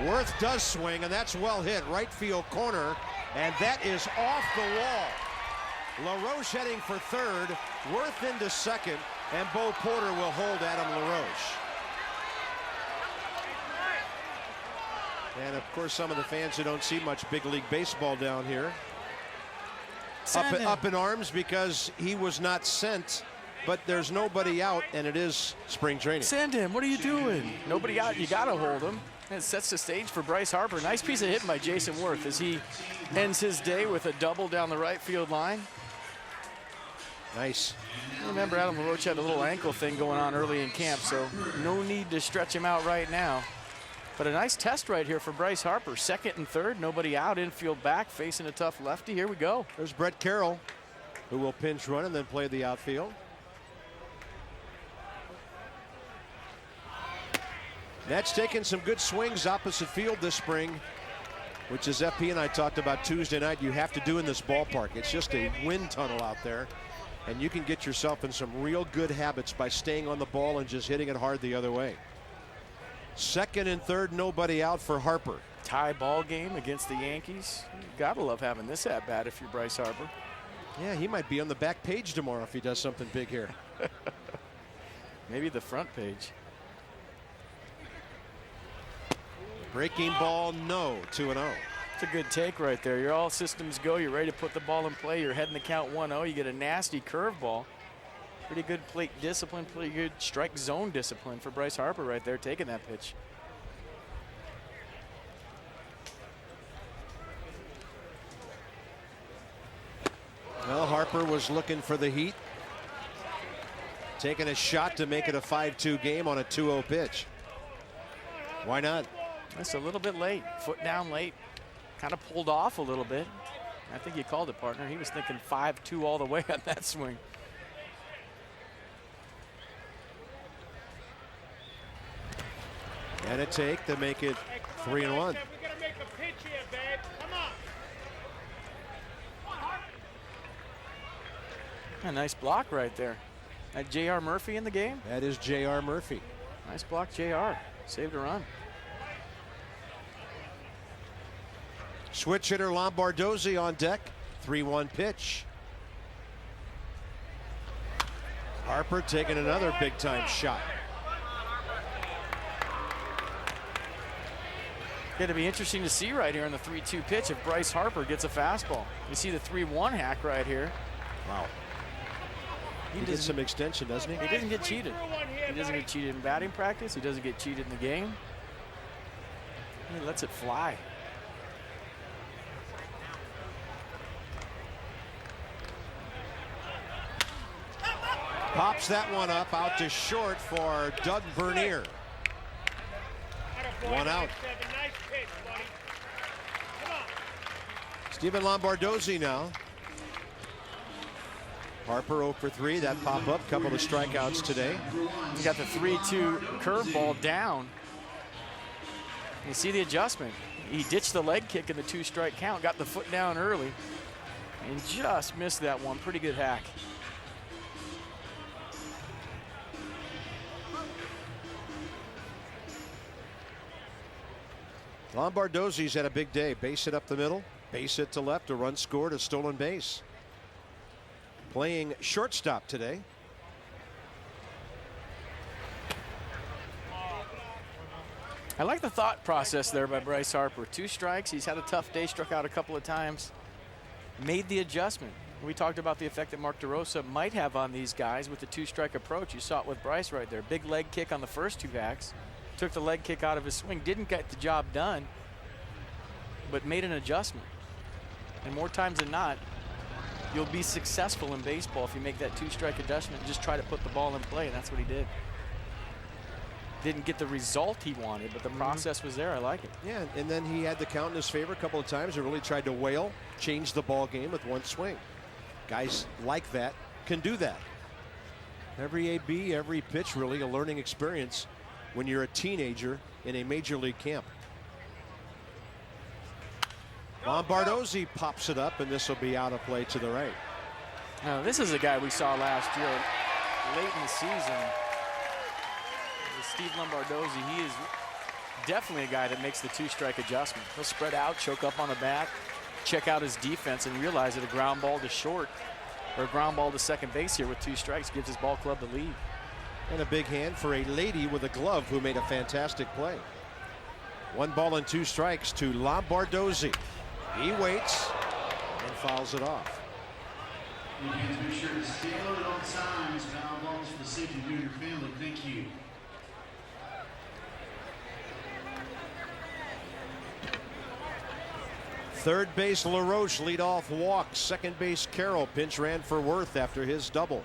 Worth does swing, and that's well hit. Right field corner, and that is off the wall. LaRoche heading for 3rd, Worth into 2nd, and Bo Porter will hold Adam LaRoche. And of course, some of the fans who don't see much big league baseball down here up in arms because he was not sent, but there's nobody out, and it is spring training. Send him. What are you doing? Nobody out. You got to hold him. And it sets the stage for Bryce Harper. Nice piece of hitting by Jason Worth as he ends his day with a double down the right field line. Nice. Remember, Adam LaRoche had a little ankle thing going on early in camp, so no need to stretch him out right now. But a nice test right here for Bryce Harper. 2nd and 3rd, nobody out, infield back, facing a tough lefty. Here we go. There's Brett Carroll, who will pinch run and then play the outfield. Nats taking some good swings opposite field this spring, which is FP and I talked about Tuesday night. You have to do in this ballpark. It's just a wind tunnel out there, and you can get yourself in some real good habits by staying on the ball and just hitting it hard the other way. 2nd and 3rd, nobody out for Harper. Tie ball game against the Yankees. You gotta love having this at bat if you're Bryce Harper. Yeah, he might be on the back page tomorrow if he does something big here. Maybe the front page. Breaking ball, no. 2-0. That's a good take right there. You're all systems go. You're ready to put the ball in play. You're heading the count 1-0. You get a nasty curveball. Pretty good plate discipline, pretty good strike zone discipline for Bryce Harper right there, taking that pitch. Well, Harper was looking for the heat. Taking a shot to make it a 5-2 game on a 2-0 pitch. Why not? That's a little bit late. Foot down late. Kind of pulled off a little bit. I think you called it, partner. He was thinking 5-2 all the way on that swing. And a take to make it 3-1. A nice block right there. That J.R. Murphy in the game? That is J.R. Murphy. Nice block, J.R. Saved a run. Switch hitter Lombardozzi on deck. 3-1 pitch. Harper taking another big time shot. Going to be interesting to see right here on the 3-2 pitch if Bryce Harper gets a fastball. You see the 3-1 hack right here. Wow. He gets some extension, doesn't he? He doesn't get cheated. He doesn't get cheated in batting practice. He doesn't get cheated in the game. He lets it fly. Pops that one up out to short for Doug Bernier. One out. Steven Lombardozzi now. Harper 0 for 3. That pop up, couple of strikeouts today. He got the 3-2 curveball down. You see the adjustment. He ditched the leg kick in the 2-strike count, got the foot down early, and just missed that one. Pretty good hack. Lombardozzi's had a big day. Base hit up the middle, base hit to left, a run scored, a stolen base. Playing shortstop today. I like the thought process there by Bryce Harper. 2 strikes, he's had a tough day, struck out a couple of times, made the adjustment. We talked about the effect that Mark DeRosa might have on these guys with the 2-strike approach. You saw it with Bryce right there. Big leg kick on the first 2 hacks. Took the leg kick out of his swing, didn't get the job done, but made an adjustment. And more times than not, you'll be successful in baseball if you make that 2-strike adjustment and just try to put the ball in play, and that's what he did. Didn't get the result he wanted, but the process was there. I like it. Yeah, and then he had the count in his favor a couple of times and really tried to whale, change the ball game with one swing. Guys like that can do that. Every AB, every pitch, really a learning experience when you're a teenager in a major league camp. Lombardozzi pops it up, and this will be out of play to the right. Now, this is a guy we saw last year late in the season. Steve Lombardozzi, he is definitely a guy that makes the 2-strike adjustment. He'll spread out, choke up on the bat, check out his defense, and realize that a ground ball to short or a ground ball to second base here with 2 strikes gives his ball club the lead. And a big hand for a lady with a glove who made a fantastic play. 1 ball and 2 strikes to Lombardozzi. He waits and fouls it off. You guys be sure to stay low at all times. Foul balls for the safety of you and your family. Thank you. Third base LaRoche leadoff walk. Second base Carroll pinch ran for Worth after his double.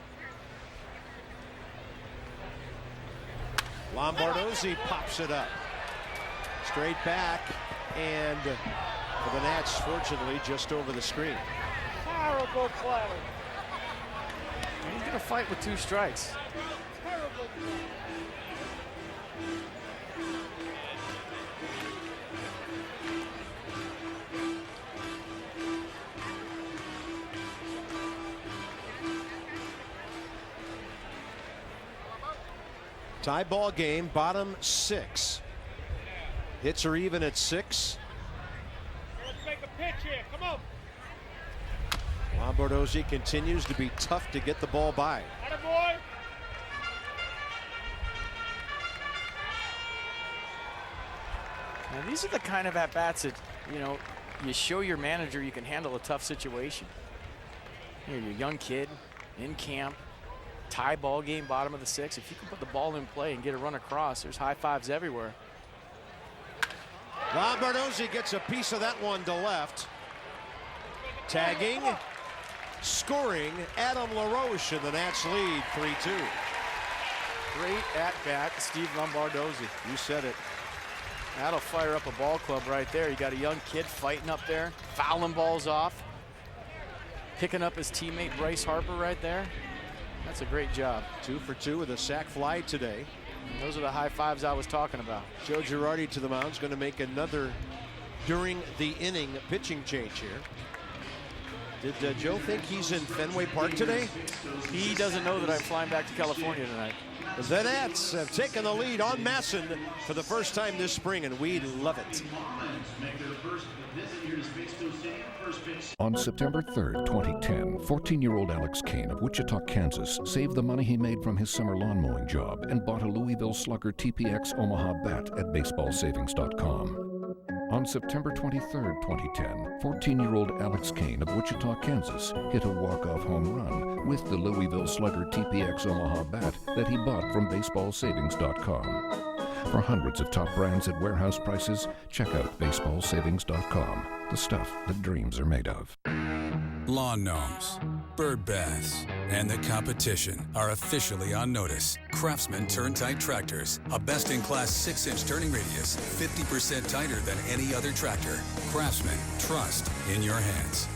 Lombardozzi pops it up. Straight back, and for the Nats, fortunately, just over the screen. Terrible play. He's going to fight with 2 strikes. Terrible play. Tie ball game, bottom 6. Hits are even at 6. Let's make a pitch here. Come on. Lombardozzi continues to be tough to get the ball by. Attaboy. Now these are the kind of at-bats that, you know, you show your manager you can handle a tough situation. You're a young kid in camp, tie ball game, bottom of the 6th. If you can put the ball in play and get a run across, there's high fives everywhere. Lombardozzi gets a piece of that one to left. Tagging, scoring, Adam LaRoche, and the Nats lead 3-2. Great at-bat, Steve Lombardozzi. You said it. That'll fire up a ball club right there. You got a young kid fighting up there, fouling balls off, picking up his teammate Bryce Harper right there. That's a great job. 2 for 2 with a sac fly today. And those are the high fives I was talking about. Joe Girardi to the mound is going to make another during the inning pitching change here. Did Joe think he's in Fenway Park today? He doesn't know that I'm flying back to California tonight. The Nats have taken the lead on Masson for the first time this spring, and we love it. On September 3rd, 2010, 14-year-old Alex Kane of Wichita, Kansas, saved the money he made from his summer lawn mowing job and bought a Louisville Slugger TPX Omaha bat at baseballsavings.com. On September 23rd, 2010, 14-year-old Alex Kane of Wichita, Kansas, hit a walk-off home run with the Louisville Slugger TPX Omaha bat that he bought from baseballsavings.com. For hundreds of top brands at warehouse prices, check out baseballsavings.com, the stuff that dreams are made of. Lawn gnomes, bird baths, and the competition are officially on notice. Craftsman Turn-Tight Tractors, a best-in-class 6-inch turning radius, 50% tighter than any other tractor. Craftsman, trust in your hands.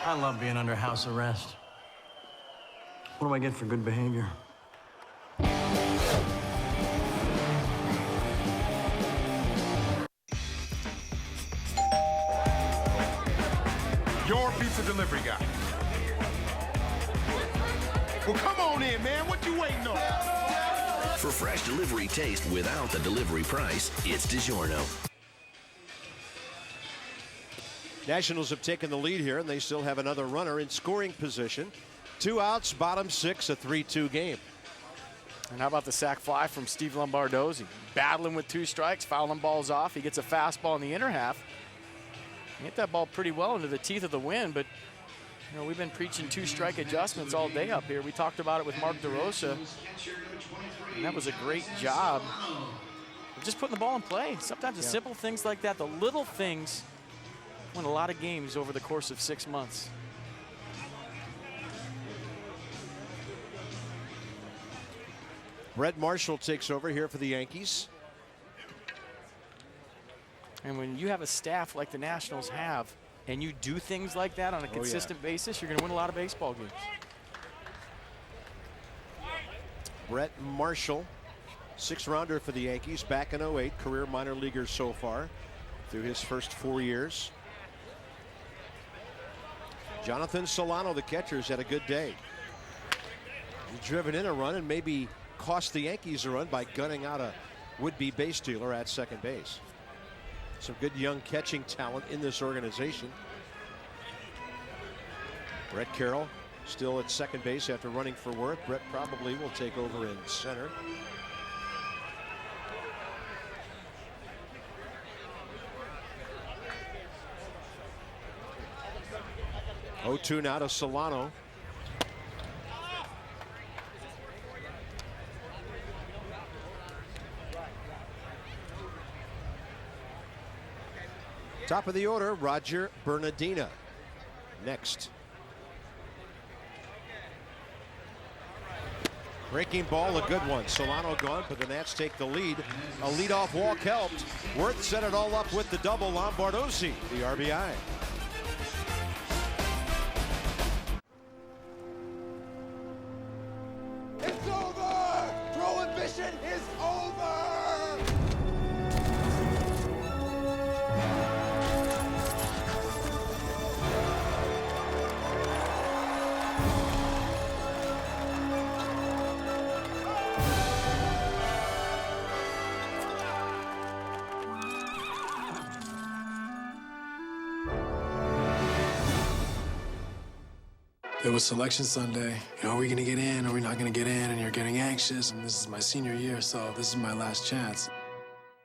I love being under house arrest. What do I get for good behavior? Your pizza delivery guy. Well, come on in, man. What you waiting on? For fresh delivery taste without the delivery price, it's DiGiorno. Nationals have taken the lead here, and they still have another runner in scoring position. 2 outs, bottom 6, a 3-2 game. And how about the sac fly from Steve Lombardozzi? Battling with 2 strikes, fouling balls off. He gets a fastball in the inner half. He hit that ball pretty well into the teeth of the wind, but you know, we've been preaching 2-strike adjustments all day up here. We talked about it with Mark DeRosa, and that was a great job of just putting the ball in play. Sometimes the simple things like that, the little things, won a lot of games over the course of 6 months. Brett Marshall takes over here for the Yankees. And when you have a staff like the Nationals have, and you do things like that on a consistent basis, you're going to win a lot of baseball games. Brett Marshall, 6th-rounder for the Yankees, back in 08, career minor leaguer so far through his first 4 years. Jonathan Solano, the catcher, has had a good day. He's driven in a run and maybe cost the Yankees a run by gunning out a would-be base stealer at second base. Some good young catching talent in this organization. Brett Carroll still at second base after running for Worth. Brett probably will take over in center. Oh, 2 now to Solano. Top of the order, Roger Bernardina. Next. Breaking ball, a good one. Solano gone, but the Nats take the lead. A leadoff walk helped. Worth set it all up with the double. Lombardozzi, the RBI. It's over! Prohibition is over! It was Selection Sunday. You know, are we going to get in? Are we not going to get in? And you're getting anxious. And this is my senior year, so this is my last chance.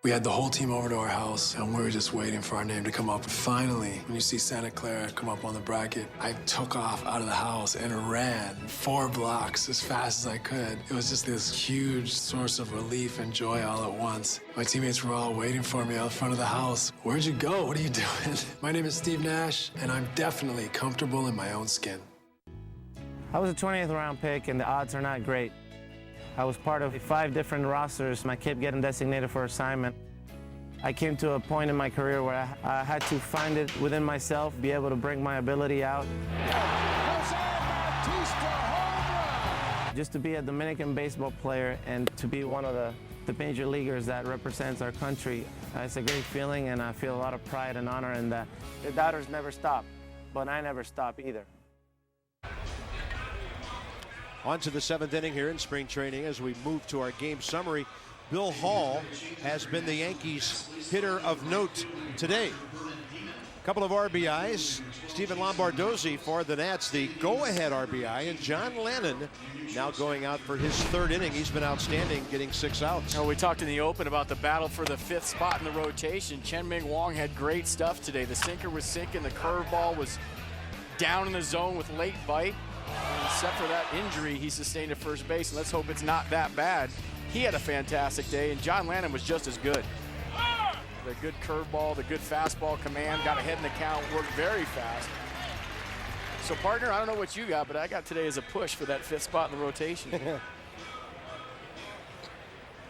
We had the whole team over to our house, and we were just waiting for our name to come up. Finally, when you see Santa Clara come up on the bracket, I took off out of the house and ran 4 blocks as fast as I could. It was just this huge source of relief and joy all at once. My teammates were all waiting for me out front of the house. Where'd you go? What are you doing? My name is Steve Nash, and I'm definitely comfortable in my own skin. I was a 20th round pick, and the odds are not great. I was part of 5 different rosters. I kept getting designated for assignment. I came to a point in my career where I had to find it within myself, be able to bring my ability out. Just to be a Dominican baseball player and to be one of the major leaguers that represents our country, it's a great feeling, and I feel a lot of pride and honor in that. The doubters never stop, but I never stop either. On to the 7th inning here in spring training as we move to our game summary. Bill Hall has been the Yankees hitter of note today. A couple of RBIs. Steven Lombardozzi for the Nats, the go-ahead RBI, and John Lannon now going out for his 3rd inning. He's been outstanding, getting 6 outs. We talked in the open about the battle for the 5th spot in the rotation. Chen-Ming Wong had great stuff today. The sinker was sinking, the curveball was down in the zone with late bite. Except for that injury he sustained at first base, and let's hope it's not that bad. He had a fantastic day, and John Lannon was just as good. The good curveball, the good fastball command, got ahead in the count, worked very fast. So, partner, I don't know what you got, but I got today as a push for that 5th spot in the rotation.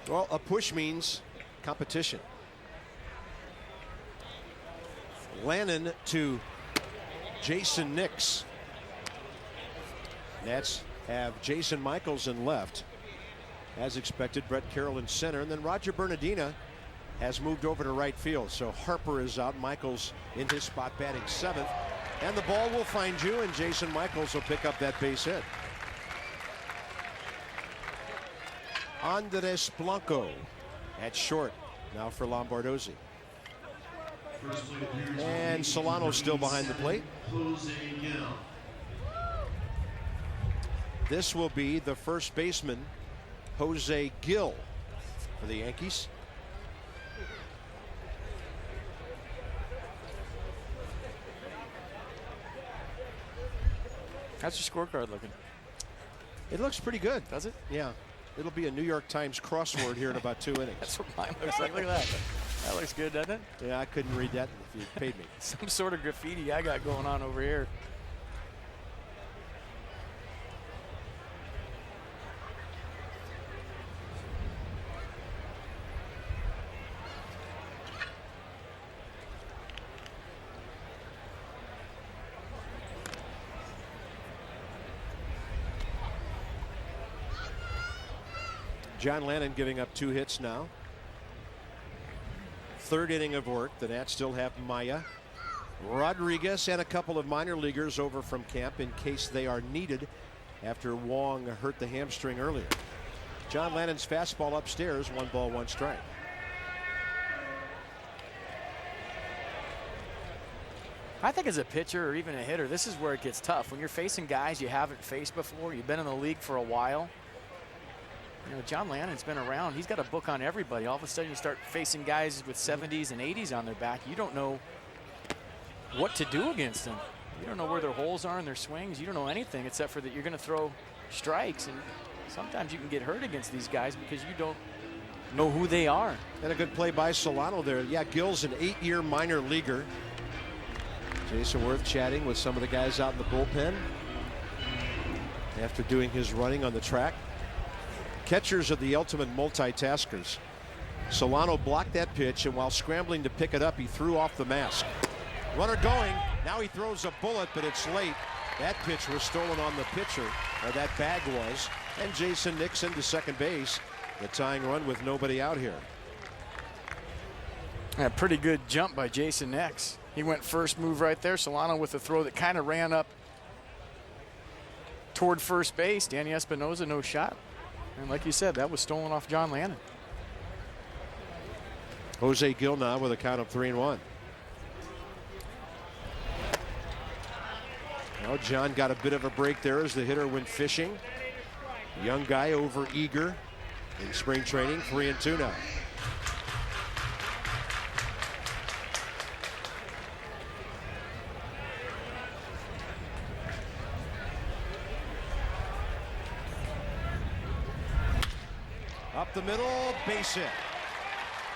Well, a push means competition. Lannon to Jason Nix. Nats have Jason Michaels in left. As expected, Brett Carroll in center. And then Roger Bernardina has moved over to right field. So Harper is out. Michaels in his spot batting 7th. And the ball will find you, and Jason Michaels will pick up that base hit. Andres Blanco at short now for Lombardozzi. And Solano still behind the plate. This will be the first baseman, Jose Gill, for the Yankees. How's your scorecard looking? It looks pretty good. Does it? Yeah. It'll be a New York Times crossword here in about 2 innings. That's what mine looks like. Look at that. That looks good, doesn't it? Yeah, I couldn't read that if you paid me. Some sort of graffiti I got going on over here. John Lannon giving up 2 hits now. 3rd inning of work. The Nats still have Maya, Rodriguez, and a couple of minor leaguers over from camp in case they are needed after Wong hurt the hamstring earlier. John Lannon's fastball upstairs, 1 ball, 1 strike. I think as a pitcher or even a hitter, this is where it gets tough. When you're facing guys you haven't faced before, you've been in the league for a while. You know, John Lannon's been around. He's got a book on everybody. All of a sudden, you start facing guys with 70s and 80s on their back. You don't know what to do against them. You don't know where their holes are in their swings. You don't know anything except for that you're going to throw strikes. And sometimes you can get hurt against these guys because you don't know who they are. And a good play by Solano there. Yeah, Gill's an 8-year minor leaguer. Jason Worth chatting with some of the guys out in the bullpen after doing his running on the track. Catchers are the ultimate multitaskers. Solano blocked that pitch, and while scrambling to pick it up, he threw off the mask. Runner going. Now he throws a bullet, but it's late. That pitch was stolen on the pitcher, or that bag was. And Jason Nixon to second base. The tying run with nobody out here. A pretty good jump by Jason Nix. He went first move right there. Solano with a throw that kind of ran up toward first base. Danny Espinosa, no shot. And like you said, that was stolen off John Lannon. Jose Gill now with a count of 3-1. Now Oh, John got a bit of a break there as the hitter went fishing. Young guy, over eager in spring training. 3-2 now. Up the middle, base hit.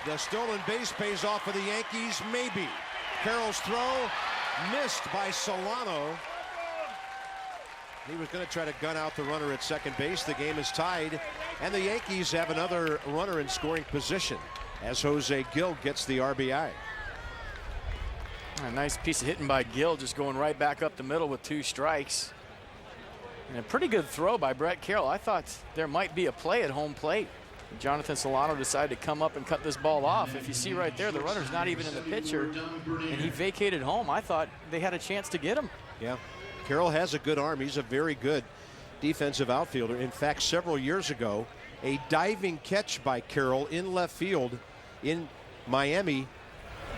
The stolen base pays off for the Yankees, maybe. Carroll's throw missed by Solano. He was going to try to gun out the runner at second base. The game is tied, and the Yankees have another runner in scoring position as Jose Gil gets the RBI. A nice piece of hitting by Gil, just going right back up the middle with 2 strikes. And a pretty good throw by Brett Carroll. I thought there might be a play at home plate. Jonathan Solano decided to come up and cut this ball off. If you see right there, the runner's not even in the pitcher, and he vacated home. I thought they had a chance to get him. Yeah, Carroll has a good arm. He's a very good defensive outfielder. In fact, several years ago, a diving catch by Carroll in left field in Miami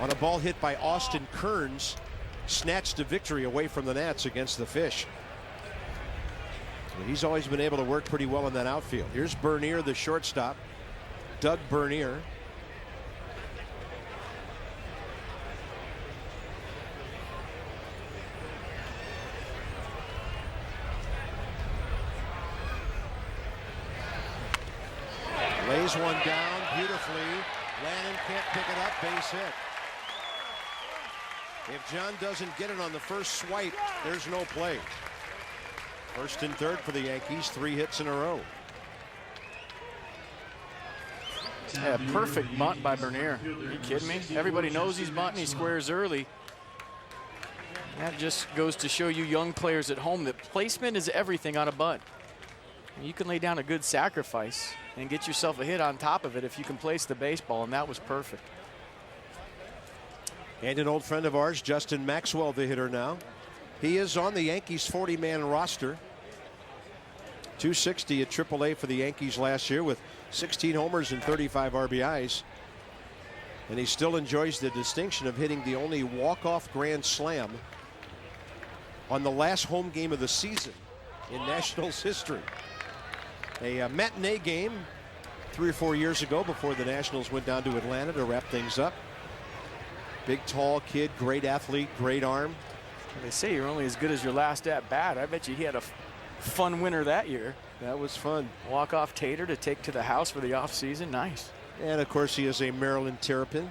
on a ball hit by Austin Kearns snatched a victory away from the Nats against the Fish. And he's always been able to work pretty well in that outfield. Here's Bernier, the shortstop. Doug Bernier. Lays one down beautifully. Lannon can't pick it up. Base hit. If John doesn't get it on the first swipe, there's no play. First and third for the Yankees, 3 hits in a row. Yeah, perfect bunt by Bernier. Are you kidding me? Everybody knows he's bunting. He squares early. That just goes to show you young players at home that placement is everything on a bunt. You can lay down a good sacrifice and get yourself a hit on top of it if you can place the baseball, and that was perfect. And an old friend of ours, Justin Maxwell, the hitter now. He is on the Yankees 40-man roster. .260 at AAA for the Yankees last year with 16 homers and 35 RBIs. And he still enjoys the distinction of hitting the only walk-off grand slam on the last home game of the season in Nationals history. A matinee game 3 or 4 years ago before the Nationals went down to Atlanta to wrap things up. Big, tall kid, great athlete, great arm. They say you're only as good as your last at bat. I bet you he had a fun winter that year. That was fun. Walk-off tater to take to the house for the off-season. Nice. And of course he is a Maryland Terrapin.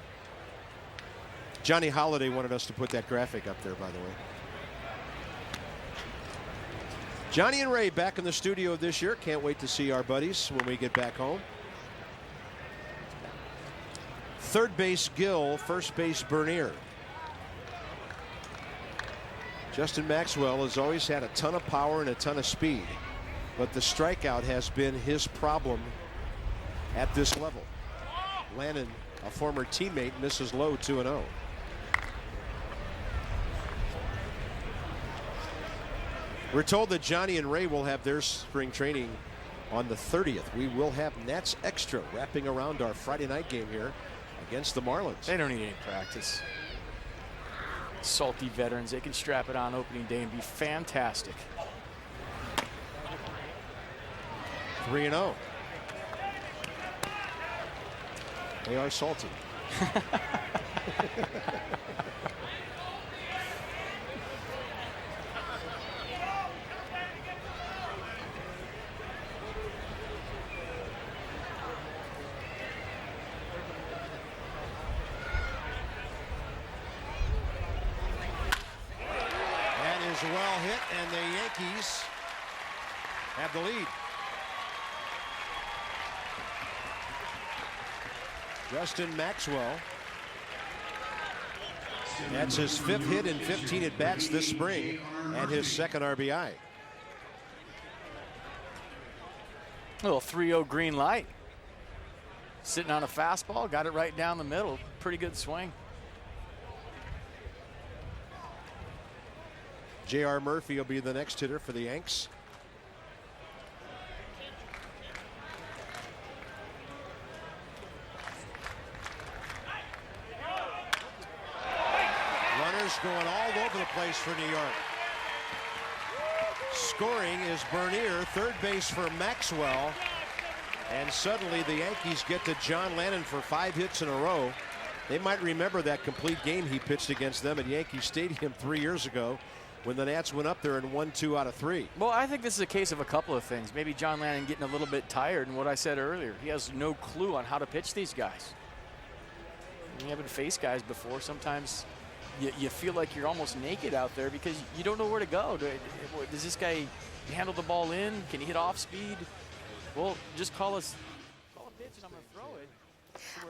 Johnny Holiday wanted us to put that graphic up there, by the way. Johnny and Ray back in the studio this year. Can't wait to see our buddies when we get back home. Third base Gill, first base Bernier. Justin Maxwell has always had a ton of power and a ton of speed, but the strikeout has been his problem at this level. Lannon, a former teammate, misses low 2-0. We're told that Johnny and Ray will have their spring training on the 30th. We will have Nats Extra wrapping around our Friday night game here against the Marlins. They don't need any practice. Salty veterans, they can strap it on opening day and be fantastic. 3-0. They are salty. Well hit, and the Yankees have the lead. Justin Maxwell. That's his 5th hit in 15 at bats this spring and his 2nd RBI. Little 3-0 green light. Sitting on a fastball, got it right down the middle. Pretty good swing. J.R. Murphy will be the next hitter for the Yanks. Runners going all over the place for New York. scoring is Bernier, third base for Maxwell. And suddenly the Yankees get to John Lannon for 5 hits in a row. They might remember that complete game he pitched against them at Yankee Stadium 3 years ago when the Nats went up there and won 2 out of 3. Well, I think this is a case of a couple of things. Maybe John Lannon getting a little bit tired, and what I said earlier, he has no clue on how to pitch these guys. When you haven't faced guys before, sometimes you feel like you're almost naked out there because you don't know where to go. Does this guy handle the ball in? Can he hit off speed? Well, just call a pitch and I'm going to throw it.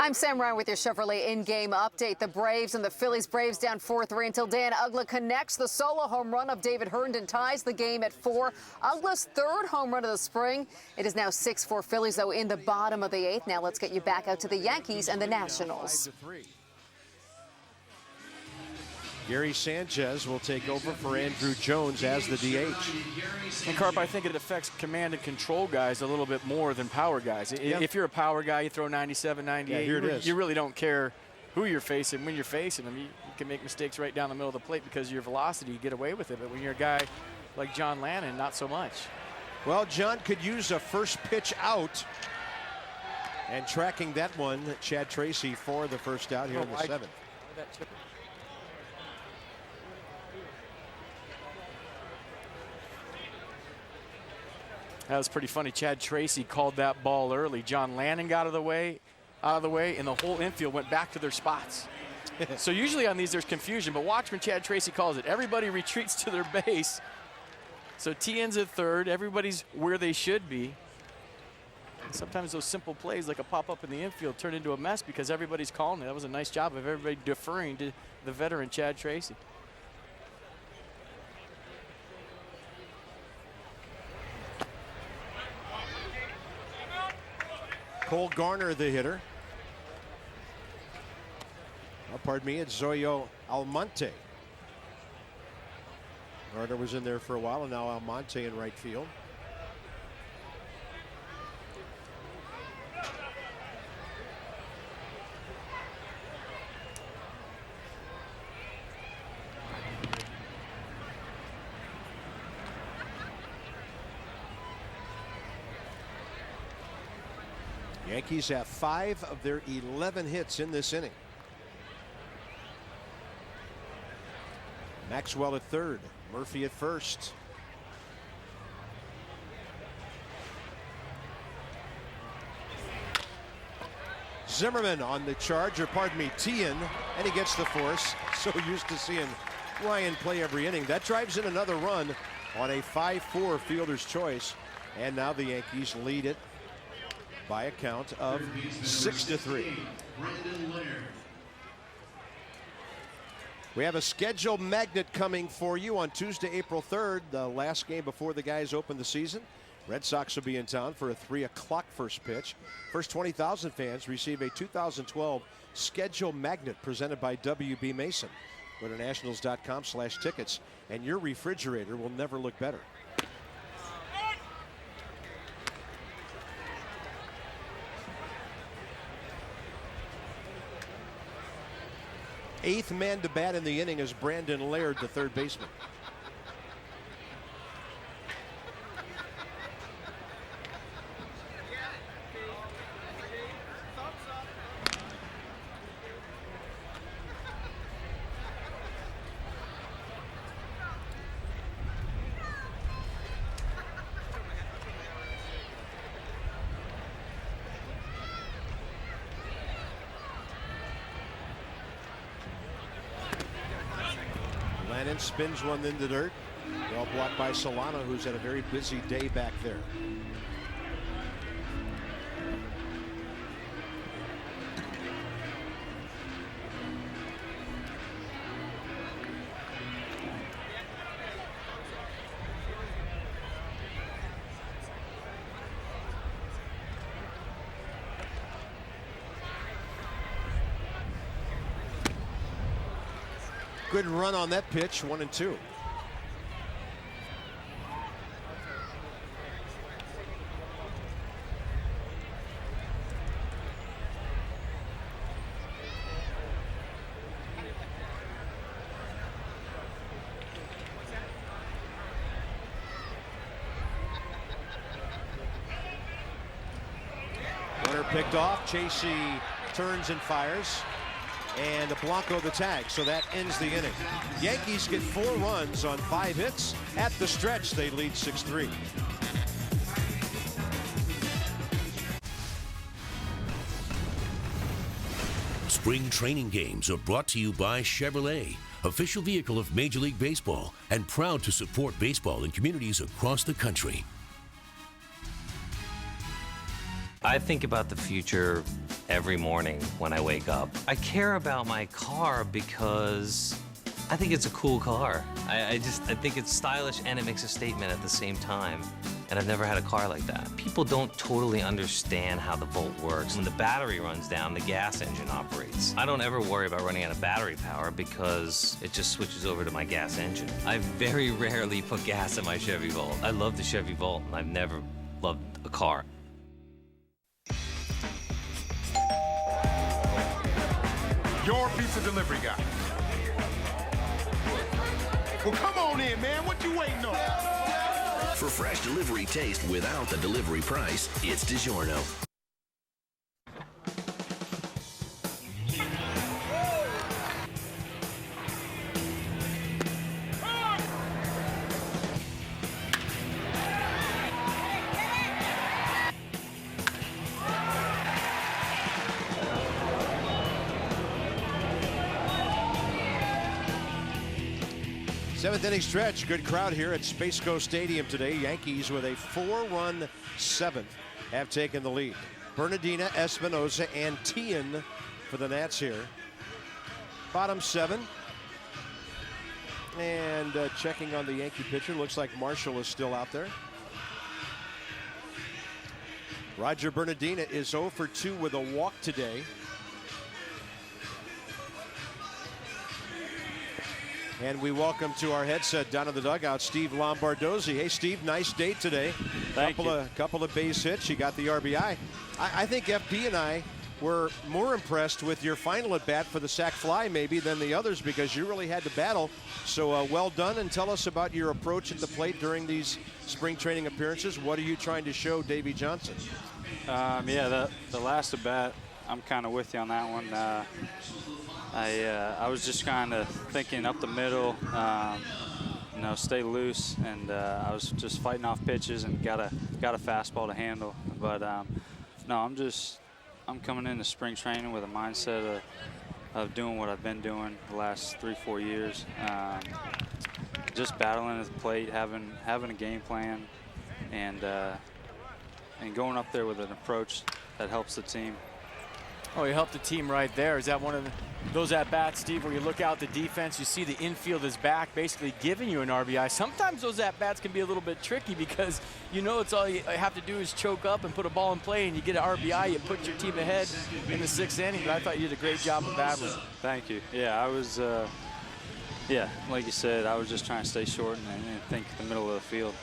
I'm Sam Ryan with your Chevrolet in-game update. The Braves and the Phillies. Braves down 4-3 until Dan Uggla connects. The solo home run of David Herndon ties the game at 4. Uggla's third home run of the spring. It is now 6-4 Phillies, though, in the bottom of the 8th. Now let's get you back out to the Yankees and the Nationals. Gary Sanchez will take over for Andrew Jones as the DH. And Carp, I think it affects command and control guys a little bit more than power guys. Yep. If you're a power guy, you throw 97, 98. Yeah, here it is. You really don't care who you're facing when you're facing them. You can make mistakes right down the middle of the plate because of your velocity. You get away with it. But when you're a guy like John Lannon, not so much. Well, John could use a first pitch out. And tracking that one, Chad Tracy for the first out here in the 7th. That was pretty funny. Chad Tracy called that ball early. John Lannon got out of the way, and the whole infield went back to their spots. So usually on these there's confusion, but watch when Chad Tracy calls it. Everybody retreats to their base. So TN's at third. Everybody's where they should be. And sometimes those simple plays like a pop-up in the infield turn into a mess because everybody's calling it. That was a nice job of everybody deferring to the veteran Chad Tracy. Cole Garner, the hitter. Oh, pardon me, it's Zoyo Almonte. Garner was in there for a while, and now Almonte in right field. Yankees have 5 of their 11 hits in this inning. Maxwell at third, Murphy at first. Zimmerman on the charge, or pardon me, Tien, and he gets the force. So used to seeing Ryan play every inning. That drives in another run on a 5-4 fielder's choice. And now the Yankees lead it by a count of 6-3. We have a schedule magnet coming for you on Tuesday, April 3rd, the last game before the guys open the season. Red Sox will be in town for a 3 o'clock first pitch. First 20,000 fans receive a 2012 schedule magnet presented by WB Mason. Go to nationals.com/tickets, and your refrigerator will never look better. Eighth man to bat in the inning is Brandon Laird, the third baseman. Lannon spins one in the dirt. Well blocked by Solano, who's had a very busy day back there. Good run on that pitch, 1-2. Picked off. Chasey turns and fires. And Blanco the tag, so that ends the inning. Yankees get 4 runs on 5 hits. At the stretch, they lead 6-3. Spring training games are brought to you by Chevrolet, official vehicle of Major League Baseball, and proud to support baseball in communities across the country. I think about the future every morning when I wake up. I care about my car because I think it's a cool car. I think it's stylish and it makes a statement at the same time. And I've never had a car like that. People don't totally understand how the Volt works. When the battery runs down, the gas engine operates. I don't ever worry about running out of battery power because it just switches over to my gas engine. I very rarely put gas in my Chevy Volt. I love the Chevy Volt and I've never loved a car. Your pizza delivery guy. Well, come on in, man. What you waiting on? For fresh delivery taste without the delivery price, it's DiGiorno. Seventh inning stretch. Good crowd here at Space Coast Stadium today. Yankees with a 4-run seventh have taken the lead. Bernardina, Espinoza, and Tien for the Nats here. Bottom 7. And checking on the Yankee pitcher. Looks like Marshall is still out there. Roger Bernardina is 0 for 2 with a walk today. And we welcome to our headset down in the dugout, Steve Lombardozzi. Hey, Steve, nice day today. Couple of base hits. You got the RBI. I think FP and I were more impressed with your final at bat for the sac fly maybe than the others because you really had to battle. So well done, and tell us about your approach at the plate during these spring training appearances. What are you trying to show Davey Johnson? Yeah, the last at bat, I'm kind of with you on that one. I was just kind of thinking up the middle, stay loose, and I was just fighting off pitches and got a fastball to handle. But no, I'm coming into spring training with a mindset of doing what I've been doing the last 3-4 years, just battling at the plate, having a game plan, and going up there with an approach that helps the team. Oh, you helped the team right there. Is that one of those at-bats, Steve, where you look out the defense, you see the infield is back, basically giving you an RBI? Sometimes those at-bats can be a little bit tricky because it's all you have to do is choke up and put a ball in play, and you get an RBI, you put your team ahead in the 6th inning. But I thought you did a great job of battling. Thank you. Yeah, I was, like you said, I was just trying to stay short and think the middle of the field.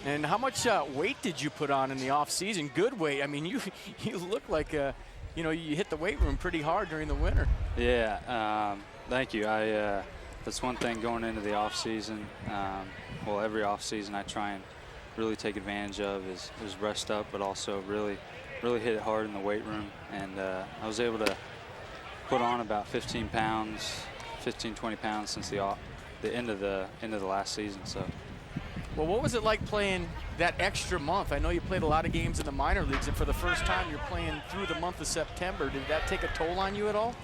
And how much weight did you put on in the off-season? Good weight. I mean, you look like you hit the weight room pretty hard during the winter. Yeah, thank you. That's one thing going into the off season. Well, every off season I try and really take advantage of is rest up, but also really hit it hard in the weight room. And I was able to put on about 15 pounds, 20 pounds since the end of the last season. So. Well, what was it like playing that extra month? I know you played a lot of games in the minor leagues, and for the first time you're playing through the month of September. Did that take a toll on you at all?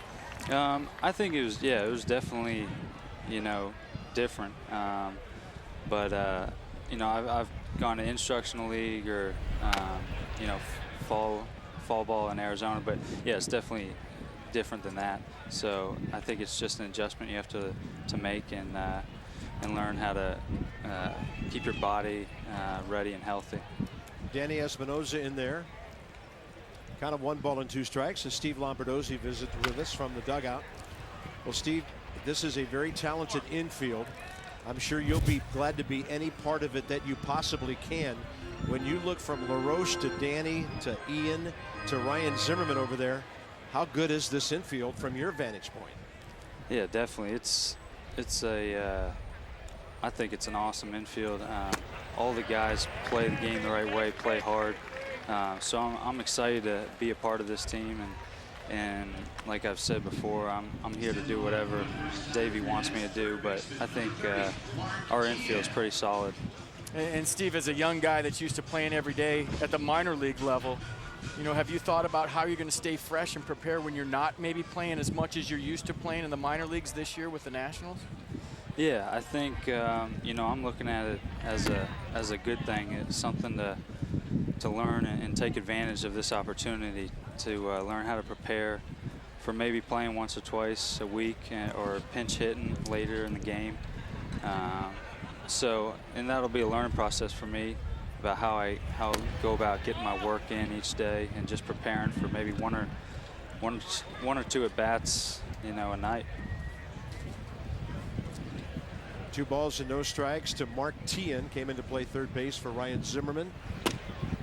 I think it was definitely, different. But I've gone to instructional league or, fall ball in Arizona, but yeah, it's definitely different than that. So I think it's just an adjustment you have to make and learn how to keep your body ready and healthy. Danny Espinoza in there. Kind of 1 ball and 2 strikes as Steve Lombardozzi visits with us from the dugout. Well, Steve, this is a very talented infield. I'm sure you'll be glad to be any part of it that you possibly can. When you look from LaRoche to Danny to Ian to Ryan Zimmerman over there, how good is this infield from your vantage point? Yeah, definitely. I think it's an awesome infield. All the guys play the game the right way, play hard. So I'm excited to be a part of this team, and like I've said before, I'm here to do whatever Davey wants me to do, but I think our infield's pretty solid. And Steve, as a young guy that's used to playing every day at the minor league level, you know, have you thought about how you're going to stay fresh and prepare when you're not maybe playing as much as you're used to playing in the minor leagues this year with the Nationals? Yeah, I think you know, I'm looking at it as a good thing. It's something to learn and take advantage of this opportunity to learn how to prepare for maybe playing once or twice a week or pinch hitting later in the game. And that'll be a learning process for me about how I go about getting my work in each day and just preparing for maybe one or two at bats, you know, a night. 2 balls and no strikes to Mark Tian. Came in to play third base for Ryan Zimmerman.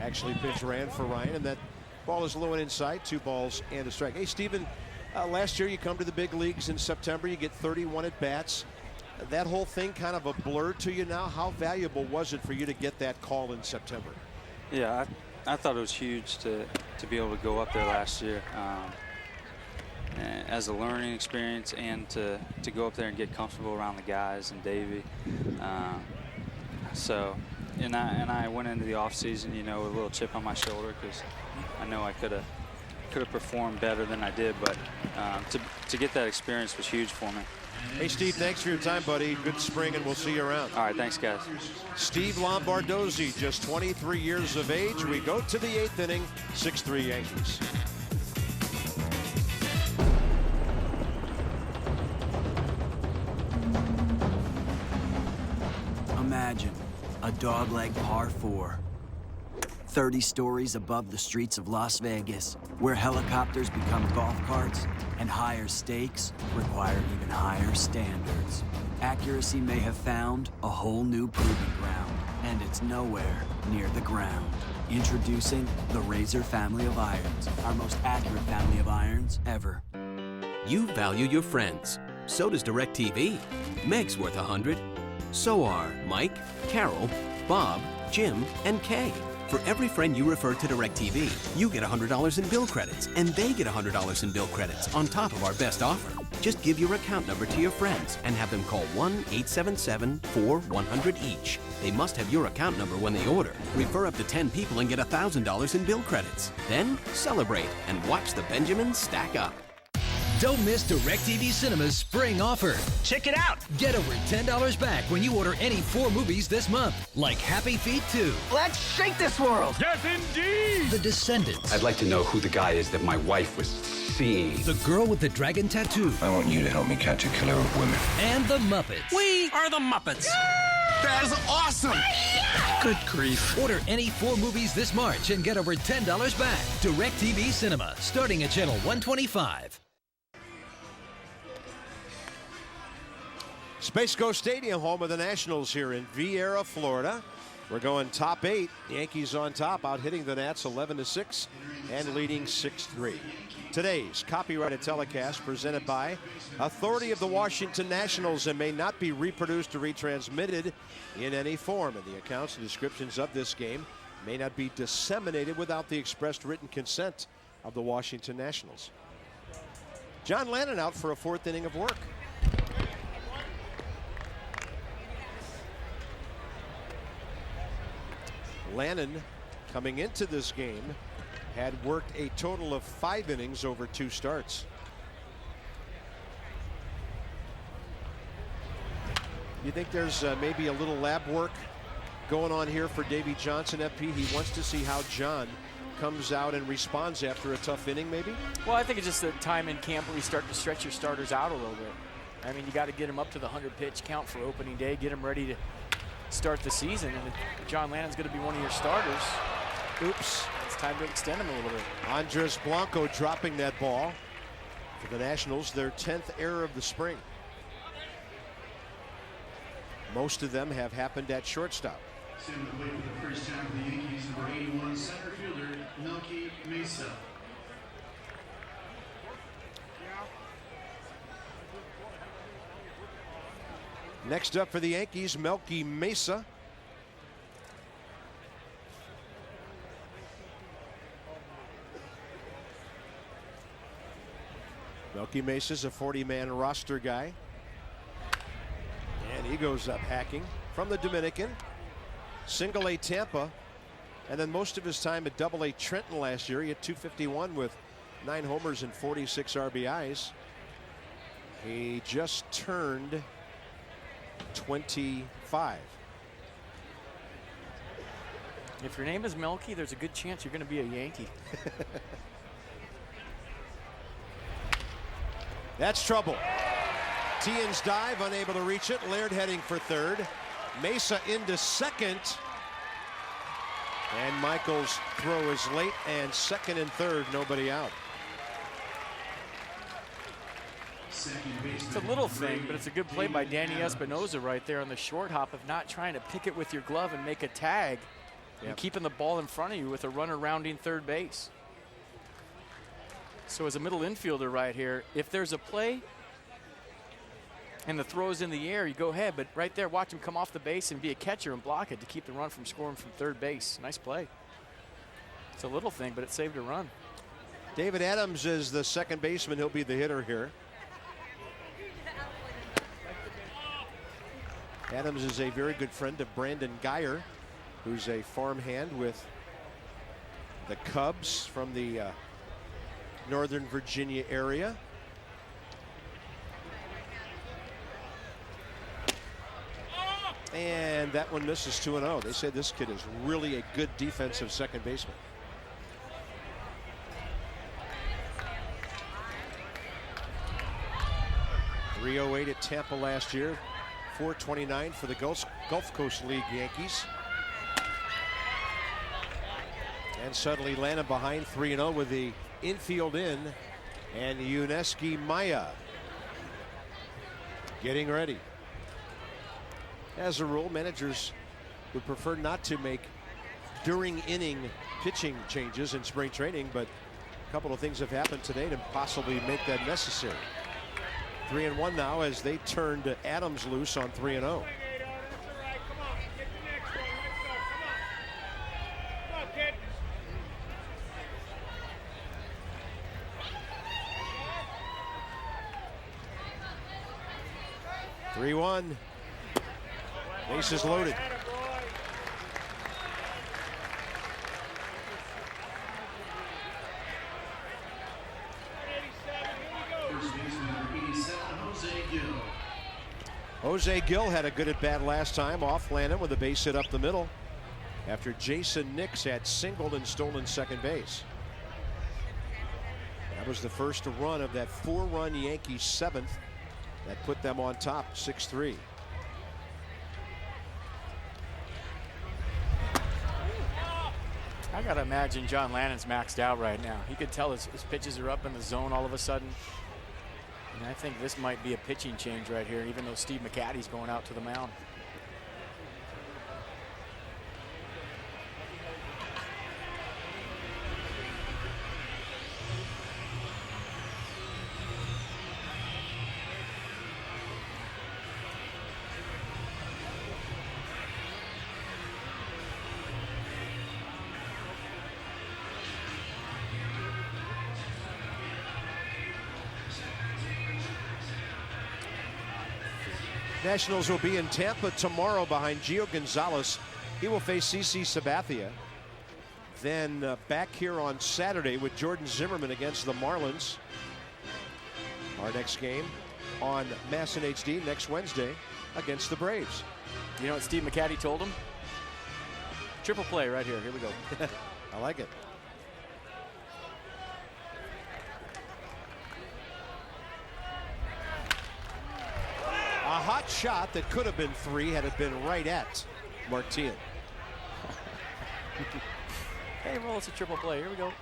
Actually pitch ran for Ryan, and that ball is low and inside. 2 balls and a strike. Hey, Stephen, last year you come to the big leagues in September. You get 31 at bats. That whole thing kind of a blur to you now. How valuable was it for you to get that call in September? Yeah, I thought it was huge to be able to go up there last year as a learning experience, and to go up there and get comfortable around the guys and Davey. And I went into the off season, you know, with a little chip on my shoulder because I know I could have performed better than I did, but to get that experience was huge for me. Hey, Steve, thanks for your time, buddy. Good spring, and we'll see you around. All right, thanks, guys. Steve Lombardozzi, just 23 years of age. We go to the 8th inning, 6-3 Yankees. Imagine a dogleg par 4. 30 stories above the streets of Las Vegas, where helicopters become golf carts and higher stakes require even higher standards. Accuracy may have found a whole new proving ground, and it's nowhere near the ground. Introducing the Razor family of irons, our most accurate family of irons ever. You value your friends. So does DirecTV. Meg's worth 100. So are Mike, Carol, Bob, Jim, and Kay. For every friend you refer to DirecTV, you get $100 in bill credits, and they get $100 in bill credits on top of our best offer. Just give your account number to your friends and have them call 1-877-4-100 each. They must have your account number when they order. Refer up to 10 people and get $1,000 in bill credits. Then celebrate and watch the Benjamins stack up. Don't miss DirecTV Cinema's spring offer. Check it out. Get over $10 back when you order any 4 movies this month, like Happy Feet 2. Let's shake this world. Yes, indeed. The Descendants. I'd like to know who the guy is that my wife was seeing. The Girl with the Dragon Tattoo. I want you to help me catch a killer of women. And The Muppets. We are the Muppets. That is awesome. Good grief. Order any 4 movies this March and get over $10 back. DirecTV Cinema, starting at channel 125. Space Coast Stadium, home of the Nationals here in Vieira, Florida. We're going top 8. Yankees on top, out hitting the Nats 11-6 and leading 6-3. Today's copyrighted telecast presented by Authority of the Washington Nationals and may not be reproduced or retransmitted in any form. And the accounts and descriptions of this game may not be disseminated without the expressed written consent of the Washington Nationals. John Lannon out for a 4th inning of work. Lannon, coming into this game, had worked a total of 5 innings over 2 starts. You think there's maybe a little lab work going on here for Davey Johnson, FP? He wants to see how John comes out and responds after a tough inning, maybe? Well, I think it's just the time in camp where you start to stretch your starters out a little bit. I mean, you got to get them up to the 100-pitch count for opening day, get them ready to start the season, and if John Lannon's going to be one of your starters, oops, it's time to extend him a little bit. Andres Blanco dropping that ball for the Nationals, their 10th error of the spring. Most of them have happened at shortstop. Standing to play for the first time for the Yankees, number 81 center fielder Melky Mesa. Next up for the Yankees, Melky Mesa. Rocky Mesa's a 40-man roster guy. And he goes up hacking from the Dominican. Single A Tampa. And then most of his time at Double A Trenton last year. He had 251 with 9 homers and 46 RBIs. He just turned 25. If your name is Melky, there's a good chance you're going to be a Yankee. That's trouble. Tien's dive, unable to reach it. Laird heading for third. Mesa into second. And Michael's throw is late, and second and third, nobody out. It's a little thing, but it's a good play by Danny Espinosa right there on the short hop of not trying to pick it with your glove and make a tag. And keeping the ball in front of you with a runner rounding third base. So as a middle infielder right here, if there's a play and the throw's in the air, you go ahead, but right there, watch him come off the base and be a catcher and block it to keep the run from scoring from third base. Nice play. It's a little thing, but it saved a run. David Adams is the second baseman. He'll be the hitter here. Adams is a very good friend of Brandon Geyer, who's a farmhand with the Cubs from the Northern Virginia area. And that one misses 2-0. They say this kid is really a good defensive second baseman. .308 at Tampa last year. .429 for the Gulf Coast League Yankees. And suddenly landing behind 3-0 with the infield in. And Yuneski Maya getting ready. As a rule, managers would prefer not to make during inning pitching changes in spring training, but a couple of things have happened today to possibly make that necessary. 3-1 now as they turned Adams loose on 3-0. 3-1. Bases loaded. Jose Gill had a good at bat last time off Landon with a base hit up the middle after Jason Nix had singled and stolen second base. That was the first run of that 4-run Yankees seventh that put them on top 6-3. I gotta imagine John Lannon's maxed out right now. He could tell his pitches are up in the zone all of a sudden. And I think this might be a pitching change right here, even though Steve McCatty's going out to the mound. Nationals will be in Tampa tomorrow behind Gio Gonzalez. He will face CC Sabathia. Then back here on Saturday with Jordan Zimmerman against the Marlins. Our next game on Mass and HD next Wednesday against the Braves. You know what Steve McCatty told him? Triple play right here. Here we go. I like it. A hot shot that could have been 3 had it been right at Martin. Hey, well, it's a triple play. Here we go.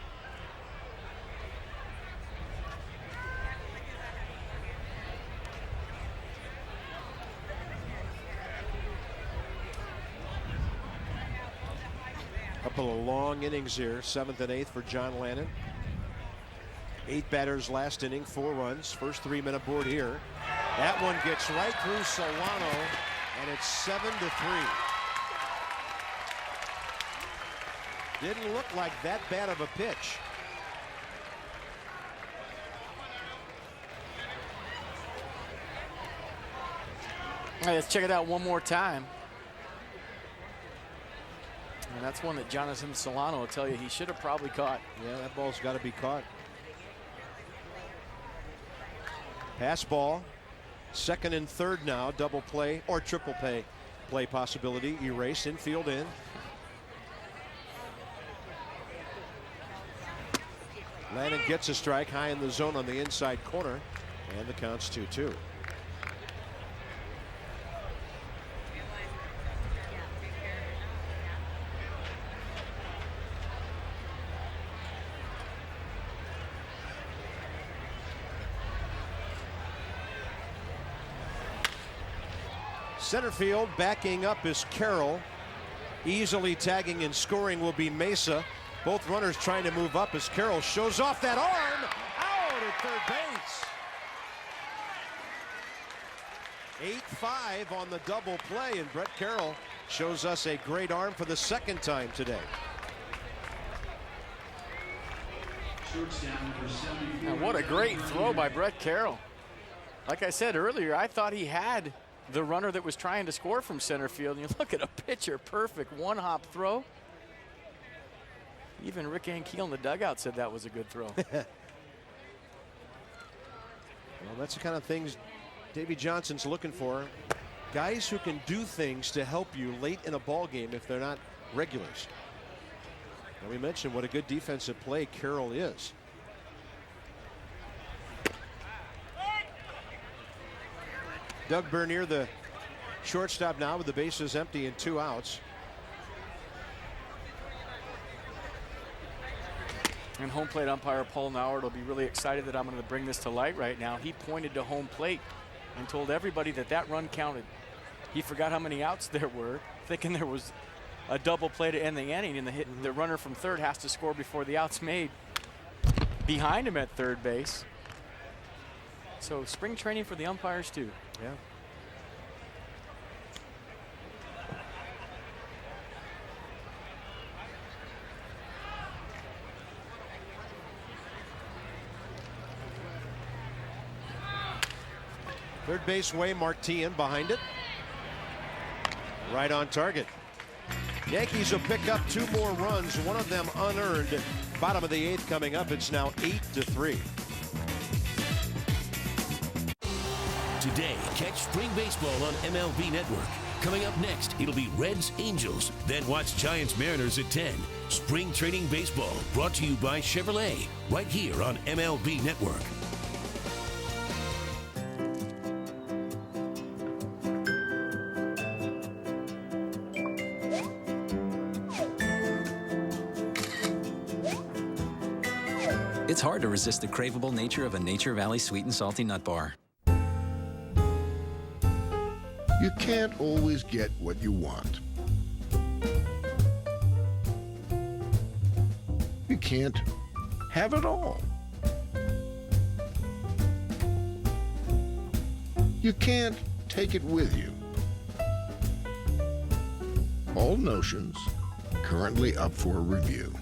Couple of long innings here, 7th and 8th for John Lannon. 8 batters last inning, 4 runs. First 3-minute board here. That one gets right through Solano, and it's 7-3. Didn't look like that bad of a pitch. All right, let's check it out one more time. And that's one that Jonathan Solano will tell you he should have probably caught. Yeah, that ball's got to be caught. Pass ball. Second and third now. Double play or triple play possibility. Erase. Infield in. Lannon gets a strike high in the zone on the inside corner. And the count's 2-2. Center field backing up is Carroll. Easily tagging and scoring will be Mesa. Both runners trying to move up as Carroll shows off that arm. Out at third base. 8-5 on the double play, and Brett Carroll shows us a great arm for the second time today. Now, what a great throw by Brett Carroll. Like I said earlier, I thought he had the runner that was trying to score from center field. And you look at a pitcher, perfect one-hop throw. Even Rick Ankiel in the dugout said that was a good throw. Well, that's the kind of things Davey Johnson's looking for. Guys who can do things to help you late in a ball game if they're not regulars. And we mentioned what a good defensive play Carroll is. Doug Bernier, the shortstop now with the bases empty and 2 outs. And home plate umpire Paul Nauert will be really excited that I'm going to bring this to light right now. He pointed to home plate and told everybody that that run counted. He forgot how many outs there were, thinking there was a double play to end the inning, and the runner from third has to score before the out's made behind him at third base. So spring training for the umpires too. Yeah. Third base way, Martin behind it. Right on target. Yankees will pick up 2 more runs, one of them unearned. Bottom of the 8th coming up. It's now 8-3. Today, catch spring baseball on MLB Network. Coming up next, it'll be Reds Angels. Then watch Giants Mariners at 10. Spring training baseball brought to you by Chevrolet, right here on MLB Network. It's hard to resist the craveable nature of a Nature Valley Sweet and Salty Nut Bar. You can't always get what you want. You can't have it all. You can't take it with you. All notions currently up for review.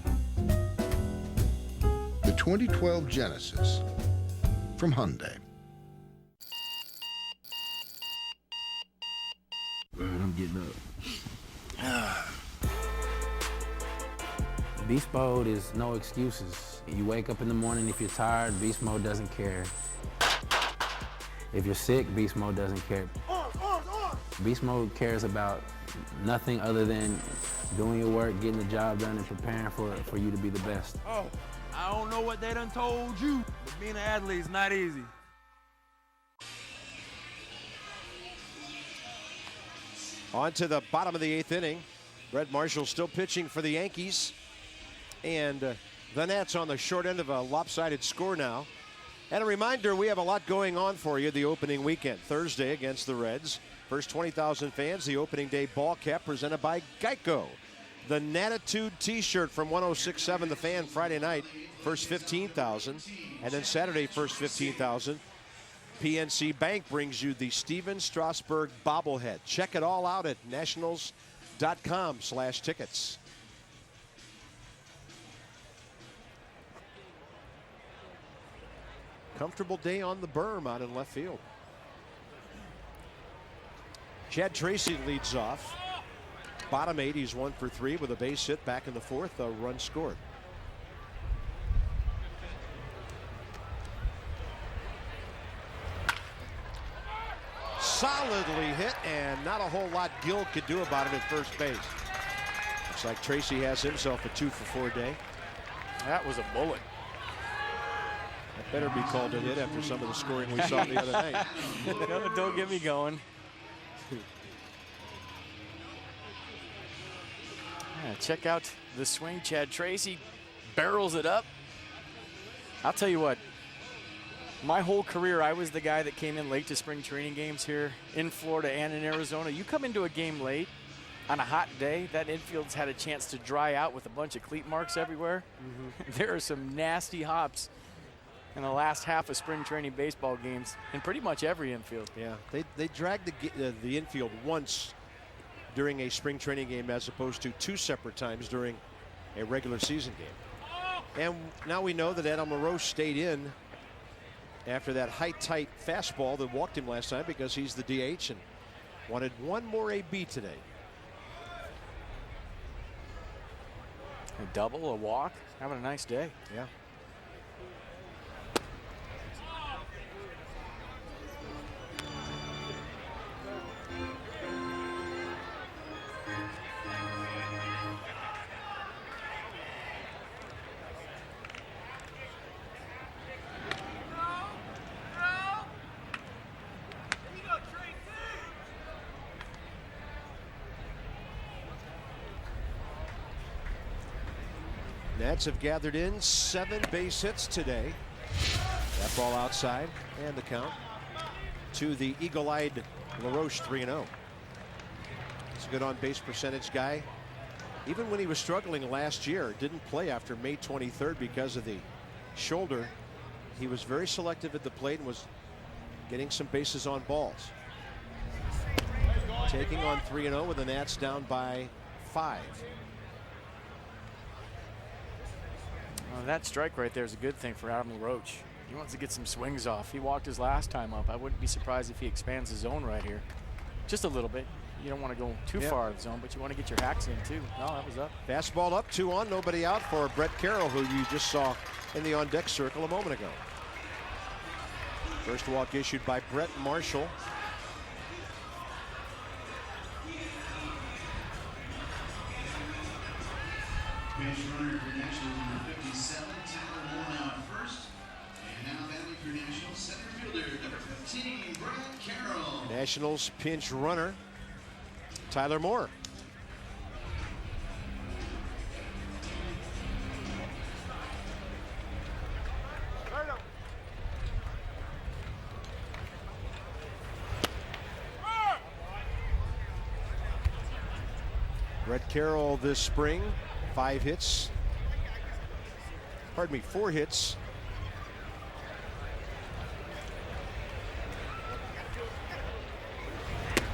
The 2012 Genesis from Hyundai. I'm getting up. Beast mode is no excuses. You wake up in the morning, if you're tired, beast mode doesn't care. If you're sick, beast mode doesn't care. Beast mode cares about nothing other than doing your work, getting the job done, and preparing for you to be the best. Oh, I don't know what they done told you, but being an athlete is not easy. On to the bottom of the 8th inning. Brett Marshall still pitching for the Yankees. And the Nats on the short end of a lopsided score now. And a reminder, we have a lot going on for you the opening weekend. Thursday against the Reds. First 20,000 fans, the opening day ball cap presented by Geico. The Natitude t-shirt from 106.7 The Fan Friday night, first 15,000. And then Saturday, first 15,000. PNC Bank brings you the Steven Strasburg bobblehead. Check it all out at nationals.com/tickets. Comfortable day on the berm out in left field. Chad Tracy leads off. Bottom 8, he's 1 for 3 with a base hit. Back in the 4th, a run scored. Solidly hit, and not a whole lot Gill could do about it at first base. Looks like Tracy has himself a 2 for 4 day. That was a bullet. That better be called a hit after some of the scoring we saw the other night. Don't get me going. Yeah, check out the swing. Chad Tracy barrels it up. I'll tell you what, my whole career, I was the guy that came in late to spring training games here in Florida and in Arizona. You come into a game late on a hot day, that infield's had a chance to dry out with a bunch of cleat marks everywhere. There are some nasty hops in the last half of spring training baseball games in pretty much every infield. Yeah, they dragged the infield once during a spring training game as opposed to 2 separate times during a regular season game. And now we know that Adam LaRoche stayed in after that high tight fastball that walked him last time because he's the DH and wanted one more AB today. A double, a walk, having a nice day. Yeah. Nats have gathered in 7 base hits today. That ball outside, and the count to the eagle-eyed LaRoche, 3-0. He's a good on-base percentage guy. Even when he was struggling last year, didn't play after May 23rd because of the shoulder. He was very selective at the plate and was getting some bases on balls. Taking on 3-0 with the Nats down by 5. Well, that strike right there is a good thing for Adam LaRoche. He wants to get some swings off. He walked his last time up. I wouldn't be surprised if he expands the zone right here. Just a little bit. You don't want to go too far in the zone, but you want to get your hacks in too. No, that was up. Fastball up, 2 on, nobody out for Brett Carroll, who you just saw in the on-deck circle a moment ago. First walk issued by Brett Marshall. Bench runner for Nationals number 57, Tyler Moore now at first. And now batting for Nationals center fielder number 15, Brett Carroll. Nationals pinch runner, Tyler Moore. Brett Carroll this spring, 5 hits. Pardon me, 4 hits.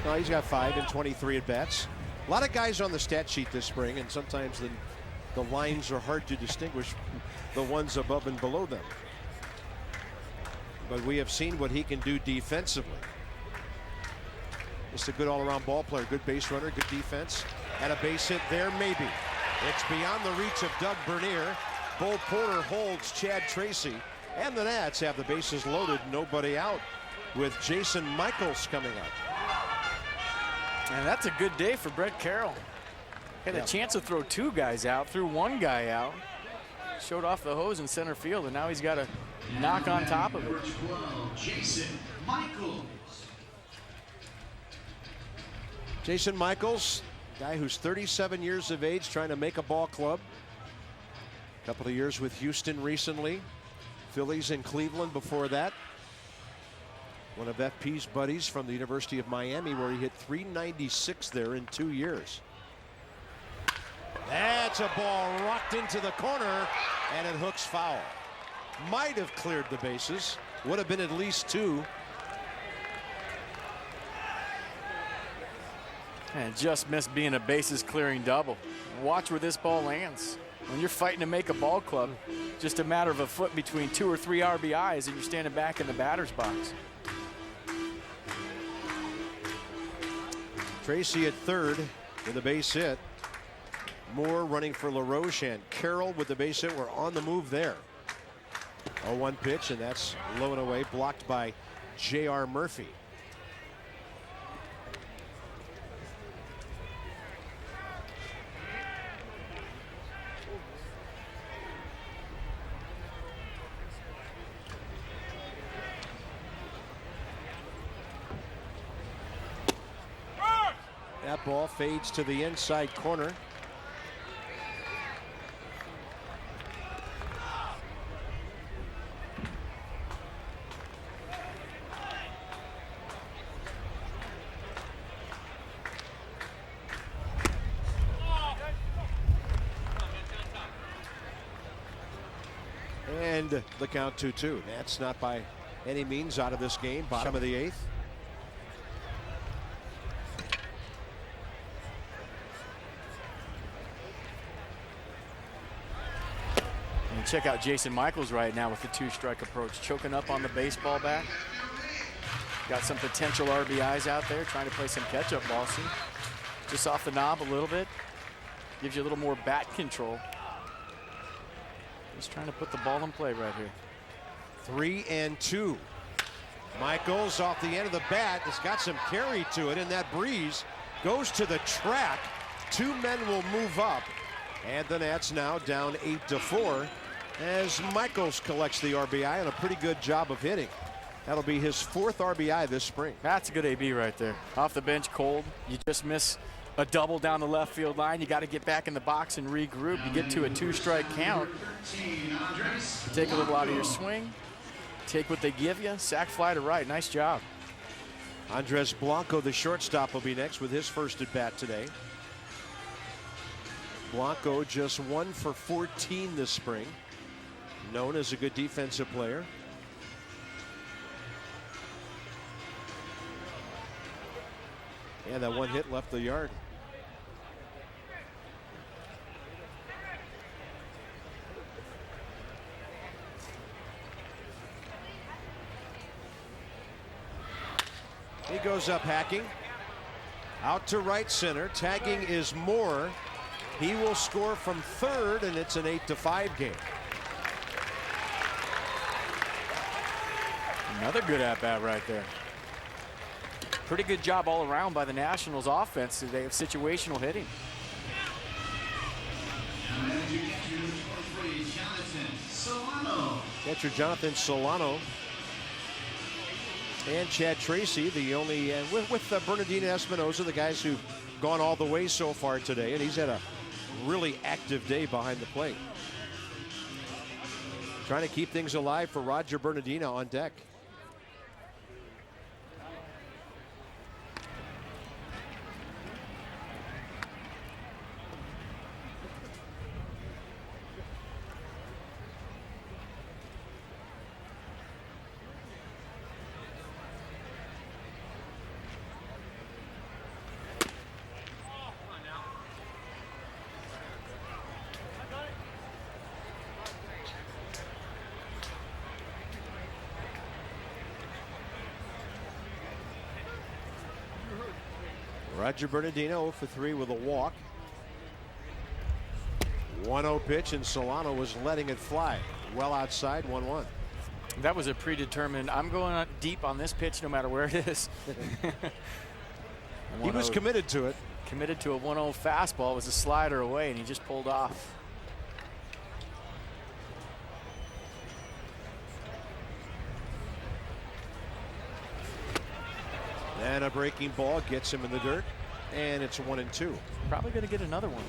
No, he's got 5 and 23 at bats. A lot of guys on the stat sheet this spring, and sometimes the lines are hard to distinguish the ones above and below them. But we have seen what he can do defensively. Just a good all-around ball player, good base runner, good defense. And a base hit there, maybe. It's beyond the reach of Doug Bernier. Bo Porter holds Chad Tracy. And the Nats have the bases loaded, nobody out, with Jason Michaels coming up. And that's a good day for Brett Carroll. Had a chance to throw 2 guys out, threw 1 guy out. Showed off the hose in center field, and now he's got to knock on top of it. Number 12, Jason Michaels. Jason Michaels, guy who's 37 years of age, trying to make a ball club. A couple of years with Houston recently. Phillies in Cleveland before that. One of FP's buddies from the University of Miami, where he hit .396 there in 2 years. That's a ball rocked into the corner, and it hooks foul. Might have cleared the bases. Would have been at least 2. And just missed being a bases clearing double. Watch where this ball lands. When you're fighting to make a ball club, just a matter of a foot between 2 or 3 RBIs and you're standing back in the batter's box. Tracy at third with a base hit. Moore running for LaRoche, and Carroll with the base hit. We're on the move there. 0-1 pitch, and that's low and away, blocked by J.R. Murphy. That ball fades to the inside corner. And the count 2-2. That's not by any means out of this game. Bottom of the eighth. And check out Jason Michaels right now with the two-strike approach, choking up on the baseball bat. Got some potential RBIs out there, trying to play some catch-up ball. See, just off the knob a little bit, gives you a little more bat control. Just trying to put the ball in play right here. 3-2. Michaels off the end of the bat. It's got some carry to it, and that breeze goes to the track. Two men will move up, and the Nats now down 8-4 as Michaels collects the RBI, and a pretty good job of hitting. That'll be his 4th RBI this spring. That's a good AB right there. Off the bench, cold. You just miss a double down the left field line. You got to get back in the box and regroup. You get to a 2-strike count. You take a little out of your swing. Take what they give you. Sac fly to right. Nice job. Andres Blanco, the shortstop, will be next with his first at bat today. Blanco just 1 for 14 this spring. Known as a good defensive player. And that one hit left the yard. He goes up hacking. Out to right center. Tagging is Moore. He will score from third, and it's an 8-5 game. Another good at-bat right there. Pretty good job all around by the Nationals offense. They have situational hitting. Catcher Jonathan Solano and Chad Tracy, the only with Bernardino Espinosa, the guys who've gone all the way so far today, and he's had a really active day behind the plate. Trying to keep things alive for Roger Bernardino on deck. Roger Bernardino 0 for 3 with a walk. 1-0 pitch, and Solano was letting it fly. Well outside, 1-1. That was a predetermined, I'm going deep on this pitch no matter where it is. He was committed to it. Committed to a 1-0 fastball. It was a slider away, and he just pulled off. And a breaking ball gets him in the dirt, and it's 1-2. Probably going to get another one.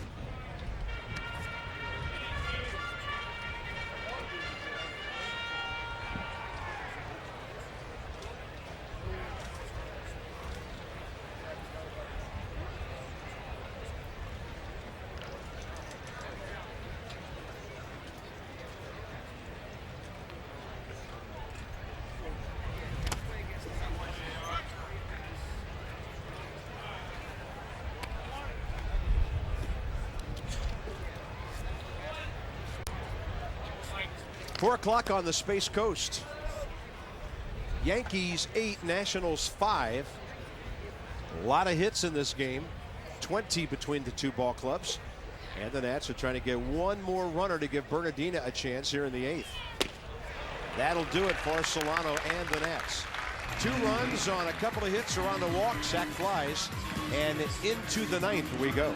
Four o'clock on the Space Coast. Yankees 8, Nationals 5. A lot of hits in this game, 20 between the two ball clubs. And the Nats are trying to get one more runner to give Bernardina a chance here in the 8th. That'll do it for Solano and the Nats. 2 runs on a couple of hits or on the walk, sac flies, and into the 9th we go.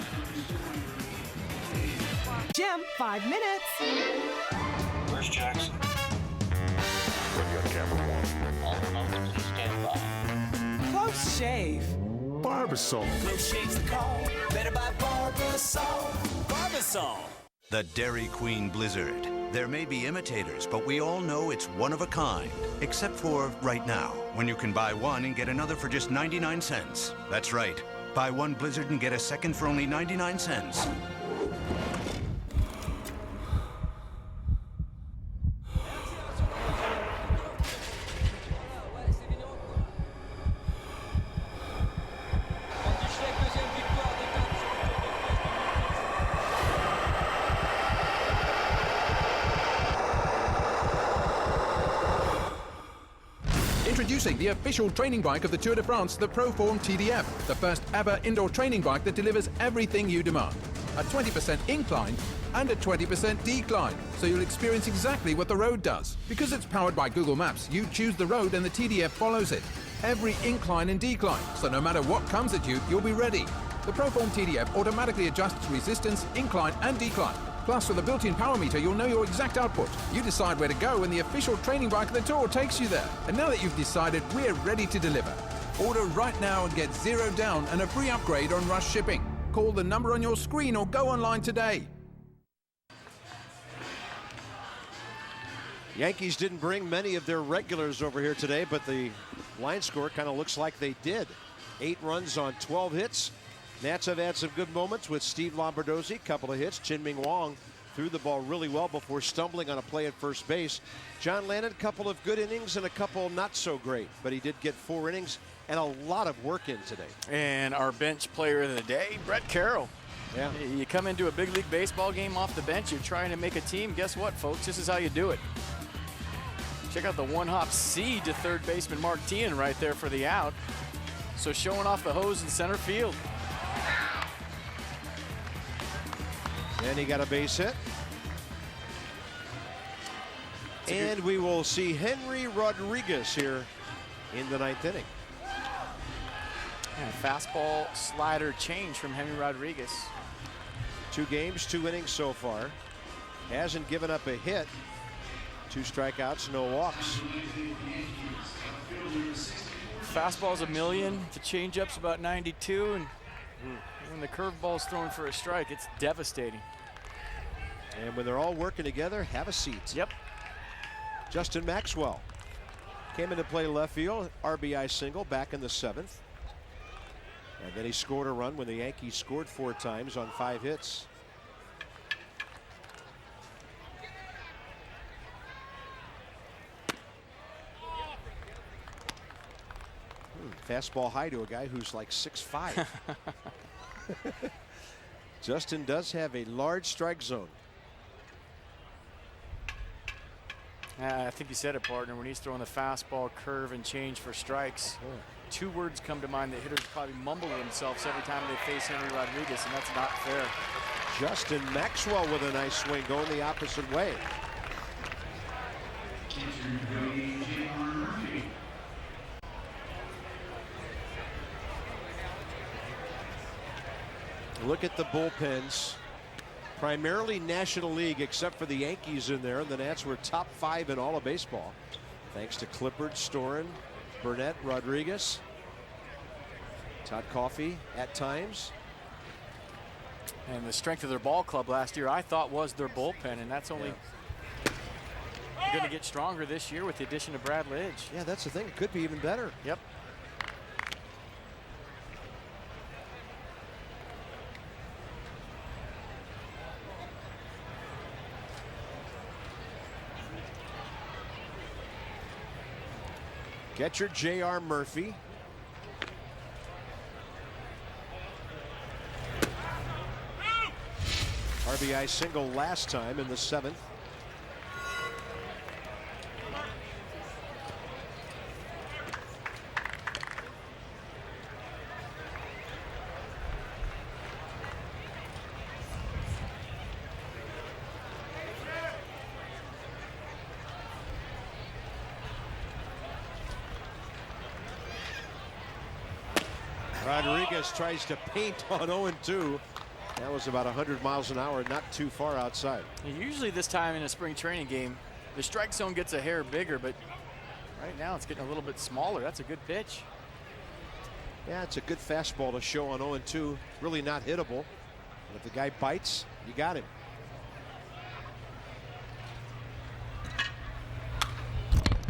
Jim, 5 minutes. Where's Jackson? Ready on camera 1. All remotes, please stand by. Close shave. Barbasol. Close shave's the call. Better buy Barbasol. Barbasol. The Dairy Queen Blizzard. There may be imitators, but we all know it's one of a kind. Except for right now, when you can buy one and get another for just 99 cents. That's right. Buy one Blizzard and get a second for only 99 cents. Introducing the official training bike of the Tour de France, the Proform TDF, the first ever indoor training bike that delivers everything you demand. A 20% incline and a 20% decline, so you'll experience exactly what the road does. Because it's powered by Google Maps, you choose the road and the TDF follows it. Every incline and decline, so no matter what comes at you, you'll be ready. The Proform TDF automatically adjusts resistance, incline and decline. Plus, with a built-in power meter, you'll know your exact output. You decide where to go, and the official training bike of the Tour takes you there. And now that you've decided, we're ready to deliver. Order right now and get $0 down and a free upgrade on rush shipping. Call the number on your screen or go online today. Yankees didn't bring many of their regulars over here today, but the line score kind of looks like they did. 8 runs on 12 hits. Nats have had some good moments with Steve Lombardozzi, couple of hits. Chin-Ming Wong threw the ball really well before stumbling on a play at first base. John Lennon, couple of good innings and a couple not so great, but he did get 4 innings and a lot of work in today. And our bench player of the day, Brett Carroll. Yeah. You come into a big league baseball game off the bench, you're trying to make a team. Guess what, folks? This is how you do it. Check out the one-hop seed to third baseman Mark Tian right there for the out. So showing off the hose in center field. And he got a base hit. And we will see Henry Rodriguez here in the 9th inning. Yeah, fastball slider change from Henry Rodriguez. 2 games, 2 innings so far. Hasn't given up a hit. 2 strikeouts, no walks. Fastball's a million. The changeup's about 92, and when the curveball's thrown for a strike, it's devastating. And when they're all working together, have a seat. Yep. Justin Maxwell came into play left field, RBI single back in the 7th. And then he scored a run when the Yankees scored 4 times on 5 hits. Fastball high to a guy who's like 6'5". Justin does have a large strike zone. I think you said it, partner. When he's throwing the fastball, curve, and change for strikes, 2 words come to mind that hitters probably mumble to themselves every time they face Henry Rodriguez, and that's not fair. Justin Maxwell with a nice swing going the opposite way. Look at the bullpens. Primarily National League, except for the Yankees in there. And the Nats were top 5 in all of baseball. Thanks to Clippard, Storen, Burnett, Rodriguez, Todd Coffey at times. And the strength of their ball club last year, I thought, was their bullpen. And that's only going to get stronger this year with the addition of Brad Lidge. Yeah, that's the thing. It could be even better. Yep. Catcher J.R. Murphy. RBI single last time in the 7th. Rodriguez tries to paint on 0-2. That was about 100 miles an hour, not too far outside. Usually this time in a spring training game, the strike zone gets a hair bigger, but right now it's getting a little bit smaller. That's a good pitch. Yeah, it's a good fastball to show on 0-2. Really not hittable. But if the guy bites, you got him.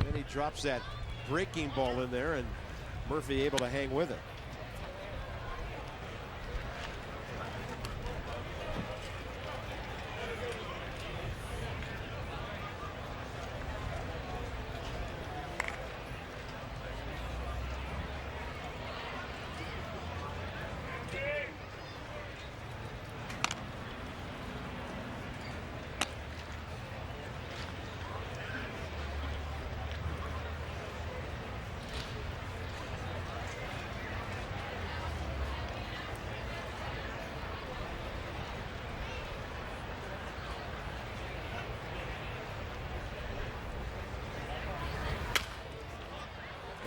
Then he drops that breaking ball in there, and Murphy able to hang with it.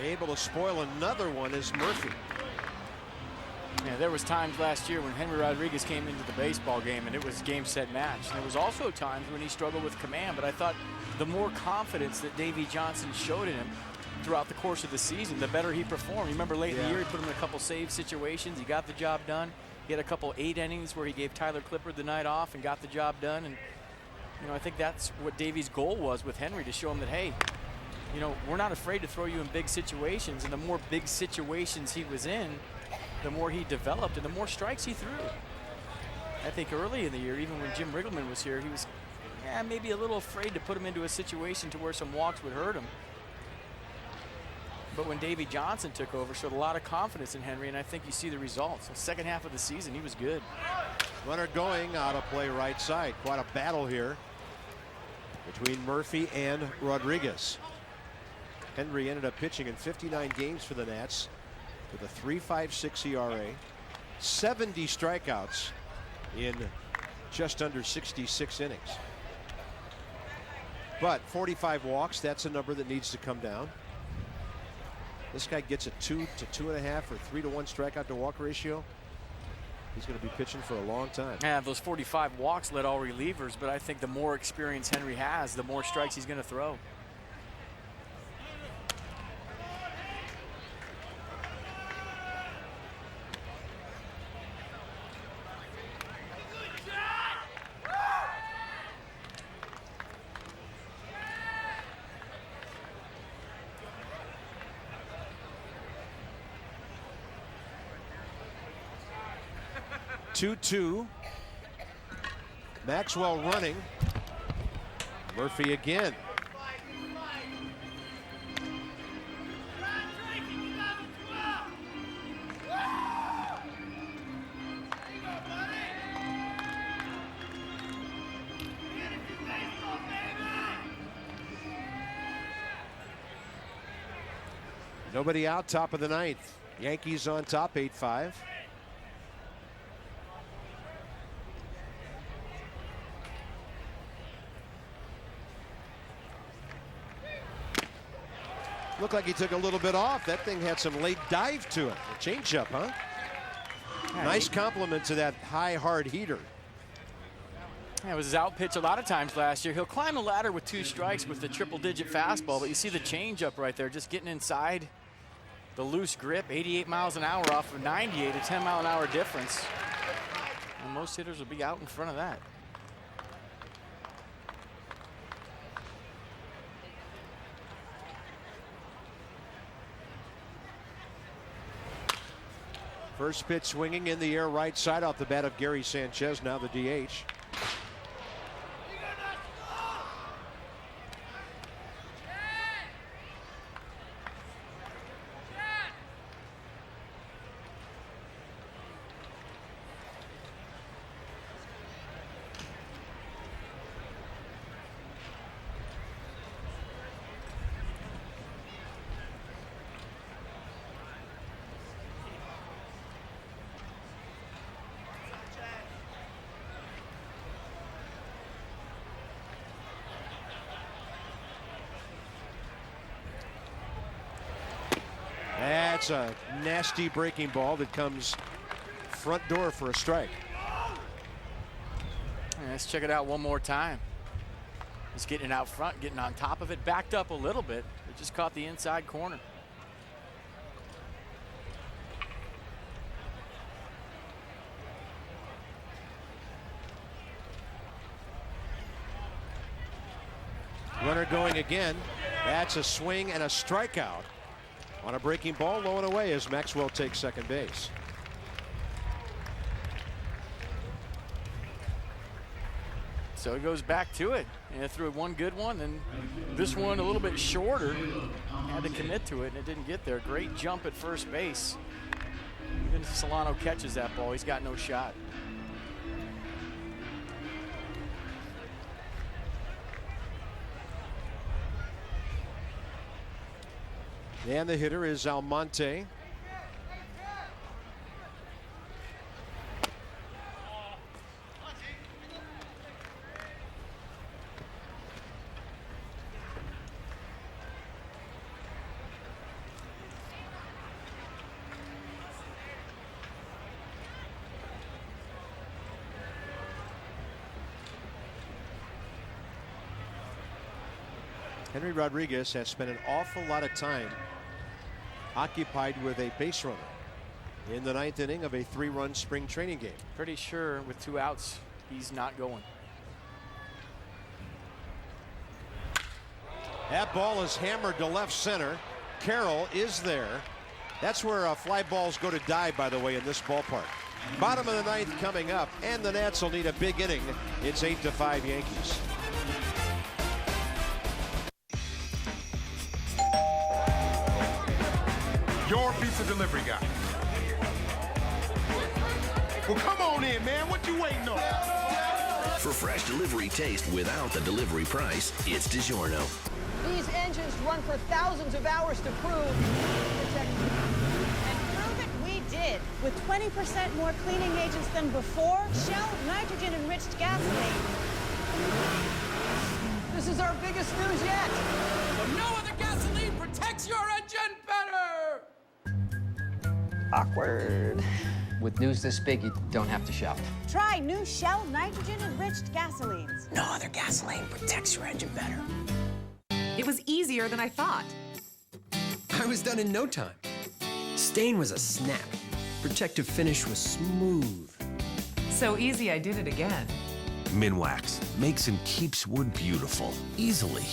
Able to spoil another one is Murphy. Yeah, there was times last year when Henry Rodriguez came into the baseball game and it was game, set, match. And there was also times when he struggled with command, but I thought the more confidence that Davey Johnson showed in him throughout the course of the season, the better he performed. You remember late in the year, he put him in a couple save situations. He got the job done. He had a couple 8 innings where he gave Tyler Clippard the night off and got the job done. And, you know, I think that's what Davey's goal was with Henry, to show him that, hey, you know, we're not afraid to throw you in big situations. And the more big situations he was in, the more he developed and the more strikes he threw. I think early in the year, even when Jim Riggleman was here, he was maybe a little afraid to put him into a situation to where some walks would hurt him. But when Davey Johnson took over, showed a lot of confidence in Henry, and I think you see the results. The second half of the season, he was good. Runner going out of play right side. Quite a battle here between Murphy and Rodriguez. Henry ended up pitching in 59 games for the Nats with a 3.56 ERA, 70 strikeouts in just under 66 innings. But 45 walks, that's a number that needs to come down. This guy gets a 2 to 2.5 or 3 to 1 strikeout to walk ratio. He's going to be pitching for a long time. Yeah, those 45 walks led all relievers, but I think the more experience Henry has, the more strikes he's going to throw. Two. Maxwell running. Murphy again. Nobody out, top of the ninth. Yankees on top, 8-5. Looked like he took a little bit off. That thing had some late dive to it. A changeup, huh? Nice compliment to that high, hard heater. Yeah, it was his out pitch a lot of times last year. He'll climb the ladder with 2 strikes with the triple-digit fastball, but you see the changeup right there, just getting inside the loose grip. 88 miles an hour off of 98, a 10-mile-an-hour difference. And most hitters will be out in front of that. First pitch swinging in the air right side off the bat of Gary Sanchez, now the DH. that's a nasty breaking ball that comes front door for a strike. Let's check it out one more time. He's getting it out front, getting on top of it, backed up a little bit. It just caught the inside corner. Runner going again. That's a swing and a strikeout on a breaking ball, low and away as Maxwell takes second base. So he goes back to it and threw one good one, and this one a little bit shorter. Had to commit to it, and it didn't get there. Great jump at first base. Even if Solano catches that ball, he's got no shot. And the hitter is Almonte. Henry Rodriguez has spent an awful lot of time occupied with a base runner in the 9th inning of a 3-run spring training game. Pretty sure with 2 outs, he's not going. That ball is hammered to left center. Carroll is there. That's where fly balls go to die, by the way, in this ballpark. Bottom of the 9th coming up, and the Nats will need a big inning. It's 8-5 Yankees. Your pizza delivery guy. Well, come on in, man. What you waiting on? For fresh delivery taste without the delivery price, it's DiGiorno. These engines run for thousands of hours to prove. And prove it we did. With 20% more cleaning agents than before, Shell nitrogen-enriched gasoline. This is our biggest news yet. But no other gasoline protects your engine better! Awkward. With news this big, you don't have to shout. Try new Shell nitrogen-enriched gasolines. No other gasoline protects your engine better. It was easier than I thought. I was done in no time. Stain was a snap. Protective finish was smooth. So easy I did it again. Minwax makes and keeps wood beautiful, easily.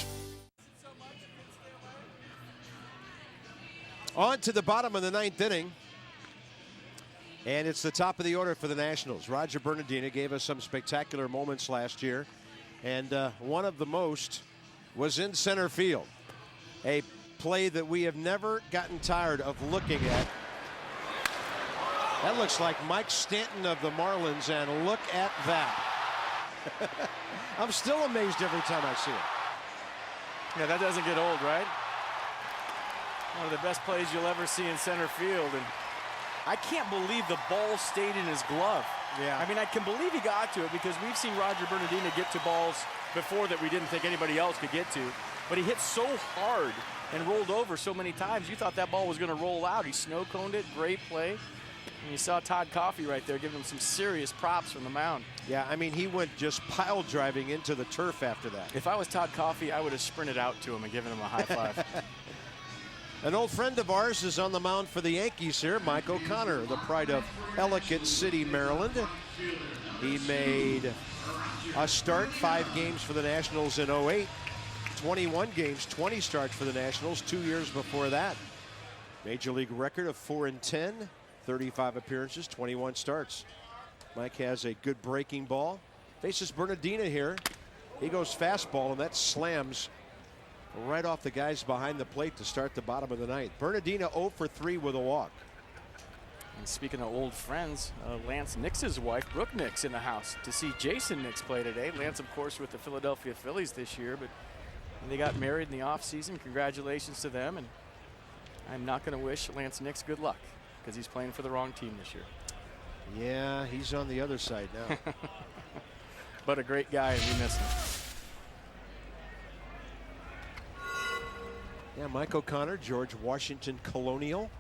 On to the bottom of the 9th inning. And it's the top of the order for the Nationals. Roger Bernardina gave us some spectacular moments last year. And one of the most was in center field. A play that we have never gotten tired of looking at. That looks like Mike Stanton of the Marlins, and look at that. I'm still amazed every time I see it. Yeah, that doesn't get old, right? One of the best plays you'll ever see in center field. And I can't believe the ball stayed in his glove. Yeah. I mean, I can believe he got to it because we've seen Roger Bernardina get to balls before that we didn't think anybody else could get to. But he hit so hard and rolled over so many times, you thought that ball was going to roll out. He snow-coned it. Great play. And you saw Todd Coffey right there giving him some serious props from the mound. Yeah, I mean, he went just pile driving into the turf after that. If I was Todd Coffey, I would have sprinted out to him and given him a high five. An old friend of ours is on the mound for the Yankees here, Mike O'Connor, the pride of Ellicott City, Maryland. He made a start, 5 games for the Nationals in 08, 21 games, 20 starts for the Nationals 2 years before that. Major League record of 4-10, 35 appearances, 21 starts. Mike has a good breaking ball. Faces Bernardina here. He goes fastball, and that slams right off the guys behind the plate to start the bottom of the 9th. Bernardina 0 for 3 with a walk. And speaking of old friends, Lance Nix's wife, Brooke Nix, in the house to see Jason Nix play today. Lance, of course, with the Philadelphia Phillies this year, but they got married in the offseason. Congratulations to them, and I'm not going to wish Lance Nix good luck because he's playing for the wrong team this year. Yeah, he's on the other side now. But a great guy, and we miss him. Yeah, Mike O'Connor, George Washington Colonial.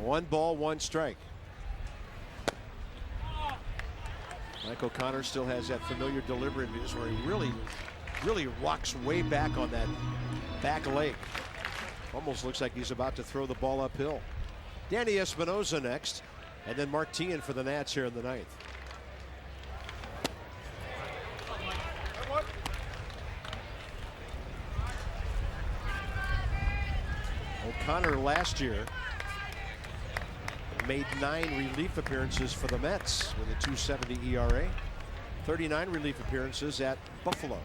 1 ball, 1 strike. Mike O'Connor still has that familiar delivery of his where he really rocks way back on that back leg. Almost looks like he's about to throw the ball uphill. Danny Espinosa next, and then Martin for the Nats here in the 9th. O'Connor last year made 9 relief appearances for the Mets with a 2.70 ERA. 39 relief appearances at Buffalo.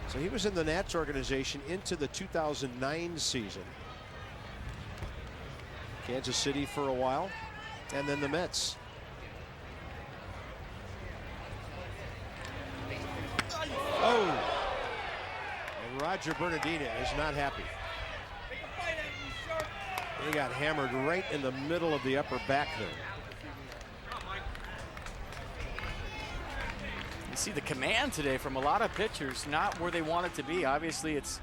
So he was in the Nats organization into the 2009 season. Kansas City for a while, and then the Mets. Oh! And Roger Bernardina is not happy. He got hammered right in the middle of the upper back there. You see the command today from a lot of pitchers, not where they want it to be. Obviously, it's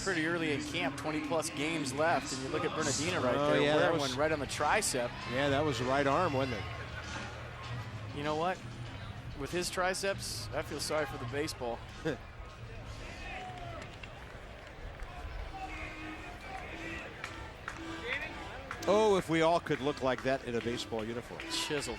pretty early in camp, 20-plus games left, and you look at Bernardina right there, yeah, where one right on the tricep. Yeah, that was right arm, wasn't it? You know what? With his triceps, I feel sorry for the baseball. Oh, if we all could look like that in a baseball uniform. Chiseled.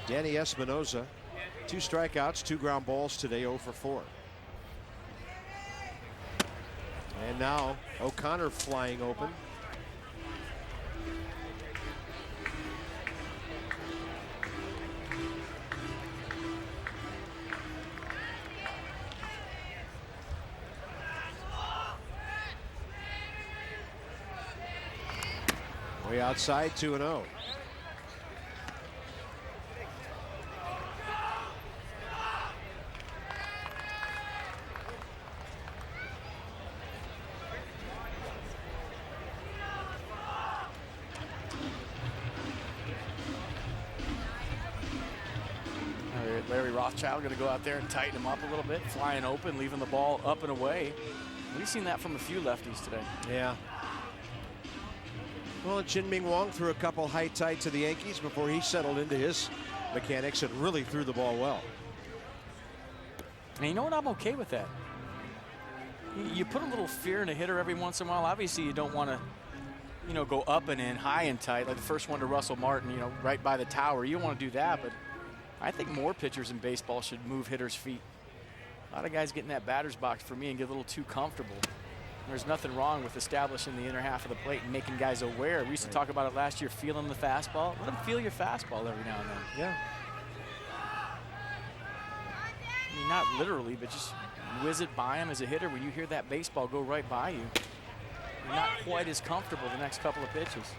Danny Espinosa, 2 strikeouts, 2 ground balls today, 0 for 4. And now O'Connor flying open. Way outside, 2-0. Larry Rothschild going to go out there and tighten him up a little bit, flying open, leaving the ball up and away. We've seen that from a few lefties today. Yeah. Well, Jin-Ming Wong threw a couple high tight to the Yankees before he settled into his mechanics and really threw the ball well. And you know what? I'm okay with that. You put a little fear in a hitter every once in a while. Obviously, you don't want to, you know, go up and in, high and tight, like the first one to Russell Martin, you know, right by the tower. You don't want to do that, but I think more pitchers in baseball should move hitters' feet. A lot of guys get in that batter's box for me and get a little too comfortable. There's nothing wrong with establishing the inner half of the plate and making guys aware. We used to talk about it last year, feeling the fastball. Let them feel your fastball every now and then. Yeah. I mean, not literally, but just whiz it by him as a hitter. When you hear that baseball go right by you, you're not quite as comfortable the next couple of pitches.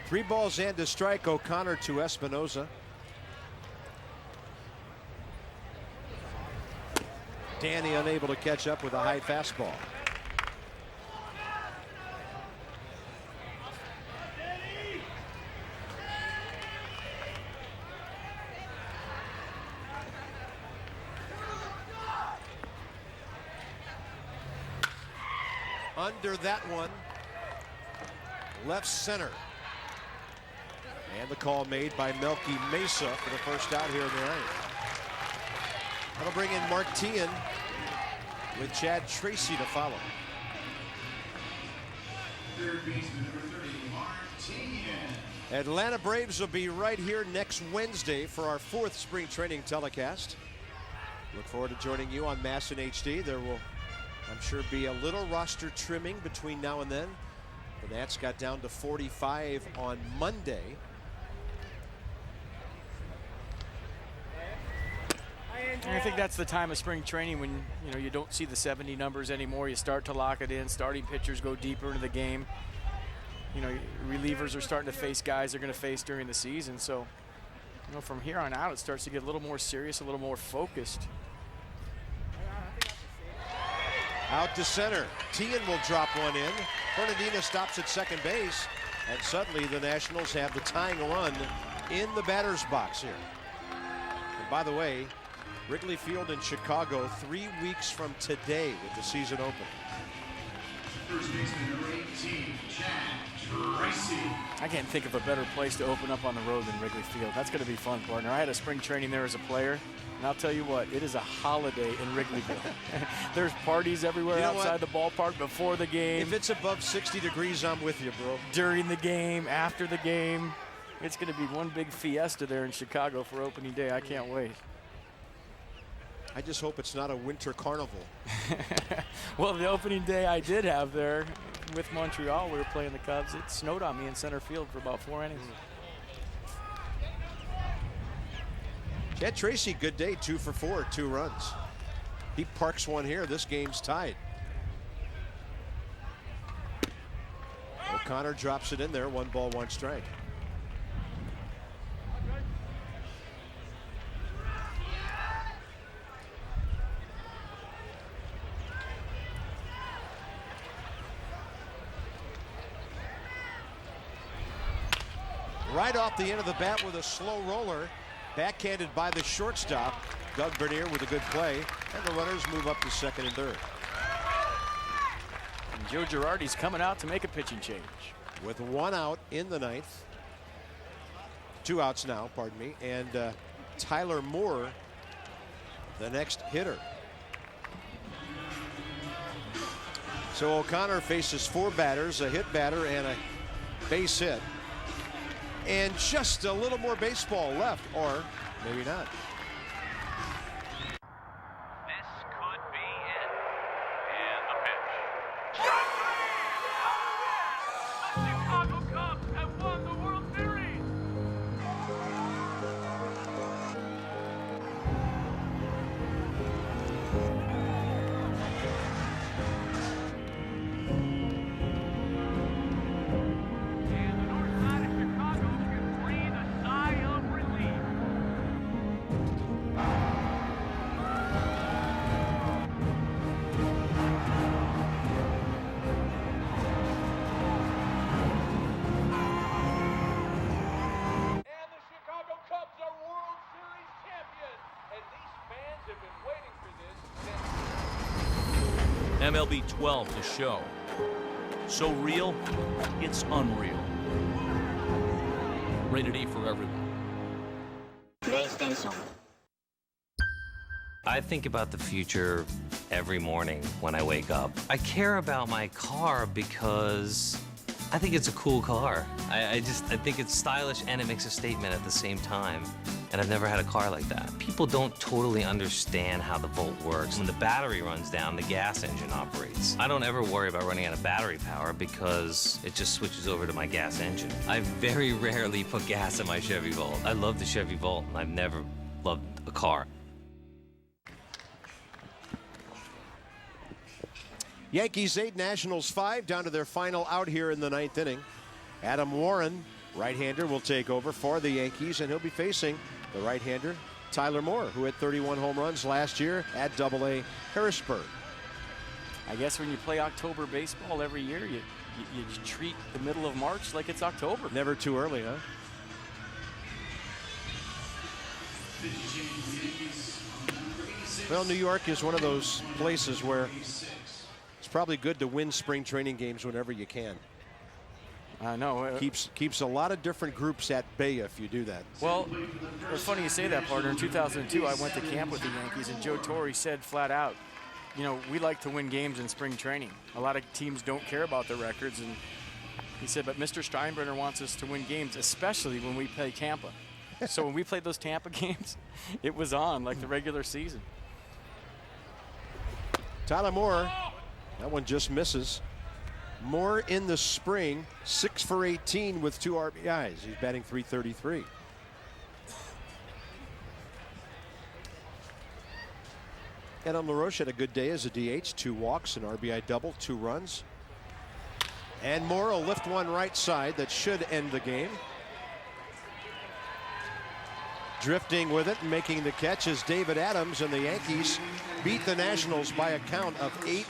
Three balls and a strike. O'Connor to Espinosa. Danny unable to catch up with a high fastball. Under that one, left center. And the call made by Melky Mesa for the first out here in the ninth. That'll bring in Martin with Chad Tracy to follow. Third baseman number 30, Martin. Atlanta Braves will be right here next Wednesday for our 4th spring training telecast. Look forward to joining you on MASN HD. There will, I'm sure, be a little roster trimming between now and then. The Nats got down to 45 on Monday. And I think that's the time of spring training when you don't see the 70 numbers anymore. You start to lock it in. Starting pitchers go deeper into the game. Relievers are starting to face guys they're going to face during the season. So, from here on out, it starts to get a little more serious, a little more focused. Out to center. Tian will drop one in. Bernardina stops at second base. And suddenly the Nationals have the tying run in the batter's box here. And by the way, Wrigley Field in Chicago 3 weeks from today with the season open. First baseman number 18, Chad Tracy. I can't think of a better place to open up on the road than Wrigley Field. That's going to be fun, partner. I had a spring training there as a player, and I'll tell you what, it is a holiday in Wrigleyville. There's parties everywhere outside the ballpark before the game. If it's above 60 degrees, I'm with you, bro. During the game, after the game. It's going to be one big fiesta there in Chicago for opening day. I can't wait. I just hope it's not a winter carnival. Well, the opening day I did have there with Montreal, we were playing the Cubs. It snowed on me in center field for about 4 innings. Chad Tracy, good day, 2 for 4, 2 runs. He parks one here. This game's tied. O'Connor drops it in there. 1 ball, 1 strike. Right off the end of the bat with a slow roller. Backhanded by the shortstop. Doug Bernier with a good play. And the runners move up to second and third. And Joe Girardi's coming out to make a pitching change. With 1 out in the 9th. 2 outs now, pardon me. And Tyler Moore, the next hitter. So O'Connor faces 4 batters, a hit batter and a base hit. And just a little more baseball left, or maybe not. This could be it. And the pitch. The Chicago Cubs have won the World Series. MLB 12 to show. So real, it's unreal. Rated E for everyone. PlayStation. I think about the future every morning when I wake up. I care about my car because I think it's a cool car. I think it's stylish and it makes a statement at the same time. And I've never had a car like that. People don't totally understand how the Volt works. When the battery runs down, the gas engine operates. I don't ever worry about running out of battery power because it just switches over to my gas engine. I very rarely put gas in my Chevy Volt. I love the Chevy Volt, and I've never loved a car. Yankees 8, Nationals 5, down to their final out here in the 9th inning. Adam Warren, right-hander, will take over for the Yankees, and he'll be facing the right-hander, Tyler Moore, who had 31 home runs last year at AA Harrisburg. I guess when you play October baseball every year, you treat the middle of March like it's October. Never too early, huh? Well, New York is one of those places where it's probably good to win spring training games whenever you can. I know. Keeps a lot of different groups at bay if you do that. Well, it's funny you say that, partner. In 2002, I went to camp with the Yankees, and Joe Torre said flat out, you know, we like to win games in spring training. A lot of teams don't care about their records, and he said, but Mr. Steinbrenner wants us to win games, especially when we play Tampa. So when we played those Tampa games, it was on like the regular season. Tyler Moore, that one just misses. Moore in the spring, 6 for 18 with 2 RBIs. He's batting .333. Adam LaRoche had a good day as a DH, 2 walks, an RBI double, 2 runs. And Moore will lift one right side that should end the game. Drifting with it and making the catch is David Adams, and the Yankees beat the Nationals by a count of 8-5.